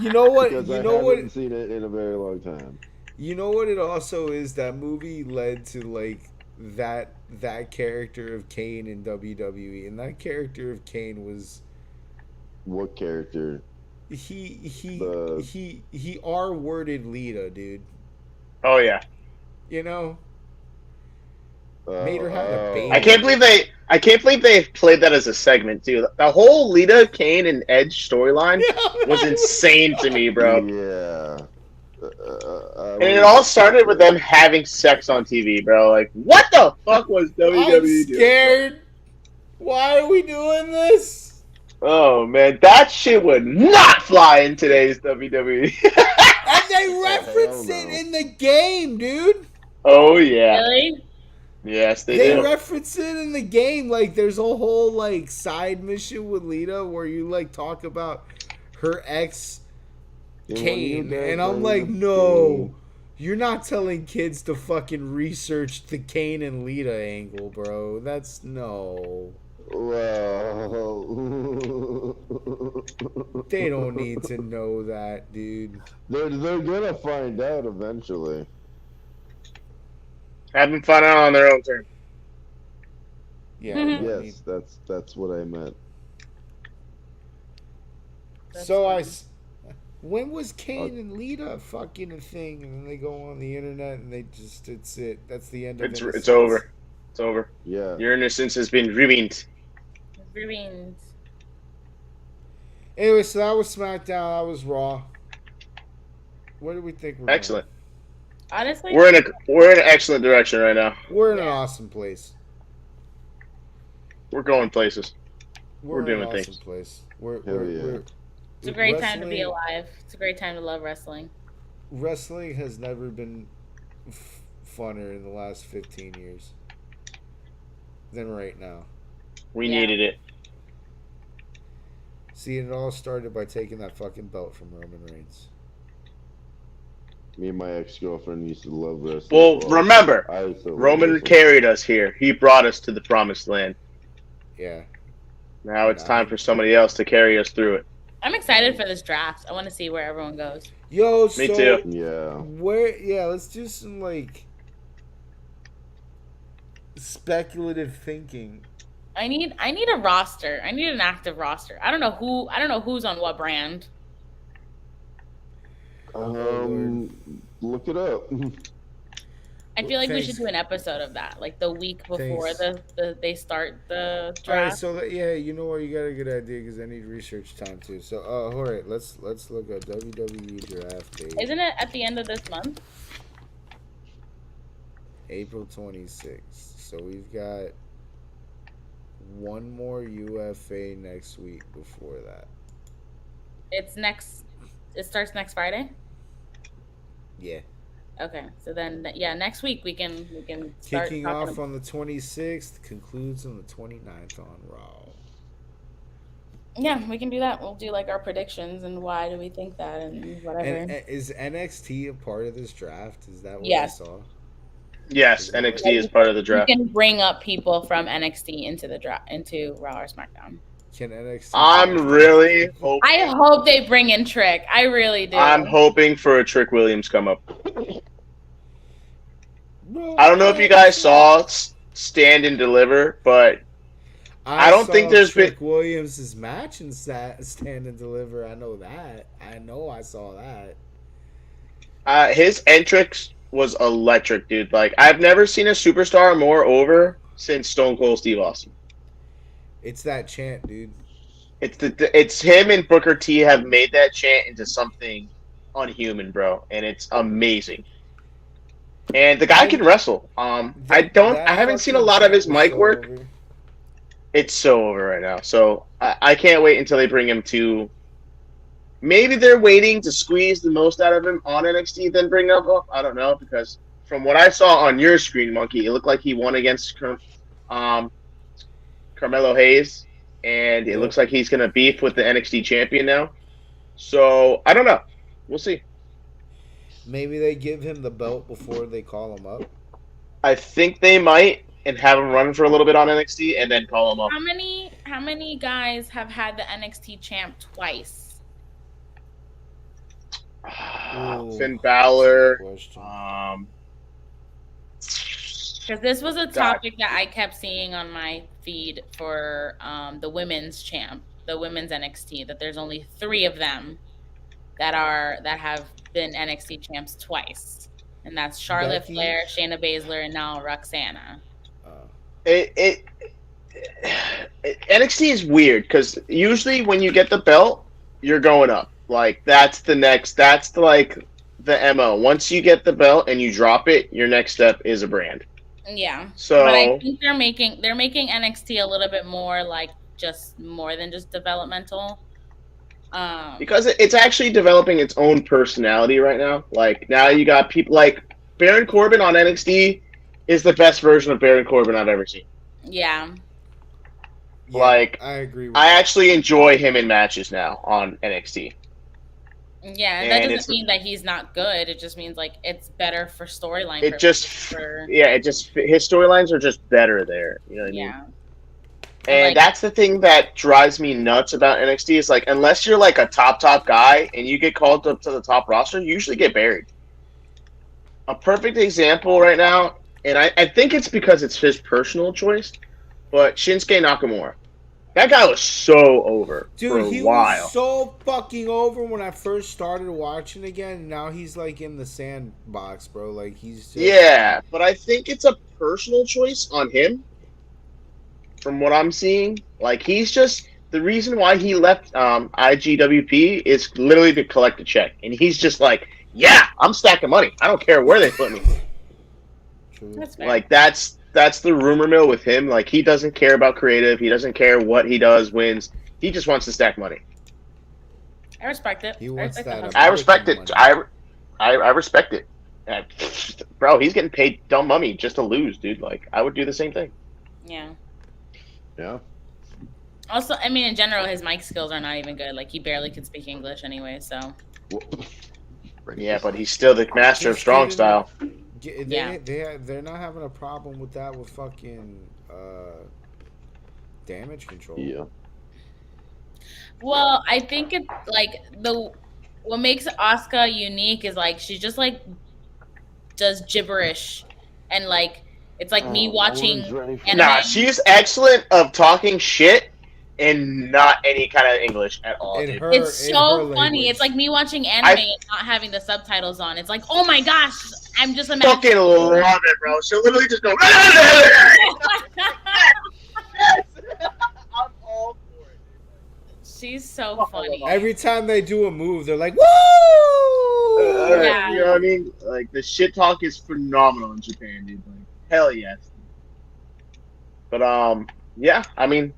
you know what? Because you I know what? haven't seen it in a very long time. You know what? It also is that movie led to like that character of Kane in WWE, and that character of Kane was what character? He R-worded Lita, dude. Oh yeah. You know, made her have a baby. I can't believe they played that as a segment too. The whole Lita, Kane, and Edge storyline was insane to me, bro. Yeah. And it all started with them having sex on TV, bro. Like, what the fuck was WWE doing? I'm scared. Why are we doing this? Oh man, that shit would not fly in today's WWE. And they reference it in the game, dude. Oh yeah. Really? Yes, they They do. reference it in the game. Like, there's a whole like side mission with Lita where you like talk about her ex Kane, and I'm like, no, you're not telling kids to fucking research the Kane and Lita angle, bro. That's no. Well, They don't need to know that, dude. They're gonna find out eventually. Have them find out on their own terms. Yeah. Yes, that's what I meant. When was Kane and Lita fucking a thing? And then they go on the internet and they just, it's it. That's the end of it. It's over. It's over. Yeah. Your innocence has been ruined. Anyway, so that was SmackDown. That was Raw. What do we think? We're Excellent. Honestly, We're in an excellent direction right now. We're in an awesome place. We're going places. We're doing in an awesome things. place. It's a great time to be alive. It's a great time to love wrestling. Wrestling has never been funner in the last 15 years than right now. We needed it. See, it all started by taking that fucking belt from Roman Reigns. Me and my ex-girlfriend used to love wrestling. Well, remember, Roman wrestling. carried us here. He brought us to the promised land. Yeah. Now it's time for somebody else to carry us through it. I'm excited for this draft. I want to see where everyone goes. Yo, Me too. Yeah. Let's do some like speculative thinking. I need a roster. I need an active roster. I don't know who's on what brand. Look it up. I feel like we should do an episode of that, like the week before they start the draft. All right, so you know what, you got a good idea because I need research time too. So, all right, let's look at WWE draft date. Isn't it at the end of this month? April 26th. So we've got one more UFA next week before that. It starts next Friday? Yeah. Okay, so then next week we can start kicking off on the 26th, concludes on the 29th on Raw. Yeah, we can do that. We'll do like our predictions and why do we think that and whatever. And is NXT a part of this draft? Is that what Yes. I saw? Yes, NXT is part of the You draft. can bring up people from NXT into the draft, into Raw or SmackDown. Can NXT? I'm really hoping. I hope they bring in Trick. I really do. I'm hoping for a Trick Williams come up. Bro, I don't know if you guys saw Stand and Deliver, but I don't think there's Trick Williams' match in Stand and Deliver. I know that. I saw that. His entrance was electric, dude. Like, I've never seen a superstar more over since Stone Cold Steve Austin. It's that chant, dude. It's him and Booker T have made that chant into something unhuman, bro, and it's amazing. And the guy can wrestle. I haven't seen a lot of his mic work. Over. It's so over right now. So I can't wait until they bring him to. Maybe they're waiting to squeeze the most out of him on NXT, then bring him up. I don't know, because from what I saw on your screen, Monkey, it looked like he won against Carmelo Hayes, and it looks like he's going to beef with the NXT champion now. So I don't know. We'll see. Maybe they give him the belt before they call him up. I think they might, and have him run for a little bit on NXT, and then call him up. How many guys have had the NXT champ twice? Finn Balor. Because this was a topic that I kept seeing on my feed for the women's champ, the women's NXT. That there's only 3 of them that have been NXT champs twice, and that's Charlotte Flair, Shayna Baszler, and now Roxana. NXT is weird because usually when you get the belt, you're going up. Like that's the MO. Once you get the belt and you drop it, your next step is a brand. Yeah. So but I think they're making NXT a little bit more like more than just developmental. Because it's actually developing its own personality right now. Like now you got people like Baron Corbin on NXT is the best version of Baron Corbin I've ever seen. Yeah. Like I agree. I actually enjoy him in matches now on NXT. Yeah, and that doesn't mean that he's not good. It just means like it's better for storyline. His storylines are just better there. You know what I mean? And that's the thing that drives me nuts about NXT is like unless you're like a top guy and you get called up to the top roster, you usually get buried. A perfect example right now, and I think it's because it's his personal choice, but Shinsuke Nakamura. That guy was so over for a while. Was so fucking over when I first started watching again. Now he's like in the sandbox, bro. Like he's just... Yeah, but I think it's a personal choice on him. From what I'm seeing, like he's just the reason why he left IGWP is literally to collect a check, and he's just like, yeah, I'm stacking money. I don't care where they put me. That's fair. Like that's the rumor mill with him. Like he doesn't care about creative. He doesn't care what he does, wins. He just wants to stack money. I respect it. He wants that. I respect it. I respect it. Bro, he's getting paid dumb money just to lose, dude. Like I would do the same thing. Yeah. Yeah. Also, I mean, in general, his mic skills are not even good. Like he barely could speak English anyway. So. Yeah, but he's still the master of strong style. They're not having a problem with that with fucking damage control. Yeah. Well, I think it's like what makes Asuka unique is like she just like does gibberish, and like it's like me watching anime. Nah, she's excellent of talking shit and not any kind of English at all. It's so funny. It's like me watching anime and not having the subtitles on. It's like, oh my gosh, I'm just imagining. Fucking love it, bro. She'll literally just go. I'm all for it. She's so funny. Every time they do a move, they're like, woo! Yeah. You know what I mean? Like the shit talk is phenomenal in Japan, dude. Like hell yes. But yeah. I mean,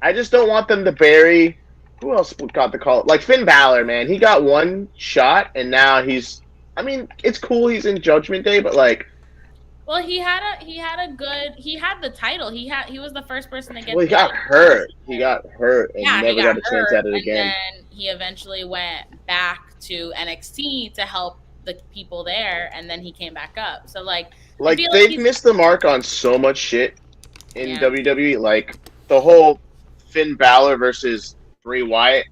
I just don't want them to bury. Who else got the call? Like Finn Balor, man. He got one shot, and now he's. I mean, it's cool. He's in Judgment Day, but like. Well, he had the title. He was the first person to get. Well, he got hurt. He got hurt and never got a chance at it again. And then he eventually went back to NXT to help the people there, and then he came back up. So like Like, feel like they've he's- missed the mark on so much shit in Yeah. WWE. Like, the whole Finn Balor versus Bray Wyatt.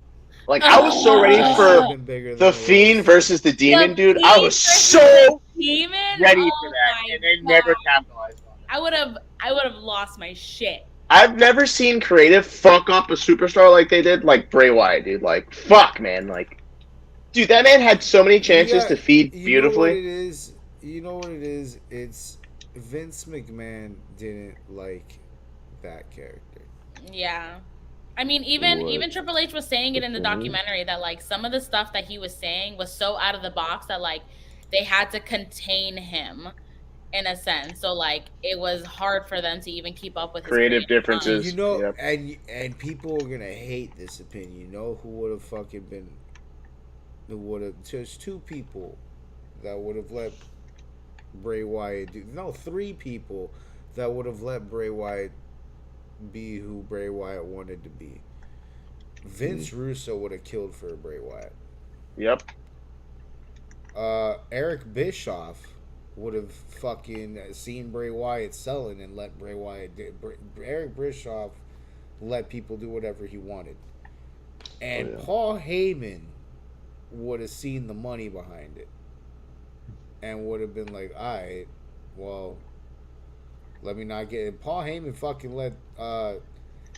Like, I was so ready That for should have been bigger than the it Fiend was. versus the Demon, The dude. I Fiend was versus so Demon? ready Oh for that, my and they God. never capitalized on it. I would have lost my shit. I've never seen creative fuck up a superstar like they did, like Bray Wyatt, dude. Like, fuck, man. Like, dude, that man had so many chances to feed You know what beautifully. it is? You know what it is? It's Vince McMahon didn't like that character. Yeah. I mean, even What? Triple H was saying it in the Okay. documentary that like some of the stuff that he was saying was so out of the box that like they had to contain him in a sense. So like it was hard for them to even keep up with his Creative creative mind. differences. You know, Yep. and people are gonna hate this opinion. You know who would have fucking been? Who would have just two people that would have let Bray Wyatt do? No, three people that would have let Bray Wyatt be who Bray Wyatt wanted to be. Vince Russo would have killed for Bray Wyatt. Yep. Eric Bischoff would have fucking seen Bray Wyatt selling and let Bray Wyatt do. Eric Bischoff let people do whatever he wanted. And Oh, yeah. Paul Heyman would have seen the money behind it and would have been like, alright, well, let me not get it. Paul Heyman fucking let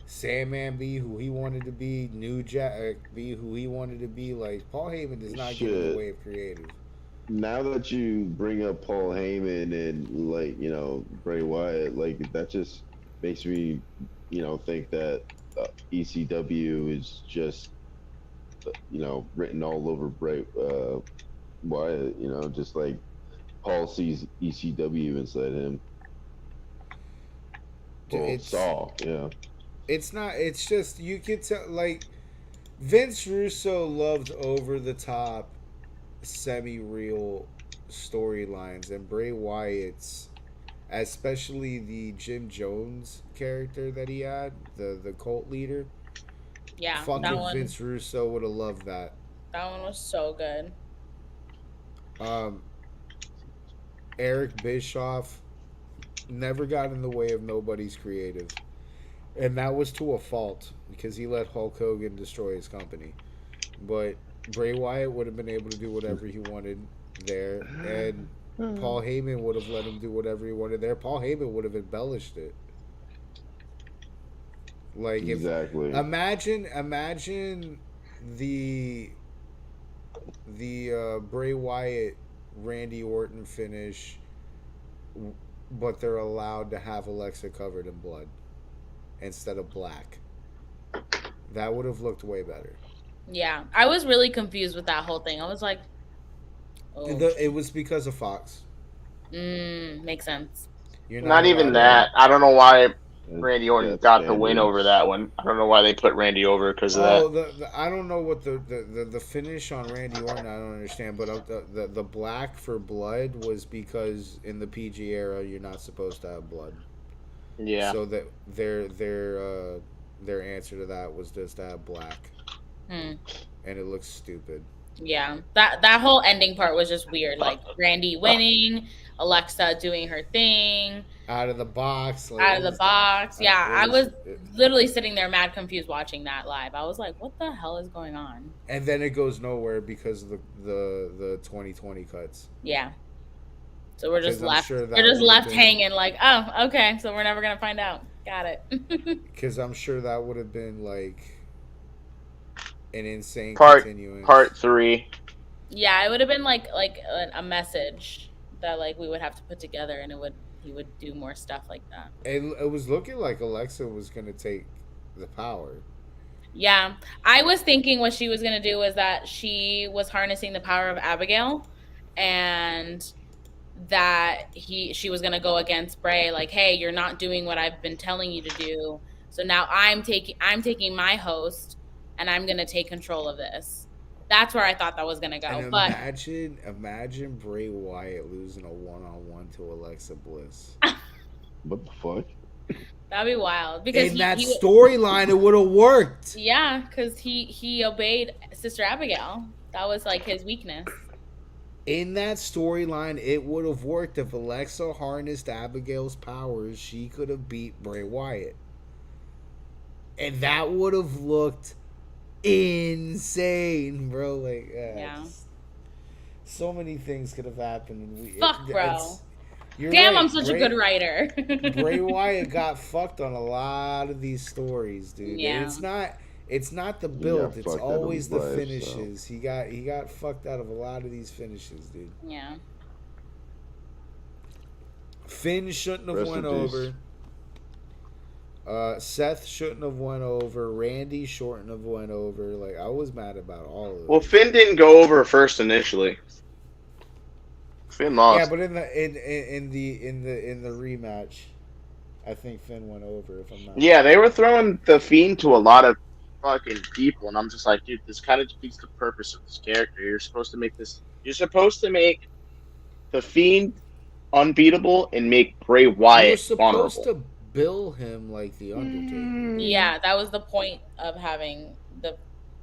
Sandman be who he wanted to be, New Jack be who he wanted to be. Like, Paul Heyman does not get in Shit. the way of creative. Now that you bring up Paul Heyman and, like, you know, Bray Wyatt, like, that just makes me, you know, think that ECW is just, you know, written all over Bray Wyatt, you know, just like Paul sees ECW inside him. Well, It's- Saw, yeah. It's not. It's just you could tell. Like, Vince Russo loved over the top, semi-real storylines, and Bray Wyatt's, especially the Jim Jones character that he had, the cult leader. Yeah, Fucking Vince Russo would have loved that. that one was so good. Eric Bischoff never got in the way of nobody's creative. And that was to a fault because he let Hulk Hogan destroy his company. But Bray Wyatt would have been able to do whatever he wanted there. And Paul Heyman would have let him do whatever he wanted there. Paul Heyman would have embellished it. Like, if Exactly. imagine the Bray Wyatt Randy Orton finish, but they're allowed to have Alexa covered in blood instead of black. That would have looked way better. Yeah, I was really confused with that whole thing. I was like, oh, It was because of Fox. makes sense. You're Not even allowed that. I don't know why Randy Orton That's got the win standards. over that one. I don't know why they put Randy over because of Oh, that. I don't know what the finish on Randy Orton. I don't understand, but the black for blood was because in the PG era you're not supposed to have blood. Yeah. So that their answer to that was just to have black, and it looks stupid. Yeah, that whole ending part was just weird. Like Randy winning, Alexa doing her thing Out of the box, like, out of the box. Yeah, I it was literally sitting there mad confused watching that live. I was like, what the hell is going on? and then it goes nowhere because of the 2020 cuts. Yeah. So we're just 'Cause I'm left. sure that We're just would've left been- hanging. Like, oh, okay. So we're never gonna find out. Got it. Because I'm sure that would have been like an insane Part 3. Yeah, it would have been like a message that like we would have to put together, and he would do more stuff like that. It was looking like Alexa was gonna take the power. Yeah, I was thinking what she was gonna do was that she was harnessing the power of Abigail, and that she was gonna go against Bray, like, hey, you're not doing what I've been telling you to do, so now I'm taking my host, and I'm gonna take control of this. That's where I thought that was gonna go. And But imagine Bray Wyatt losing a 1-on-1 to Alexa Bliss. What the fuck? that'd be wild because In that storyline, it would have worked. yeah, because he obeyed Sister Abigail. That was like his weakness. in that storyline, it would have worked if Alexa harnessed Abigail's powers. She could have beat Bray Wyatt, and that would have looked insane, bro. Like, Yeah. so many things could have happened. And Fuck, bro. You're Damn, right. I'm such a good writer. Bray Wyatt got fucked on a lot of these stories, dude. Yeah. And it's not the build, it's fucked out always of the his life, finishes. He got fucked out of a lot of these finishes, dude. Yeah. Finn shouldn't have Rest went in peace. over. Seth shouldn't have went over. Randy shouldn't have went over. Like, I was mad about all of it. Well, Finn didn't go over first initially. Finn lost. Yeah, but in the rematch, I think Finn went over. If I'm not. Yeah, they were throwing the Fiend to a lot of fucking people, and I'm just like, dude, this kind of defeats the purpose of this character. You're supposed to make the Fiend unbeatable and make Bray You're Wyatt supposed vulnerable. to bill him like the Undertaker. Yeah, that was the point of having the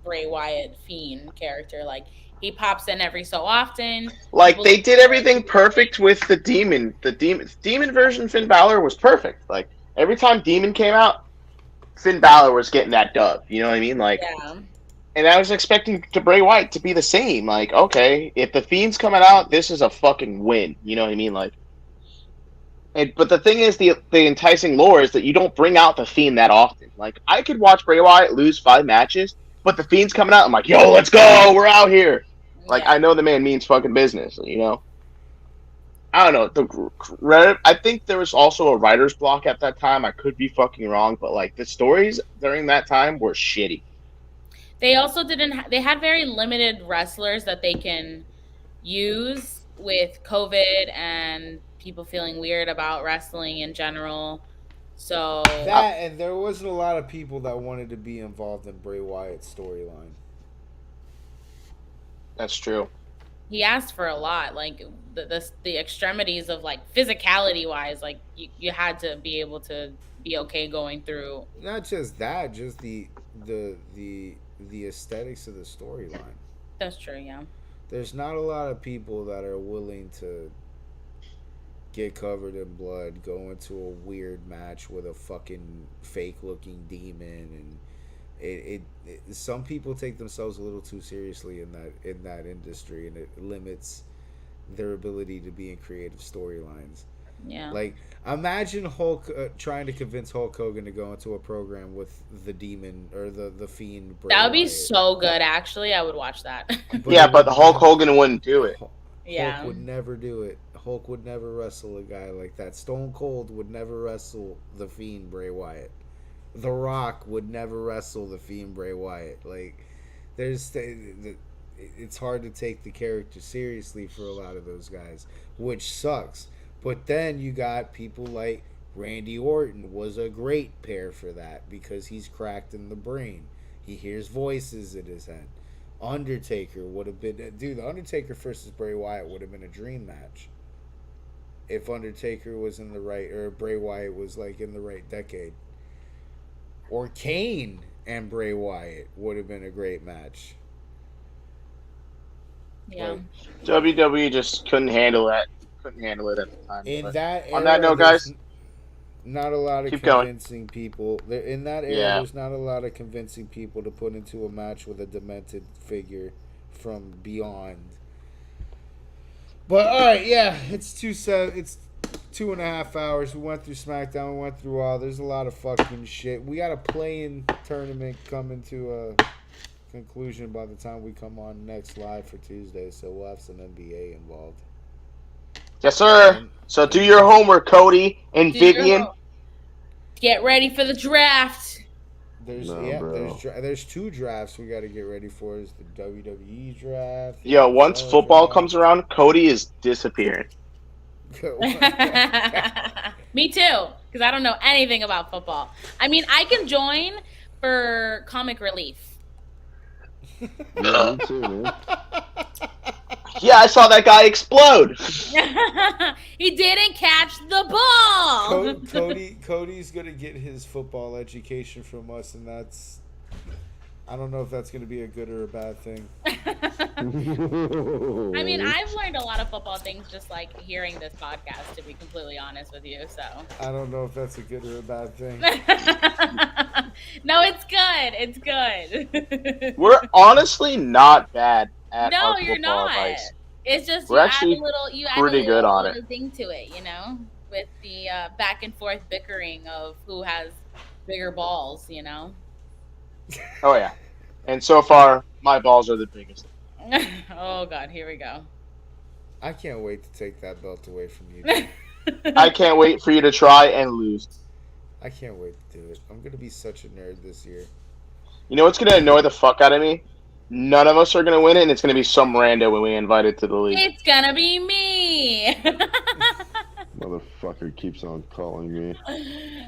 Bray Wyatt Fiend character. Like, he pops in every so often. Like, they did everything perfect with the Demon. The Demon version Finn Balor was perfect. Like, every time Demon came out, Finn Balor was getting that dub. You know what I mean? Like, Yeah. and I was expecting to Bray Wyatt to be the same. Like, okay, if the Fiend's coming out, this is a fucking win. You know what I mean? Like, but the thing is, the enticing lore is that you don't bring out the Fiend that often. Like, I could watch Bray Wyatt lose 5 matches, but the Fiend's coming out, I'm like, yo, let's go, we're out here. Like, Yeah. I know the man means fucking business, you know? I don't know. I think there was also a writer's block at that time. I could be fucking wrong, but, like, the stories during that time were shitty. They also they had very limited wrestlers that they can use with COVID and people feeling weird about wrestling in general. So That, and there wasn't a lot of people that wanted to be involved in Bray Wyatt's storyline. That's true. he asked for a lot. Like, the extremities of, like, physicality wise, like, you had to be able to be okay going through. Not just that, just the aesthetics of the storyline. That's true, yeah. There's not a lot of people that are willing to get covered in blood, go into a weird match with a fucking fake looking demon, and it some people take themselves a little too seriously in that industry, and it limits their ability to be in creative storylines. Yeah. Like, imagine Hulk trying to convince Hulk Hogan to go into a program with the demon or the Fiend. Bray That would be Wyatt. so good, actually. I would watch that. But Hulk Hogan wouldn't do it. Yeah. Hulk would never do it. Hulk would never wrestle a guy like that. Stone Cold would never wrestle the Fiend Bray Wyatt. The Rock would never wrestle the Fiend Bray Wyatt. Like, it's hard to take the character seriously for a lot of those guys, which sucks. But then you got people like Randy Orton was a great pair for that because he's cracked in the brain. He hears voices in his head. Undertaker would have been... Dude, the Undertaker versus Bray Wyatt would have been a dream match. If Undertaker was in the right... Or Bray Wyatt was, like, in the right decade. Or Kane and Bray Wyatt would have been a great match. Yeah. WWE just couldn't handle that. Couldn't handle it at the time. In But that on that era, note, guys, not a lot of keep going. convincing people. In that era, Yeah. there's not a lot of convincing people to put into a match with a demented figure from beyond. But all right, yeah, it's 2.5 hours. We went through SmackDown. We went through all. There's a lot of fucking shit. We got a play-in tournament coming to a conclusion by the time we come on next live for Tuesday. So we'll have some NBA involved. Yes, sir. So do your homework, Cody and Do your Vivian. homework. Get ready for the draft. There's 2 drafts we got to get ready for. Is the WWE draft. Yo, once NFL football draft. comes around, Cody is disappearing. Me too, because I don't know anything about football. I mean, I can join for comic relief. Yeah, me too, man. Yeah, I saw that guy explode. He didn't catch the ball. Cody's gonna get his football education from us, and I don't know if that's going to be a good or a bad thing. I mean, I've learned a lot of football things just like hearing this podcast, to be completely honest with you. So I don't know if that's a good or a bad thing. no, it's good. It's good. We're honestly not bad at No, our you're football not. advice. It's just We're actually you add a pretty good on little it. thing to it, you know, with the back and forth bickering of who has bigger balls, you know. Oh yeah, and so far my balls are the biggest. Oh God, here we go. I can't wait to take that belt away from you. Dude. I can't wait for you to try and lose. I can't wait to do it. I'm going to be such a nerd this year. You know what's gonna annoy the fuck out of me? None of us are gonna win it, and it's gonna be some rando when we invite it to the league. It's gonna be me. Motherfucker keeps on calling me.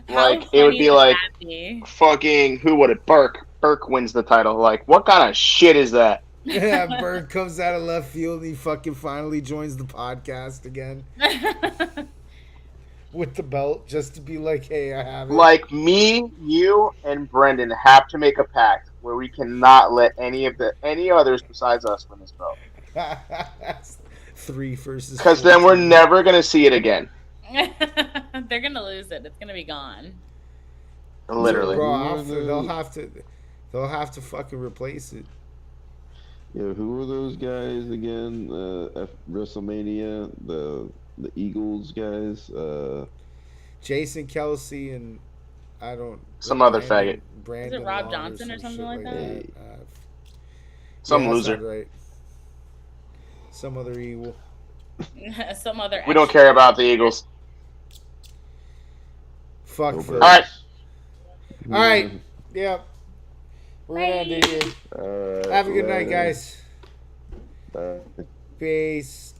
How Like it would funny be would like that be? fucking who would it? Burke. Burke wins the title. Like what kind of shit is that? Yeah, Bird comes out of left field and he fucking finally joins the podcast again with the belt just to be like, hey, I have it. Like me, you, and Brendan have to make a pact where we cannot let any others besides us win this belt. 3 versus Because then we're 14. never gonna see it again. They're gonna lose it. It's gonna be gone. Literally. Bro, they'll have to fucking replace it. Yeah, who were those guys again? At WrestleMania, the Eagles guys. Jason Kelsey and I don't. Some other faggot. Brandon Is it Rob Long Johnson or some something shit like that? Some that loser. sounds right. Some other evil. Some other. We don't care about the Eagles. Fuck All first. right. All right. Yeah. We're gonna end it here. Have a good night, guys. Bye. Peace.